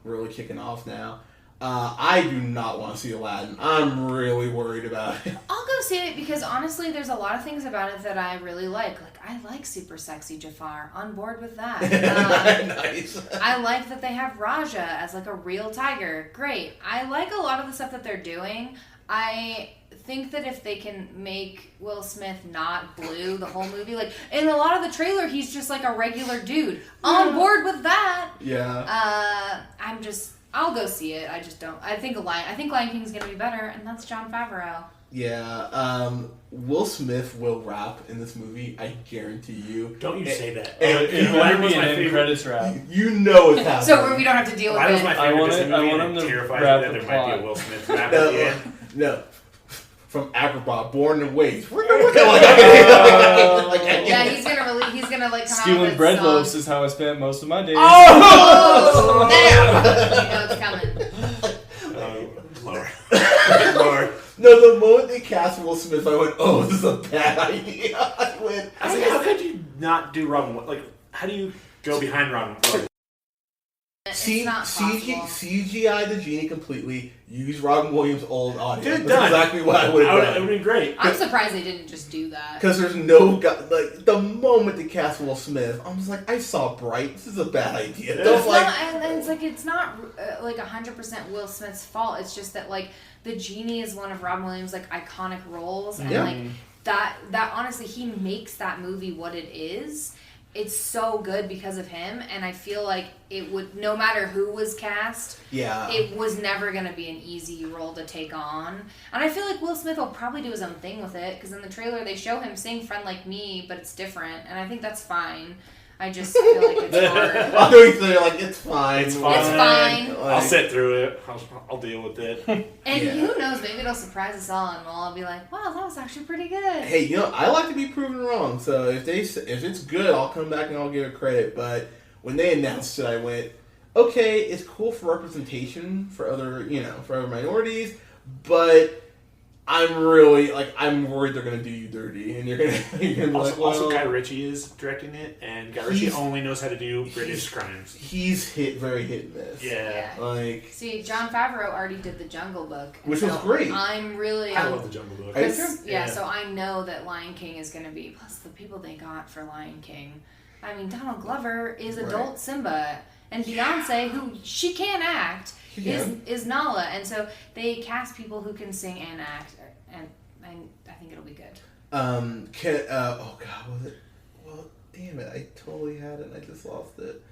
really kicking off now. I do not want to see Aladdin. I'm really worried about it. I'll go see it because honestly, there's a lot of things about it that I really like. Like I like super sexy Jafar. On board with that. Nice. I like that they have Raja as like a real tiger. Great. I like a lot of the stuff that they're doing. I think that if they can make Will Smith not blue the whole movie, like in a lot of the trailer, he's just like a regular dude. On board with that. Yeah. I'll go see it. I just don't. I think Lion King's gonna be better, and that's Jon Favreau. Yeah. Will Smith will rap in this movie. I guarantee you. Don't you say that. It Aladdin better was be an my end favorite. credits rap. You know it's happening. So we don't have to deal with Aladdin was it. my favorite want Disney it- movie, I want and him it to terrifies rap me that the there might be a plot. Will Smith rap at the end. No. From Agrabah, Born and Raised. We're gonna Yeah, he's gonna like come out Stealing with bread songs. loaves is how I spent most of my days. Oh! Damn! You know it's coming. Lord. No, the moment they cast Will Smith, I went, "Oh, this is a bad idea." I went, I was like, how could you not do Robin? Like, how do you go behind Robin? It's not possible. CGI the genie completely. Use Robin Williams' old audio. Dude, That's exactly what I would have done. It would have been great. I'm surprised they didn't just do that. Because there's no guy, like, the moment they cast Will Smith, I was like, I saw Bright. This is a bad idea. It's not like 100% Will Smith's fault. It's just that like the genie is one of Robin Williams' like iconic roles, and like that honestly he makes that movie what it is. It's so good because of him, and I feel like it would, no matter who was cast, it was never going to be an easy role to take on. And I feel like Will Smith will probably do his own thing with it, because in the trailer they show him sing Friend Like Me, but it's different, and I think that's fine. I just feel like it's hard. I know they're like, it's fine. It's fine. It's fine. Like, I'll sit through it. I'll deal with it. And who knows, maybe it'll surprise us all, and we'll all be like, wow, that was actually pretty good. Hey, you know, I like to be proven wrong, so if it's good, I'll come back and I'll give it credit. But when they announced it, I went, okay, it's cool for representation for other minorities, but I'm really, like, I'm worried they're going to do you dirty, and you're going to be like, well... Also, Guy Ritchie is directing it, and Guy Ritchie only knows how to do British crimes. He's very hit and miss. Yeah. Like... See, Jon Favreau already did The Jungle Book. Which was great. I love The Jungle Book. So I know that Lion King is going to be, plus the people they got for Lion King. I mean, Donald Glover is adult Simba, and Beyonce, who she can't act, is Nala, and so they cast people who can sing and act, and I think it'll be good. Oh god, was it? Well, damn it, I totally had it and I just lost it.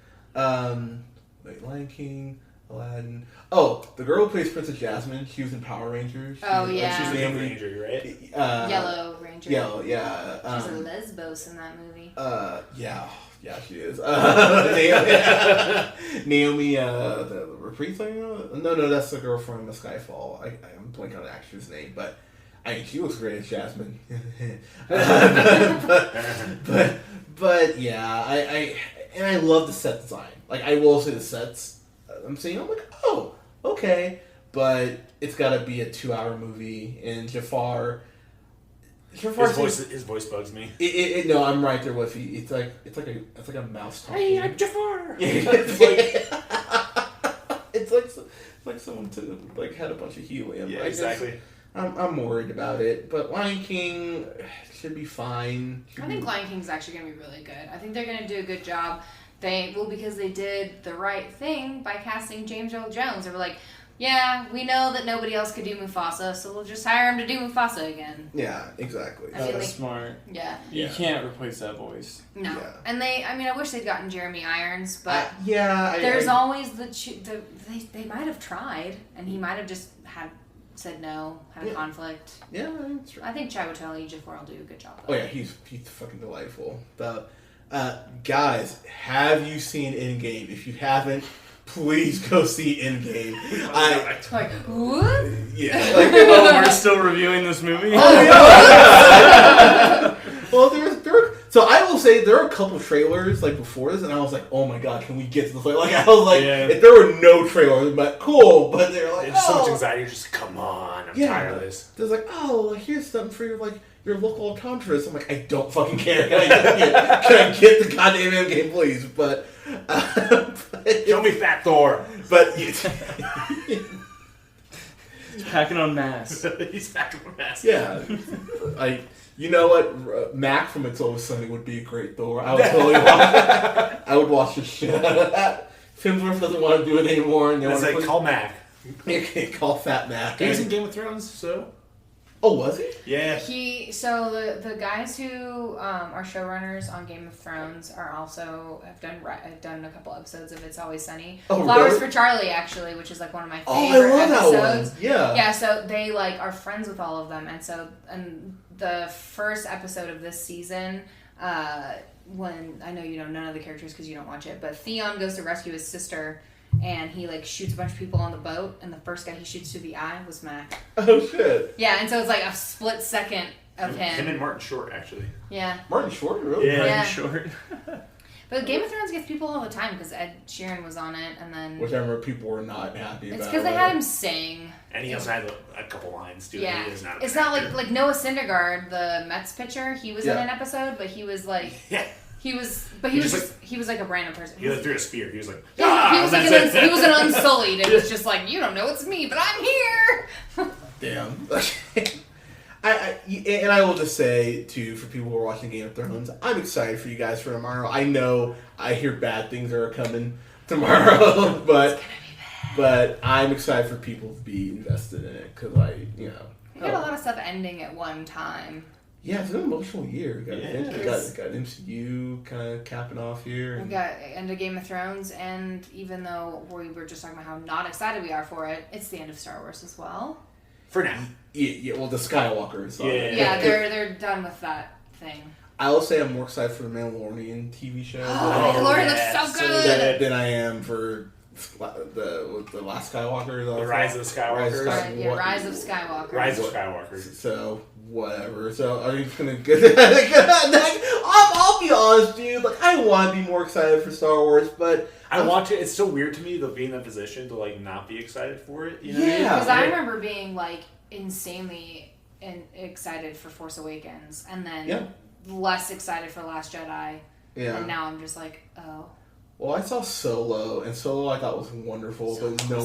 Wait, Lion King, Aladdin. Oh, the girl who plays Princess Jasmine, she was in Power Rangers. She's the Yellow Ranger, right? Yellow Ranger. Yellow, yeah. She's a lesbos in that movie. Yeah, she is. Naomi, the Reprise thing? No, that's the girl from Skyfall. I'm blanking on the actress name, but I mean, she looks great as Jasmine. but yeah, I love the set design. Like, I will say the sets, I'm like, oh, okay, but it's got to be a 2-hour movie, and Jafar. His voice bugs me. No, I'm right there with you. It's like a mouse talking. Hey, I'm Jafar. It's like someone had a bunch of helium. Yeah, exactly. I'm worried about it, but Lion King should be fine. I think Lion King's actually going to be really good. I think they're going to do a good job. Because they did the right thing by casting James Earl Jones. They were like, yeah, we know that nobody else could do Mufasa, so we'll just hire him to do Mufasa again. Yeah, exactly. That was smart. Yeah. You can't replace that voice. No. Yeah. And I wish they'd gotten Jeremy Irons, but there's always they might have tried, and he might have just said no, had a conflict. Yeah, that's true. I think Chiwetel Ejiofor will do a good job, though. Oh yeah, he's fucking delightful. Guys, have you seen Endgame? If you haven't, please go see Endgame. What? Yeah. We're still reviewing this movie? Oh, yeah. Well, so I will say there are a couple trailers before this, and I was like, oh my god, can we get to the point? I was like, if there were no trailers, but cool, but they're like, so much anxiety, just come on, I'm tired of this. There's here's something for your local optometrist. I'm like, I don't fucking care. Can I get the goddamn Endgame, please? But show me Fat Thor. But he's packing on masks. He's packing on masks. Yeah, you know what? Mac from It's Always Sunny would be a great Thor. I would totally watch that. I would watch the shit out of that. Hemsworth doesn't want to do it anymore. And it's call Mac. Call Fat Mac. He was in Game of Thrones, so... Oh, was he? Yeah. So the guys who are showrunners on Game of Thrones are also have done a couple episodes of It's Always Sunny. Oh, Flowers really? for Charlie, actually, which is one of my favorite I love episodes. That one. Yeah. Yeah. So they are friends with all of them, and the first episode of this season, when I know you know none of the characters because you don't watch it, but Theon goes to rescue his sister. And he shoots a bunch of people on the boat, and the first guy he shoots through the eye was Mac. Oh shit! Yeah, and so it's a split second of him. Him and Martin Short, actually. Yeah. Martin Short, really? Yeah. Martin Short. But Game of Thrones gets people all the time because Ed Sheeran was on it, and then. Which I remember people were not happy about. It's because they had him sing. And he also had a couple lines too. Yeah. He is it's not like Noah Syndergaard, the Mets pitcher. He was in an episode, but he was Yeah. He was like a random person. He threw a spear. He was like, yeah, he was an Unsullied. It was just like, you don't know it's me, but I'm here. Damn. And I will just say, too, for people who are watching Game of Thrones, I'm excited for you guys for tomorrow. I know I hear bad things are coming tomorrow, but I'm excited for people to be invested in it, because, we got a lot of stuff ending at one time. Yeah, it's an emotional year. We got MCU kind of capping off here. We got end of Game of Thrones, and even though we were just talking about how not excited we are for it, it's the end of Star Wars as well. For now. Yeah, well, the Skywalkers. Yeah, they're done with that thing. I will say I'm more excited for the Mandalorian TV show. Mandalorian looks so good! Than I am for the last Skywalker. The Rise of Skywalker. Rise of Skywalker. Rise of Skywalker. So, whatever. So, are you just going to... I'll be honest, dude. Like, I want to be more excited for Star Wars, but... I watch it. It's so weird to me, though, being in that position to, like, not be excited for it. You know yeah. Because I remember being, like, insanely excited for Force Awakens, and then less excited for Last Jedi. Yeah. And now I'm just like, oh... Well, I saw Solo, and Solo I thought was wonderful, but no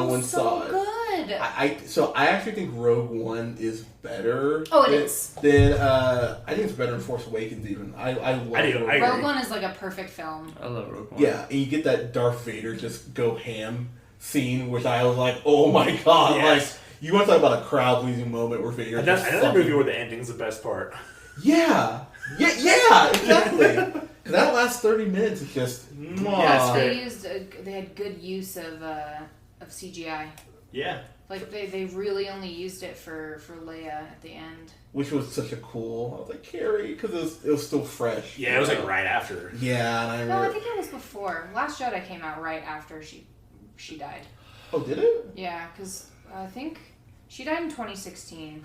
one saw it. Good. So I actually think Rogue One is better. Oh, it is. Then I think it's better than Force Awakens even. I love Rogue One is like a perfect film. I love Rogue One. Yeah, and you get that Darth Vader just go ham scene, which I was like, oh my god! Yes. Like, you want to talk about a crowd pleasing moment where Vader? Another movie where the ending's the best part. Yeah, exactly. Because that last 30 minutes is just... They had good use of CGI. Yeah. Like, they really only used it for Leia at the end. Which was such a cool... I was like, Carrie, because it was still fresh. Yeah, it was like right after. Yeah, and I remember... No, I think it was before. Last Jedi came out right after she died. Oh, did it? Yeah, because I think she died in 2016.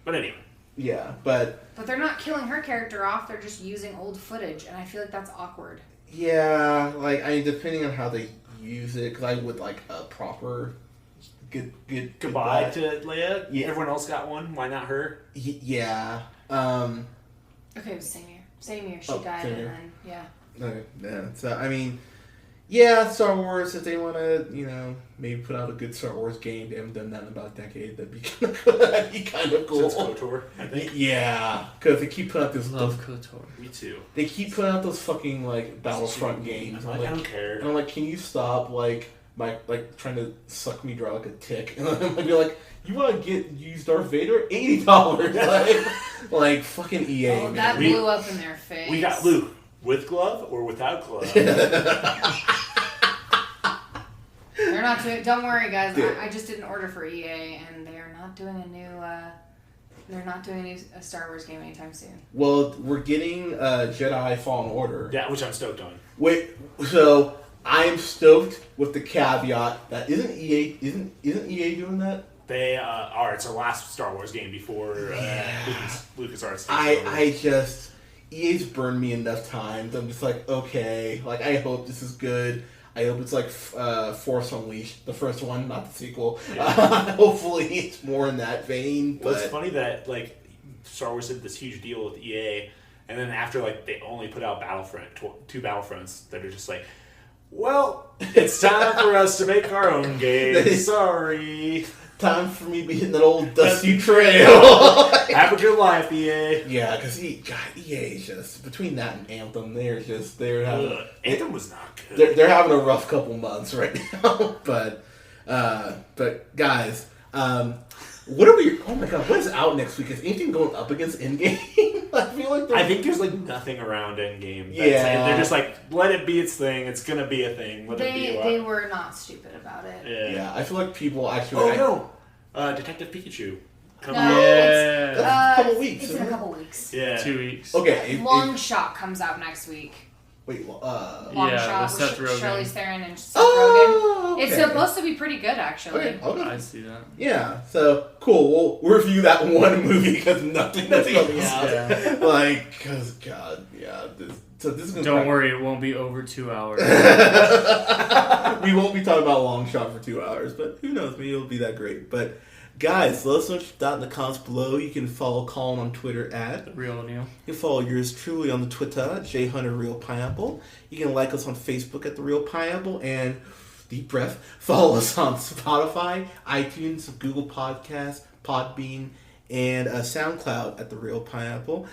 But anyway. Yeah, but they're not killing her character off. They're just using old footage, and I feel like that's awkward. Yeah, like depending on how they use it, because I would like a proper good goodbye to Leia. Yeah. Everyone else got one. Why not her? Yeah. Okay, it was same year. She died, and then Okay, yeah. So I mean, yeah, Star Wars. If they want to, maybe put out a good Star Wars game, they haven't done that in about a decade. That'd be kind of cool. Since KOTOR, I think. Yeah, because they keep putting out this. Love KOTOR. Me too. They keep putting out those fucking like Battlefront games. I don't care. And I'm like, can you stop trying to suck me dry like a tick? And I'm gonna be like, you want to use Darth Vader? $80. like fucking EA. Oh, man. that blew up in their face. We got Luke. With glove or without glove? They're not doing. Don't worry, guys. I just did an order for EA, and they are not doing a new. They're not doing a Star Wars game anytime soon. Well, we're getting Jedi Fallen Order. Yeah, which I'm stoked on. Wait, so I'm stoked with the caveat that isn't EA doing that? They are. It's our last Star Wars game before LucasArts. I just. EA's burned me enough times. I'm just like, okay, like I hope this is good. I hope it's like Force Unleashed, the first one, not the sequel. Yeah. Hopefully it's more in that vein. Well, it's funny that like Star Wars did this huge deal with EA, and then after like they only put out two Battlefronts that are just like, well, it's time for us to make our own game. Sorry. Time for me to be hitting that old dusty trail. Have a good life, EA. Yeah, because EA is just, between that and Anthem, they're having... Anthem was not good. They're having a rough couple months right now. But guys, what are we... Oh my god, what is out next week? Is anything going up against Endgame? I think there's like nothing around Endgame. They're just like, let it be its thing. It's gonna be a thing. They were not stupid about it. Yeah, I feel like people actually... Detective Pikachu. That's a couple weeks. It's in a couple weeks. Yeah. 2 weeks. Okay. Long Shot comes out next week. Wait, Long Shot with Seth Rogen. Charlize Theron and Seth Rogen. Okay. It's supposed to be pretty good, actually. Okay. I see that. Yeah, so cool. We'll review that one movie because nothing else coming out. Yeah. Because God, yeah. This is gonna Don't worry, it won't be over 2 hours. We won't be talking about Long Shot for 2 hours, but who knows? Maybe it'll be that great. But Guys, let us know what you thought in the comments below. You can follow Colin on Twitter at Theeeloneal. You can follow yours truly on the Twitter, JHunterRealPineapple. You can like us on Facebook at The Real Pineapple, and deep breath, follow us on Spotify, iTunes, Google Podcasts, Podbean, and SoundCloud at The Real Pineapple.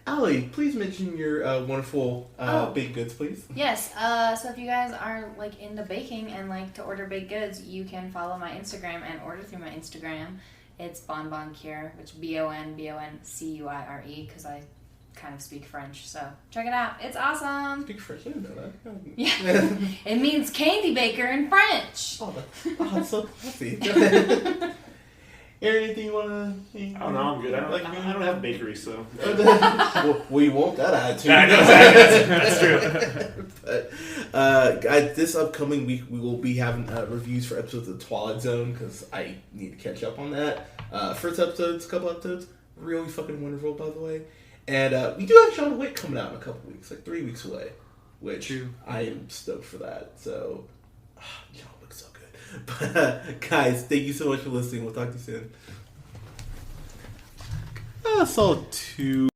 Allie, please mention your wonderful baked goods, please. Yes. So if you guys are like into baking and like to order baked goods, you can follow my Instagram and order through my Instagram. It's Bonboncuire, which BonBonCuire, because I kind of speak French. So check it out. It's awesome. Speak French? I didn't know that. Yeah. It means candy baker in French. That's so classy. Aaron, anything you want to... Oh, no, I'm good. I don't have a bakery, so... well, you want that attitude. Yeah, I know, that's true. But, guys, this upcoming week, we will be having reviews for episodes of The Twilight Zone, because I need to catch up on that. First episodes, couple episodes, really fucking wonderful, by the way. And we do have John Wick coming out in a couple weeks, like 3 weeks away, which I am stoked for that. So, John Wick's so good. But, guys, thank you so much for listening. We'll talk to you soon. I saw 2...